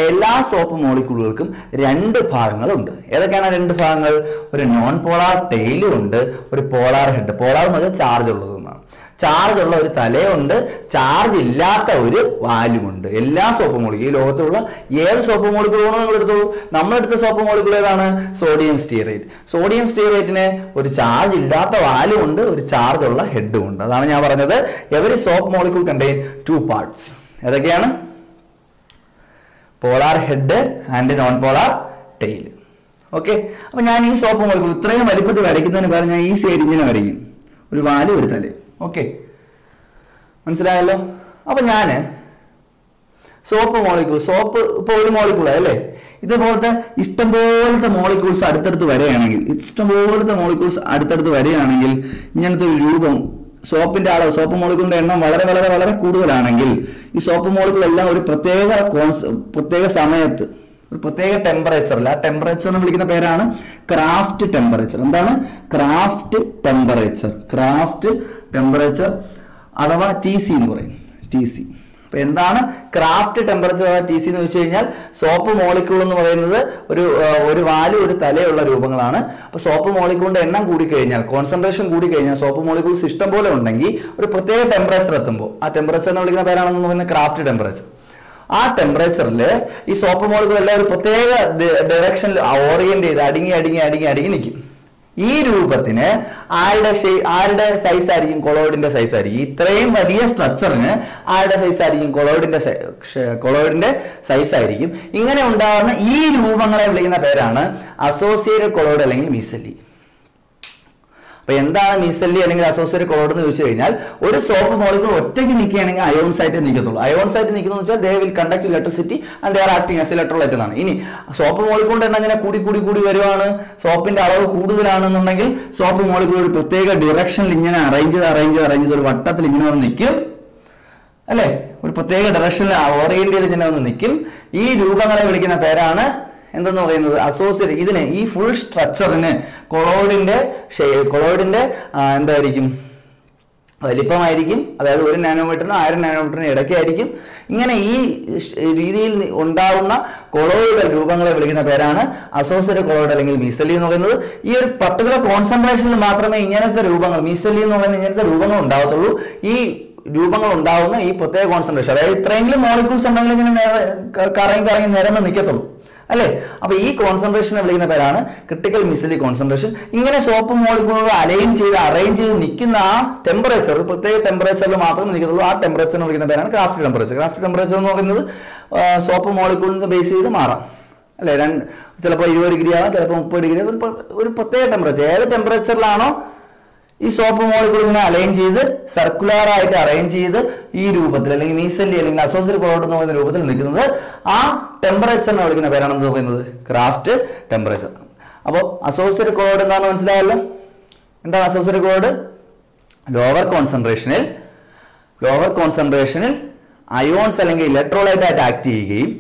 എല്ലാ സോപ്പ് മോളിക്യൂളുകൾക്കും 2 ഭാഗങ്ങളുണ്ട്. ഏതൊക്കെയാണ് 2 ഭാഗങ്ങൾ? ഒരു നോൺ പോളാർ ടെയിലും ഉണ്ട്, ഒരു പോളാർ ഹെഡ്. പോളാർ എന്ന് പറഞ്ഞാൽ ചാർജ് ഉള്ളത് എന്നാണ്. ചാർജ് ഉള്ള ഒരു തലയുണ്ട്, ചാർജ് ഇല്ലാത്ത ഒരു വാലുമുണ്ട്. എല്ലാ സോപ്പ് മോളിക്യൂൾ, ഈ ലോകത്തുള്ള ഏത് സോപ്പ് മോളിക്യൂളാണോ നിങ്ങൾ എടുത്തോളൂ. നമ്മളെടുത്ത സോപ്പ് മോളിക്യൂൾ ഏതാണ്? Sodium stearate. സോഡിയം സ്റ്റീറേറ്റിന് ഒരു ചാർജ് ഇല്ലാത്ത വാലും ഉണ്ട്, ഒരു ചാർജ് ഉള്ള ഹെഡും ഉണ്ട്. അതാണ് ഞാൻ പറഞ്ഞത് every soap molecule contain 2 parts. ഏതൊക്കെയാണ്? Polar head and non polar tail. Okay, അപ്പൊ ഞാൻ ഈ സോപ്പ് മോളിക്യൂൾ ഇത്രയും വലിപ്പത്തിൽ വരയ്ക്കുന്നതിന് പകരം ഞാൻ ഈ സൈഡ് ഇങ്ങനെ വരയ്ക്കും, ഒരു വാലും ഒരു തലയും. ഓക്കെ, മനസ്സിലായല്ലോ. അപ്പൊ ഞാന് സോപ്പ് മോളിക്യൂൾ, സോപ്പ് ഇപ്പൊ ഒരു മോളിക്യൂളാണ് അല്ലേ. ഇതുപോലത്തെ ഇഷ്ടംപോലത്തെ മോളിക്യൂൾസ് അടുത്തടുത്ത് വരികയാണെങ്കിൽ, ഇങ്ങനത്തെ ഒരു രൂപം സോപ്പിന്റെ അളവ്, സോപ്പ് മോളിക്യൂളിന്റെ എണ്ണം വളരെ വളരെ വളരെ കൂടുതലാണെങ്കിൽ ഈ സോപ്പ് മോളിക്യൂൾ എല്ലാം ഒരു പ്രത്യേക സമയത്ത് ഒരു പ്രത്യേക ടെമ്പറേച്ചറിൽ, ആ ടെമ്പറേച്ചറിനെ വിളിക്കുന്ന പേരാണ് ക്രാഫ്റ്റ് ടെമ്പറേച്ചർ. എന്താണ്? ക്രാഫ്റ്റ് ടെമ്പറേച്ചർ അഥവാ TC എന്ന് പറയും. TC. അപ്പൊ എന്താണ് ക്രാഫ്റ്റ് ടെമ്പറേച്ചർ അഥവാ TC എന്ന് വെച്ച് കഴിഞ്ഞാൽ സോപ്പ് മോളിക്യൂൾ എന്ന് പറയുന്നത് ഒരു വാലും ഒരു തലയുള്ള രൂപങ്ങളാണ്. അപ്പൊ സോപ്പ് മോളിക്യൂളിന്റെ എണ്ണം കൂടിക്കഴിഞ്ഞാൽ, കോൺസെൻട്രേഷൻ കൂടിക്കഴിഞ്ഞാൽ, സോപ്പ് മോളിക്യൂൾസ് ഇഷ്ടം പോലെ ഉണ്ടെങ്കിൽ ഒരു പ്രത്യേക ടെമ്പറേച്ചർ എത്തുമ്പോൾ ആ ടെമ്പറേച്ചറിനെ വിളിക്കുന്ന പേരാണെന്ന് പറയുന്നത് ക്രാഫ്റ്റ് ടെമ്പറേച്ചർ. ആ ടെമ്പറേച്ചറിൽ ഈ സോപ്പ് മോളിക്യൂൾ എല്ലാം ഒരു പ്രത്യേക ഡയറക്ഷനിൽ ഓറിയന്റ് ചെയ്ത് അടുങ്ങി നിൽക്കും. ഈ രൂപത്തിന് ആരുടെ സൈസ് ആയിരിക്കും? കൊളോയിഡിന്റെ സൈസ് ആയിരിക്കും. ഇത്രയും വലിയ സ്ട്രക്ചറിന് ആരുടെ സൈസ് ആയിരിക്കും? കൊളോയിഡിന്റെ സൈസ് ആയിരിക്കും. ഇങ്ങനെ ഉണ്ടാകുന്ന ഈ രൂപങ്ങളെ വിളിക്കുന്ന പേരാണ് അസോസിയേറ്റഡ് കൊളോയിഡ് അല്ലെങ്കിൽ മീസെല്ലി. അപ്പൊ എന്താണ് മീസെല്ലി അല്ലെങ്കിൽ അസോസിയേറ്റഡ് കൊളോയിഡ് എന്ന് ചോദിച്ചു കഴിഞ്ഞാൽ, ഒരു സോപ്പ് മോളിക്യൂൾ ഒറ്റയ്ക്ക് നിൽക്കുകയാണെങ്കിൽ അയോൺസ് ആയിട്ട് നിൽക്കത്തുള്ളൂ. അയോൺസ് ആയിട്ട് നിൽക്കുന്നു വെച്ചാൽ they will conduct electricity and they are acting as electrolyte എന്നാണ്. ഇനി സോപ്പ് മോളിക്യൂളിന്റെ എണ്ണം ഇങ്ങനെ കൂടി വരുവാണ്, സോപ്പിന്റെ അളവ് കൂടുതലാണെന്നുണ്ടെങ്കിൽ സോപ്പ് മോളിക്യൂൾ ഒരു പ്രത്യേക ഡിറക്ഷനിൽ ഇങ്ങനെ അറേഞ്ച് ചെയ്ത് ഒരു വട്ടത്തിൽ ഇങ്ങനെ വന്ന് നിൽക്കും അല്ലെ. ഒരു പ്രത്യേക ഡയറക്ഷനിൽ ഓറിയന്റ് ചെയ്ത് ഇങ്ങനെ വന്ന് നിൽക്കും. ഈ രൂപങ്ങളെ വിളിക്കുന്ന പേരാണ് എന്തെന്ന് പറയുന്നത്? അസോസിയേറ്റ്. ഇതിന് ഈ ഫുൾ സ്ട്രക്ചറിന് കൊളോയിഡിന്റെ എന്തായിരിക്കും? വലിപ്പമായിരിക്കും. അതായത് 1 നാനോമീറ്ററിനും 1000 നാനോമീറ്ററിനും ഇടയ്ക്കായിരിക്കും. ഇങ്ങനെ ഈ രീതിയിൽ ഉണ്ടാവുന്ന കൊളോയിഡൽ രൂപങ്ങളെ വിളിക്കുന്ന പേരാണ് അസോസിയേറ്റഡ് കൊളോയിഡ് അല്ലെങ്കിൽ മീസെല്ലി എന്ന് പറയുന്നത്. ഈ ഒരു പർട്ടിക്കുലർ കോൺസെൻട്രേഷനിൽ മാത്രമേ ഇങ്ങനത്തെ രൂപങ്ങൾ, മീസെല്ലി എന്ന് പറയുന്ന ഇങ്ങനത്തെ രൂപങ്ങൾ ഉണ്ടാകത്തുള്ളൂ. ഈ രൂപങ്ങൾ ഉണ്ടാവുന്ന ഈ പ്രത്യേക കോൺസെൻട്രേഷൻ, അതായത് ഇത്രയെങ്കിലും മോളിക്യൂൾസ് ഉണ്ടെങ്കിൽ ഇങ്ങനെ കറങ്ങി നിരന്ന് നിൽക്കത്തുള്ളൂ അല്ലേ. അപ്പൊ ഈ കോൺസെൻട്രേഷനെ വിളിക്കുന്ന പേരാണ് ക്രിട്ടിക്കൽ മിസലി കോൺസെൻട്രേഷൻ. ഇങ്ങനെ സോപ്പ് മോളിക്യൂളുകൾ അറേഞ്ച് ചെയ്ത് നിൽക്കുന്ന ആ ടെമ്പറേച്ചർ, ഒരു പ്രത്യേക ടെമ്പറേച്ചറിൽ മാത്രമേ നിൽക്കത്തുള്ളൂ. ആ ടെമ്പറേച്ചറിനെ വിളിക്കുന്ന പേരാണ് ക്രാഫ്റ്റ് ടെമ്പറേച്ചർ. ക്രാഫ്റ്റ് ടെമ്പറേച്ചർ എന്ന് പറയുന്നത് സോപ്പ് മോളിക്യൂളിനെ ബേസ് ചെയ്ത് മാറാം അല്ലെ. ചിലപ്പോൾ 20 ഡിഗ്രി ആവാം, ചിലപ്പോൾ 30 ഡിഗ്രി. ഒരു പ്രത്യേക ടെമ്പറേച്ചർ, ഏത് ടെമ്പറേച്ചറിലാണോ ഈ സോപ്പ് മോളിക്യൂൾ ഇങ്ങനെ അലൈൻ ചെയ്ത് സർക്കുലർ ആയിട്ട് അറേഞ്ച് ചെയ്ത് ഈ രൂപത്തിൽ അല്ലെങ്കിൽ മീസലി അല്ലെങ്കിൽ അസോസിയേറ്റ് കൊളോയിഡ് എന്ന് പറയുന്ന രൂപത്തിൽ നിൽക്കുന്നത്, ആ ടെമ്പറേച്ചറിനെ വിളിക്കുന്ന പേരാണെന്ന് പറയുന്നത് ക്രാഫ്റ്റ് ടെമ്പറേച്ചർ. അപ്പോൾ അസോസിയേറ്റ് കൊളോയിഡ് എന്താണെന്ന് മനസ്സിലായല്ലോ. എന്താണ് അസോസിയേറ്റ് കൊളോയിഡ്? ലോവർ കോൺസെൻട്രേഷനിൽ അയോൺസ് അല്ലെങ്കിൽ ഇലക്ട്രോലൈറ്റ് ആയിട്ട് ആക്ട് ചെയ്യുകയും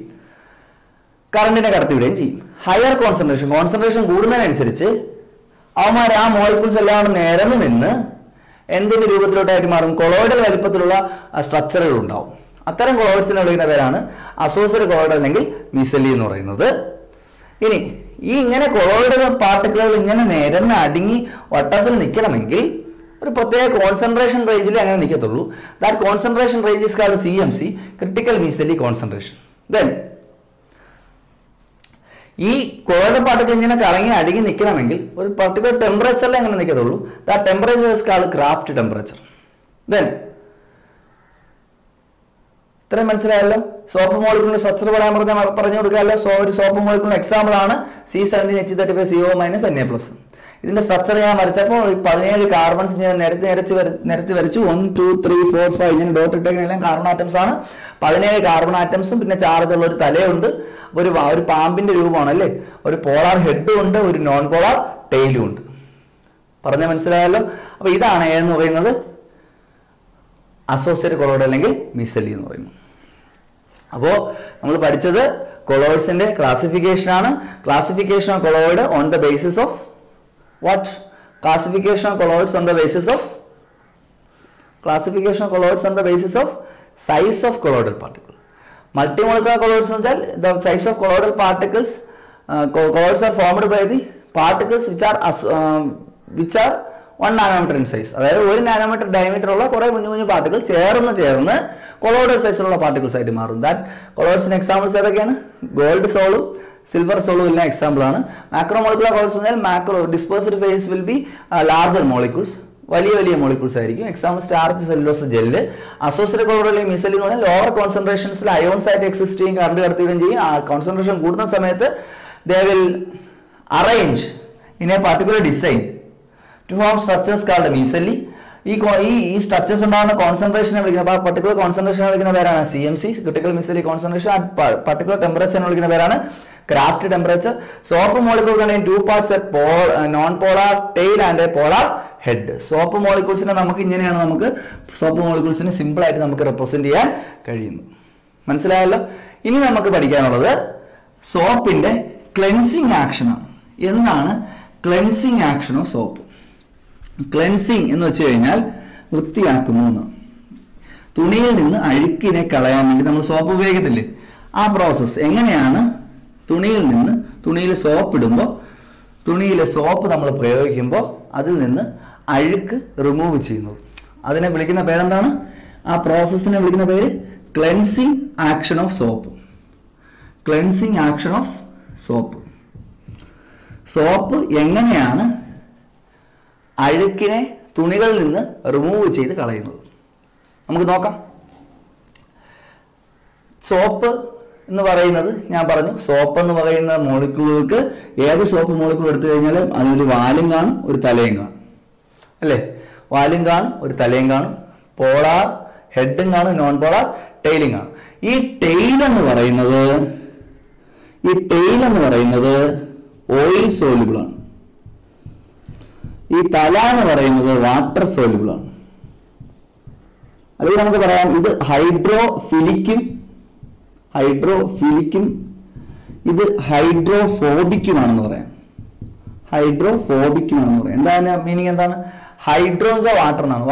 കറണ്ടിനെ കടത്തിവിടുകയും ചെയ്യും. ഹയർ കോൺസെൻട്രേഷൻ കൂടുന്നതിനനുസരിച്ച് അവന്മാർ ആ മോളിക്യൂൾസ് എല്ലാം നിരന്ന് നിന്ന് എന്തിന്റെ രൂപത്തിലോട്ടായിട്ട് മാറും? കൊളോയിഡൽ വലിപ്പത്തിലുള്ള സ്ട്രക്ചറുകൾ ഉണ്ടാവും. അത്തരം കൊളോയിഡ്സിനെ വിളിക്കുന്ന പേരാണ് അസോസിയേറ്റ് കൊളോയിഡ് അല്ലെങ്കിൽ മിസലി എന്ന് പറയുന്നത്. ഇനി ഈ ഇങ്ങനെ കൊളോയിഡ് പാർട്ടിക്കിളുകൾ ഇങ്ങനെ നിരന്ന് അടുങ്ങി വട്ടത്തിൽ നിൽക്കണമെങ്കിൽ ഒരു പ്രത്യേക കോൺസെൻട്രേഷൻ റേഞ്ചിൽ അങ്ങനെ നിൽക്കത്തുള്ളൂ. That concentration range is called CMC, critical micelle concentration. Then ഈ കൊളോയിഡ് പാർട്ടിക്കിൾ ഇങ്ങനെ കറങ്ങി അടുങ്ങി നിൽക്കണമെങ്കിൽ ഒരു പർട്ടിക്കുലർ ടെമ്പറേച്ചറിൽ അങ്ങനെ നിൽക്കത്തുള്ളൂ. That temperature is called Krafft temperature. Then ഇത്രയും മനസ്സിലായല്ലോ. സോപ്പ് മോളിക്യൂളിന്റെ സ്ട്രക്ചർ പറഞ്ഞു കൊടുക്കാമല്ലോ. ഒരു സോപ്പ് മോളിക്യൂളിന്റെ എക്സാമ്പിൾ ആണ് C17H35CO- Na+. ഇതിന്റെ സ്ട്രക്ചർ ഞാൻ വരച്ചപ്പോൾ 17 കാർബൺസ് ഞാൻ നിരത്തി വരച്ചു. 1 2 3 4 5 ഇങ്ങനെ ഡോട്ട് ഇട്ടെല്ലാം കാർബൺ ആറ്റംസ് ആണ്. 17 കാർബൺ ആറ്റംസും പിന്നെ ചാർജ് ഉള്ള ഒരു തലയുണ്ട്. ഒരു പാമ്പിന്റെ രൂപമാണ് അല്ലേ. ഒരു പോളാർ ഹെഡും ഉണ്ട്, ഒരു നോൺ പോളാർ ടെയിലും ഉണ്ട്. പറഞ്ഞ മനസ്സിലായല്ലോ. അപ്പൊ ഇതാണ് എന്ന് പറയുന്നത് അസോസിയേറ്റ് കൊളോയിഡ് അല്ലെങ്കിൽ മിസലി എന്ന് പറയുന്നത്. അപ്പോൾ നമ്മൾ പഠിച്ചത് കൊളോയിഡ്സിന്റെ ക്ലാസിഫിക്കേഷൻ ആണ്. Classification of colloid on the basis of what? Classification of colloids on the basis of size of colloidal particle. Multimolecular colloids എന്ന് വെച്ചാൽ the size of colloidal particles, colloids are formed by the particles which are 1 nanometer in size. അതായത് 1 nanometre diameter ഉള്ള കുറെ കുഞ്ഞു particle ചേർന്ന് colloidal സൈസിലുള്ള particles ആയിട്ട് മാറും. ദാറ്റ് കൊളോയിഡ്സിന് എക്സാമ്പിൾസ് ഏതൊക്കെയാണ്? ഗോൾഡ് സോളും സിൽവർ സോളും എല്ലാം എക്സാമ്പിൾ ആണ്. മാക്രോമോളിക്കുലർ കൊളോയിഡ്സ് പറഞ്ഞാൽ dispersed phase will be larger molecules, വലിയ മോളിക്യൂൾസ് ആയിരിക്കും. Example starch, cellulose, gel. Associate colloid അല്ലെങ്കിൽ മിസലി എന്ന് പറഞ്ഞാൽ ലോവർ കോൺസെൻട്രേഷൻസിൽ അയോൺസ് ആയിട്ട് എക്സിസ്റ്റ് ചെയ്യും, കറണ്ട് കടത്തിവിടുകയും ചെയ്യും. ആ കോൺസെൻട്രേഷൻ കൂടുന്ന സമയത്ത് they will arrange in a particular design to form structures called micelle. ഈ സ്ട്രക്ചേഴ്സ് ഉണ്ടാകുന്ന കോൺസെൻട്രേഷനെ വിളിക്കുന്ന പർട്ടിക്കുലർ കോൺസെൻട്രേഷനെ വിളിക്കുന്ന പേരാണ് CMC, critical micelle concentration. Particular ടെമ്പറേച്ചറിനെ വിളിക്കുന്ന പേരാണ് Krafft temperature. Soap molecule contain 2 parts, non polar tail and a polar head. Soap മോളിക്യൂൾസിനെ നമുക്ക് സോപ്പ് മോളിക്യൂൾസിനെ സിമ്പിൾ ആയിട്ട് നമുക്ക് റെപ്രസെന്റ് ചെയ്യാൻ കഴിയുന്നു. മനസ്സിലായല്ലോ. ഇനി നമുക്ക് പഠിക്കാനുള്ളത് സോപ്പിന്റെ ക്ലെൻസിങ് ആക്ഷൻ ആണ്. എന്താണ് cleansing action of soap? Cleansing എന്ന് വെച്ച് കഴിഞ്ഞാൽ വൃത്തിയാക്കുന്നു എന്നാണ്. തുണിയിൽ നിന്ന് അഴുക്കിനെ കളയാൻ വേണ്ടി നമ്മൾ സോപ്പ് ഉപയോഗിക്കത്തില്ലേ, ആ പ്രോസസ്സ് എങ്ങനെയാണ്? തുണിയിൽ സോപ്പ് ഇടുമ്പോൾ, തുണിയിലെ സോപ്പ് നമ്മൾ പ്രയോഗിക്കുമ്പോൾ അതിൽ നിന്ന് അഴുക്ക് റിമൂവ് ചെയ്യുന്നത്, അതിനെ വിളിക്കുന്ന പേരെന്താണ്? ആ പ്രോസസ്സിനെ വിളിക്കുന്ന പേര് cleansing action of soap. Cleansing action of soap. Soap എങ്ങനെയാണ് അഴുക്കിനെ തുണികളിൽ നിന്ന് റിമൂവ് ചെയ്ത് കളയുന്നത് നമുക്ക് നോക്കാം. സോപ്പ് എന്ന് പറയുന്നത് ഞാൻ പറഞ്ഞു, സോപ്പ് എന്ന് പറയുന്ന മോളിക്യൂളുകൾക്ക് ഏത് സോപ്പ് മോളിക്യൂൾ എടുത്തു കഴിഞ്ഞാലും അതിനൊരു വാലും കാണും, ഒരു തലയും കാണും അല്ലേ. വാലും കാണും, ഒരു തലയും കാണും, പോളാർ ഹെഡും കാണും, നോൺ പോളാർ ടെയിലും കാണും. ഈ ടെയിൽ എന്ന് പറയുന്നത് ഓയിൽ സോല്യൂബിൾ ആണ്. ഈ തല എന്ന് പറയുന്നത് വാട്ടർ സോല്യൂബിൾ ആണ്. അല്ലെങ്കിൽ നമുക്ക് പറയാം ഇത് ഹൈഡ്രോഫിലിക്കും ഇത് ഹൈഡ്രോഫോബിക്കുമാണെന്ന് പറയാം. എന്താണ് മീനിങ്? എന്താണ് ഹൈഡ്രോ എന്ന് വെച്ചാൽ വാട്ടർ എന്നാണ്,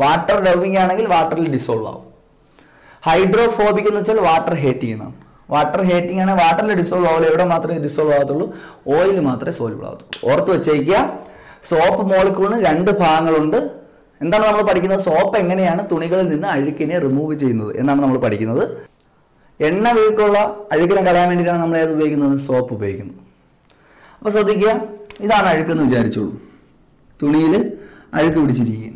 വാട്ടർ ലവിങ് ആണെങ്കിൽ വാട്ടറിൽ ഡിസോൾവ് ആവും. ഹൈഡ്രോഫോബിക് എന്ന് വെച്ചാൽ വാട്ടർ ഹേറ്റിംഗ് എന്നാണ്. വാട്ടർ ഹേറ്റിംഗ് ആണ്, വാട്ടറിൽ ഡിസോൾവ് ആവില്ല. എവിടെ മാത്രമേ ഡിസോൾവ് ആകത്തുള്ളൂ? ഓയിൽ മാത്രമേ സോൾബിൾ ആകത്തുള്ളൂ. ഓർത്ത് വെച്ചേക്കുക, സോപ്പ് മോളിക്യൂളിന് 2 ഭാഗങ്ങളുണ്ട്, എന്താണ് നമ്മൾ പഠിക്കുന്നത്? സോപ്പ് എങ്ങനെയാണ് തുണികളിൽ നിന്ന് അഴുക്കിനെ റിമൂവ് ചെയ്യുന്നത് എന്നാണ് നമ്മൾ പഠിക്കുന്നത്. എണ്ണ വീക്കുള്ള അഴുക്കിനെ കളയാൻ വേണ്ടിയിട്ടാണ് നമ്മൾ ഏത് ഉപയോഗിക്കുന്നത്? സോപ്പ് ഉപയോഗിക്കുന്നത്. അപ്പോൾ ശ്രദ്ധിക്കുക, ഇതാണ് അഴുക്കെന്ന് വിചാരിച്ചോളൂ. തുണിയിൽ അഴുക്ക് പിടിച്ചിരിക്കുകയും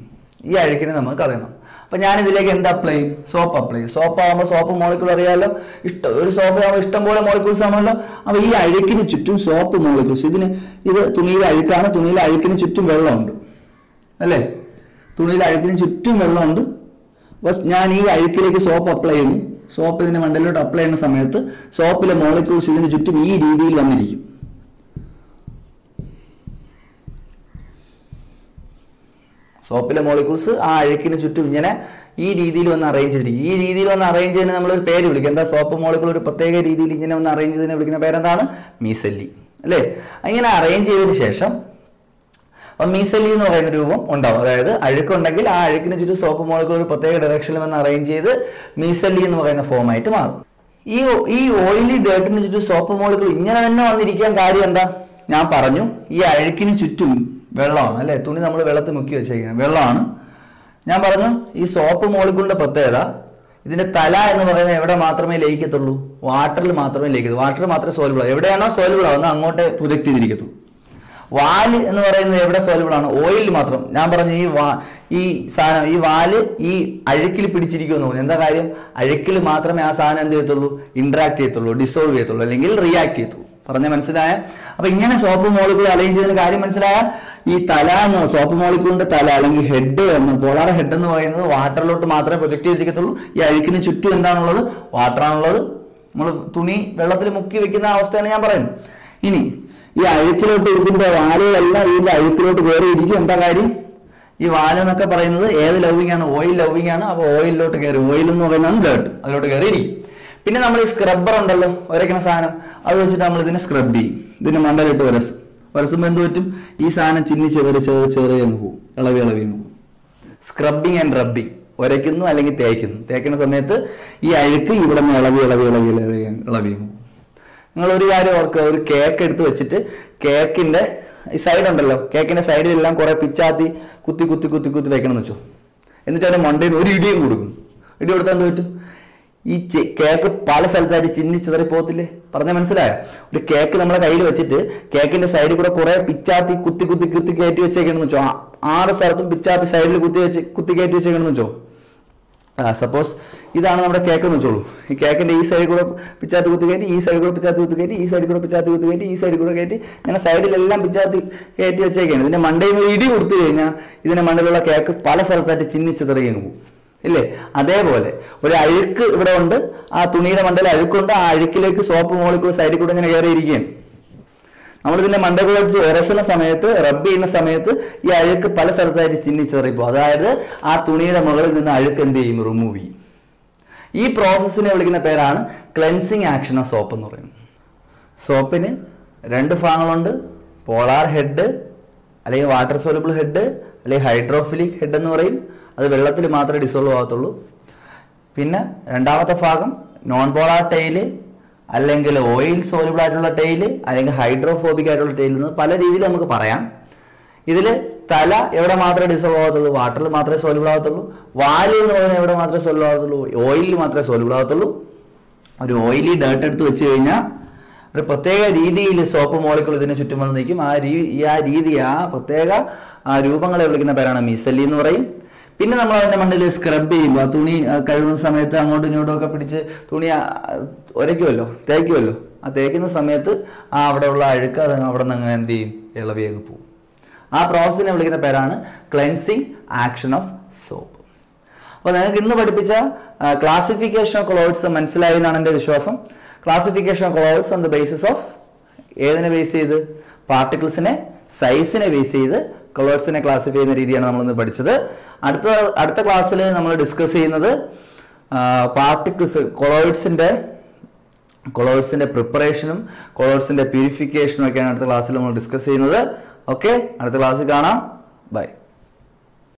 ഈ അഴുക്കിനെ നമ്മൾ കളയണം. അപ്പം ഞാൻ ഇതിലേക്ക് എന്ത് അപ്ലൈ ചെയ്യും? സോപ്പ് അപ്ലൈ ചെയ്യും. സോപ്പ് ആകുമ്പോൾ സോപ്പ് മോളിക്യൂൾ അറിയാമല്ലോ, ഒരു സോപ്പ് ആകുമ്പോൾ ഇഷ്ടംപോലെ മോളിക്യൂൾസ് ആണല്ലോ. അപ്പോൾ ഈ അഴുക്കിന് ചുറ്റും സോപ്പ് മോളിക്യൂൾസ്, ഇത് തുണിയിലെ അഴുക്കാണ്, തുണിയിലെ അഴുക്കിന് ചുറ്റും വെള്ളമുണ്ട് അല്ലേ? തുണിയിലെ അഴുക്കിന് ചുറ്റും വെള്ളമുണ്ട്. അപ്പോൾ ഞാൻ ഈ അഴുക്കിലേക്ക് സോപ്പ് അപ്ലൈ ചെയ്യുന്നു. സോപ്പ് ഇതിന്റെ മണ്ടലിലോട്ട് അപ്ലൈ ചെയ്യുന്ന സമയത്ത് സോപ്പിലെ മോളിക്യൂൾസ് ഇതിന് ചുറ്റും ഈ രീതിയിൽ വന്നിരിക്കും. സോപ്പിലെ മോളിക്യൂൾസ് ആ അഴുക്കിന് ചുറ്റും ഇങ്ങനെ ഈ രീതിയിൽ വന്ന് അറേഞ്ച് ചെയ്തിരിക്കും. ഈ രീതിയിൽ വന്ന് അറേഞ്ച് ചെയ്യുന്ന നമ്മളൊരു പേര് വിളിക്കും. എന്താ? സോപ്പ് മോളിക്യൂൾ ഒരു പ്രത്യേക രീതിയിൽ ഇങ്ങനെ വന്ന് അറേഞ്ച് ചെയ്തതിനെ വിളിക്കുന്ന പേരെന്താണ്? മീസെല്ലി അല്ലേ? ഇങ്ങനെ അറേഞ്ച് ചെയ്തതിന് ശേഷം മീസെല്ലി എന്ന് പറയുന്ന രൂപം ഉണ്ടാവും. അതായത് അഴുക്കുണ്ടെങ്കിൽ ആ അഴുക്കിന് ചുറ്റും സോപ്പ് മോളിക്യൂൾ ഒരു പ്രത്യേക ഡയറക്ഷനിൽ വന്ന് അറേഞ്ച് ചെയ്ത് മീസെല്ലി എന്ന് പറയുന്ന ഫോമായിട്ട് മാറും. ഈ ഓയിലി ഡേർട്ടിന് ചുറ്റും സോപ്പ് മോളിക്യൂൾ ഇങ്ങനെ തന്നെ വന്നിരിക്കാൻ കാര്യം എന്താ? ഞാൻ പറഞ്ഞു, ഈ അഴുക്കിന് ചുറ്റും വെള്ളമാണ് അല്ലേ? തുണി നമ്മൾ വെള്ളത്തിൽ മുക്കി വെച്ചേക്കുന്നത് വെള്ളമാണ്. ഞാൻ പറഞ്ഞു ഈ സോപ്പ് മോളിക്യൂളിന്റെ പ്രത്യേകത, ഇതിന്റെ തല എന്ന് പറയുന്നത് എവിടെ മാത്രമേ ലയിക്കത്തുള്ളൂ? വാട്ടറിൽ മാത്രമേ ലയിക്കത്തുള്ളൂ. വാട്ടർ മാത്രമേ സോലുബിൾ ആവും. എവിടെയാണോ സോലുബിൾ ആവുന്നത് അങ്ങോട്ടേ പ്രൊജക്ട് ചെയ്തിരിക്കത്തുള്ളൂ. വാല് എന്ന് പറയുന്നത് എവിടെ സോലുബിൾ ആണ്? ഓയിലിൽ മാത്രം. ഞാൻ പറഞ്ഞു ഈ സാധനം, ഈ വാല് ഈ അഴുക്കിൽ പിടിച്ചിരിക്കുമെന്ന് പറഞ്ഞു. എന്താ കാര്യം? അഴുക്കിൽ മാത്രമേ ആ സാധനം എന്ത് ചെയ്യത്തുള്ളൂ? ഇന്ററാക്ട് ചെയ്യത്തുള്ളൂ, ഡിസോൾവ് ചെയ്യത്തുള്ളൂ, അല്ലെങ്കിൽ റിയാക്ട് ചെയ്യത്തുള്ളൂ. പറഞ്ഞ മനസ്സിലായ? അപ്പൊ ഇങ്ങനെ സോപ്പ് മോളിക്യൂൾ അലൈൻ ചെയ്യുന്ന കാര്യം മനസ്സിലായ? ഈ തല എന്ന് സോപ്പ് മോളിക്യൂളിന്റെ തല അല്ലെങ്കിൽ ഹെഡ് എന്ന്, പോളാർ ഹെഡ് എന്ന് പറയുന്നത് വാട്ടറിലോട്ട് മാത്രമേ പ്രൊജക്ട് ചെയ്തിരിക്കത്തുള്ളൂ. ഈ അഴുക്കിന് ചുറ്റും എന്താണുള്ളത്? വാട്ടറാണുള്ളത്. നമ്മൾ തുണി വെള്ളത്തിൽ മുക്കി വെക്കുന്ന അവസ്ഥയാണ് ഞാൻ പറയുന്നത്. ഇനി ഈ അഴുക്കിലോട്ട് ഇതിന്റെ വാലുകളെല്ലാം ഇതിന്റെ അഴുക്കിലോട്ട് കയറിയിരിക്കും. എന്താ കാര്യം? ഈ വാലെന്നൊക്കെ പറയുന്നത് ഏത് ലവിങ് ആണ്? ഓയിൽ ലവിങ് ആണ്. അപ്പൊ ഓയിലിലോട്ട് കയറി, ഓയിൽ എന്ന് പറയുന്നതാണ് ഡേർട്ട്, അതിലോട്ട് കയറിയിരിക്കും. പിന്നെ നമ്മൾ ഈ സ്ക്രബ്ബർ ഉണ്ടല്ലോ, ഉരയ്ക്കുന്ന സാധനം, അത് വെച്ചിട്ട് നമ്മൾ ഇതിനെ സ്ക്രബ് ചെയ്യും. ഇതിന്റെ മണ്ടലിട്ട് വരസുമ്പോൾ എന്ത് പറ്റും? ഈ സാധനം ചിന്നി ചെറിയെന്ന് പോകും, ഇളവി അങ്ങ് പോകും. സ്ക്രബിങ് ആൻഡ് റബ്ബിങ്, ഉരയ്ക്കുന്നു അല്ലെങ്കിൽ തേക്കുന്നു. തേക്കുന്ന സമയത്ത് ഈ അഴുക്ക് ഇവിടെ നിന്ന് ഇളവി. നിങ്ങൾ ഒരു കാര്യം ഓർക്കുക, ഒരു കേക്ക് എടുത്ത് വെച്ചിട്ട് കേക്കിന്റെ ഈ സൈഡ് ഉണ്ടല്ലോ, കേക്കിന്റെ സൈഡിലെല്ലാം കുറെ പിച്ചാത്തി കുത്തി വെക്കണം എന്ന് വെച്ചോ. എന്നിട്ട് അതിന്റെ മണ്ടയിൽ ഒരു ഇടിയും കൊടുക്കും. ഇടി കൊടുത്താൽ എന്ത് പറ്റും? ഈ കേക്ക് പല സ്ഥലത്തായിട്ട് ചിന്നി ചിതറി പോകത്തില്ലേ? പറഞ്ഞാൽ മനസ്സിലായോ? ഒരു കേക്ക് നമ്മളെ കയ്യിൽ വെച്ചിട്ട് കേക്കിന്റെ സൈഡിൽ കൂടെ കുറെ പിച്ചാത്തി കുത്തി കയറ്റി വെച്ചേക്കണമെന്ന് വെച്ചോ. 6 സ്ഥലത്തും പിച്ചാത്തി സൈഡിൽ കുത്തി കയറ്റി വെച്ചേക്കണമെന്ന് വെച്ചോ. സപ്പോസ് ഇതാണ് നമ്മുടെ കേക്ക് എന്ന് വെച്ചോളൂ. ഈ കേക്കിന്റെ ഈ സൈഡിൽ കൂടെ പിച്ചാത്തി കുത്തി കയറ്റി, ഈ സൈഡിൽ കൂടെ പിച്ചാത്തി കുത്തി കയറ്റി, ഈ സൈഡിൽ കൂടെ പിച്ചാത്തി കുത്തി കയറ്റി, ഈ സൈഡിൽ കൂടെ കയറ്റി, ഇങ്ങനെ സൈഡിലെല്ലാം പിച്ചാത്തി കയറ്റി വെച്ചേക്കാണ്. ഇതിന്റെ മണ്ടയിൽ നിന്ന് ഇടി കൊടുത്തു കഴിഞ്ഞാൽ ഇതിന്റെ മണ്ടയിലുള്ള കേക്ക് പല സ്ഥലത്തായിട്ട് ചിന്നി ചിതറിയെന്ന് പോകും ഇല്ലേ? അതേപോലെ ഒരു അഴുക്ക് ഇവിടെ ഉണ്ട്, ആ തുണിയുടെ മണ്ടയിൽ അഴുക്കുണ്ട്, ആ അഴുക്കിലേക്ക് സോപ്പ് മോളിക്യൂൾ സൈഡിൽ കൂടെ ഇങ്ങനെ കയറിയിരിക്കുകയാണ്. നമ്മളിതിന്റെ മണ്ടകൾ ഉരസുന്ന സമയത്ത്, റബ്ബ് ചെയ്യുന്ന സമയത്ത് ഈ അഴുക്ക് പല സ്ഥലത്തായിട്ട് ചിന്നി ചിതറിപ്പോ. അതായത് ആ തുണിയുടെ മുകളിൽ നിന്ന് അഴുക്ക് എന്ത് ചെയ്യും? റിമൂവ് ചെയ്യും. ഈ പ്രോസസ്സിനെ വിളിക്കുന്ന പേരാണ് ക്ലെൻസിങ് ആക്ഷൻ ഓഫ് സോപ്പ് എന്ന് പറയുന്നത്. സോപ്പിന് 2 ഭാഗങ്ങളുണ്ട്. പോളാർ ഹെഡ് അല്ലെങ്കിൽ വാട്ടർ സോലബിൾ ഹെഡ് അല്ലെങ്കിൽ ഹൈഡ്രോഫിലിക് ഹെഡ് എന്ന് പറയും. അത് വെള്ളത്തിൽ മാത്രമേ ഡിസോൾവ് ആകത്തുള്ളൂ. പിന്നെ രണ്ടാമത്തെ ഭാഗം നോൺ പോളാർ ടെയില് അല്ലെങ്കിൽ ഓയിൽ സോലബിൾ ആയിട്ടുള്ള ടെയില് അല്ലെങ്കിൽ ഹൈഡ്രോഫോബിക് ആയിട്ടുള്ള ടെയിൽ എന്ന് പല രീതിയിൽ നമുക്ക് പറയാം. ഇതിൽ തല എവിടെ മാത്രമേ ഡിസോൾവ് ആകത്തുള്ളൂ? വാട്ടറിൽ മാത്രമേ സോലബിൾ ആകത്തുള്ളൂ. വാല് എന്ന് പറയുന്നത് എവിടെ മാത്രമേ സോലബിൾ ആകത്തുള്ളൂ? ഓയിലിൽ മാത്രമേ സോലബിൾ ആകത്തുള്ളൂ. ഒരു ഓയിലി ഡേർട്ട് എടുത്ത് വെച്ച് കഴിഞ്ഞാൽ ഒരു പ്രത്യേക രീതിയിൽ സോപ്പ് മോളിക്യൂൾ ഇതിന് ചുറ്റും വന്ന് നിൽക്കും. ആ പ്രത്യേക രൂപങ്ങളെ വിളിക്കുന്ന പേരാണ് മീസെല്ലി എന്ന് പറയും. പിന്നെ നമ്മൾ അതിന്റെ മണ്ടയിൽ സ്ക്രബ് ചെയ്യുമ്പോൾ തുണി കഴുകുന്ന സമയത്ത് അങ്ങോട്ടും ഇങ്ങോട്ടും ഒക്കെ പിടിച്ച് തുണി ഉരയ്ക്കുമല്ലോ, തേക്കുമല്ലോ. ആ തേക്കുന്ന സമയത്ത് അവിടെ ഉള്ള അഴുക്ക് അത് അവിടെ നിന്ന് അങ്ങനെ എന്ത് ചെയ്യും? ഇളവി അങ്ങ് പോകും. ആ പ്രോസസ്സിനെ വിളിക്കുന്ന പേരാണ് ക്ലെൻസിങ് ആക്ഷൻ ഓഫ് സോപ്പ്. അപ്പോൾ നിങ്ങൾക്ക് ഇന്ന് പഠിപ്പിച്ച ക്ലാസിഫിക്കേഷൻ ഓഫ് കൊളോയിഡ്സ് മനസ്സിലായി എന്നാണ് എൻ്റെ വിശ്വാസം. Classification of colloids on the basis of ഏതിനെ ബേസ് ചെയ്ത്? പാർട്ടിക്കിൾസിനെ സൈസിനെ ബേസ് ചെയ്ത് കൊളോയിഡ്സിനെ ക്ലാസിഫൈ ചെയ്യുന്ന രീതിയാണ് നമ്മളിന്ന് പഠിച്ചത്. അടുത്ത ക്ലാസ്സിൽ നമ്മൾ ഡിസ്കസ് ചെയ്യുന്നത് പാർട്ടിക്കിൾസ് കൊളോയിഡ്സിന്റെ പ്രിപ്പറേഷനും കൊളോയിഡ്സിന്റെ പ്യൂരിഫിക്കേഷനും ഒക്കെയാണ് അടുത്ത ക്ലാസ്സിൽ നമ്മൾ ഡിസ്കസ് ചെയ്യുന്നത്. ഓക്കെ, അടുത്ത ക്ലാസ്സിൽ കാണാം. ബൈ.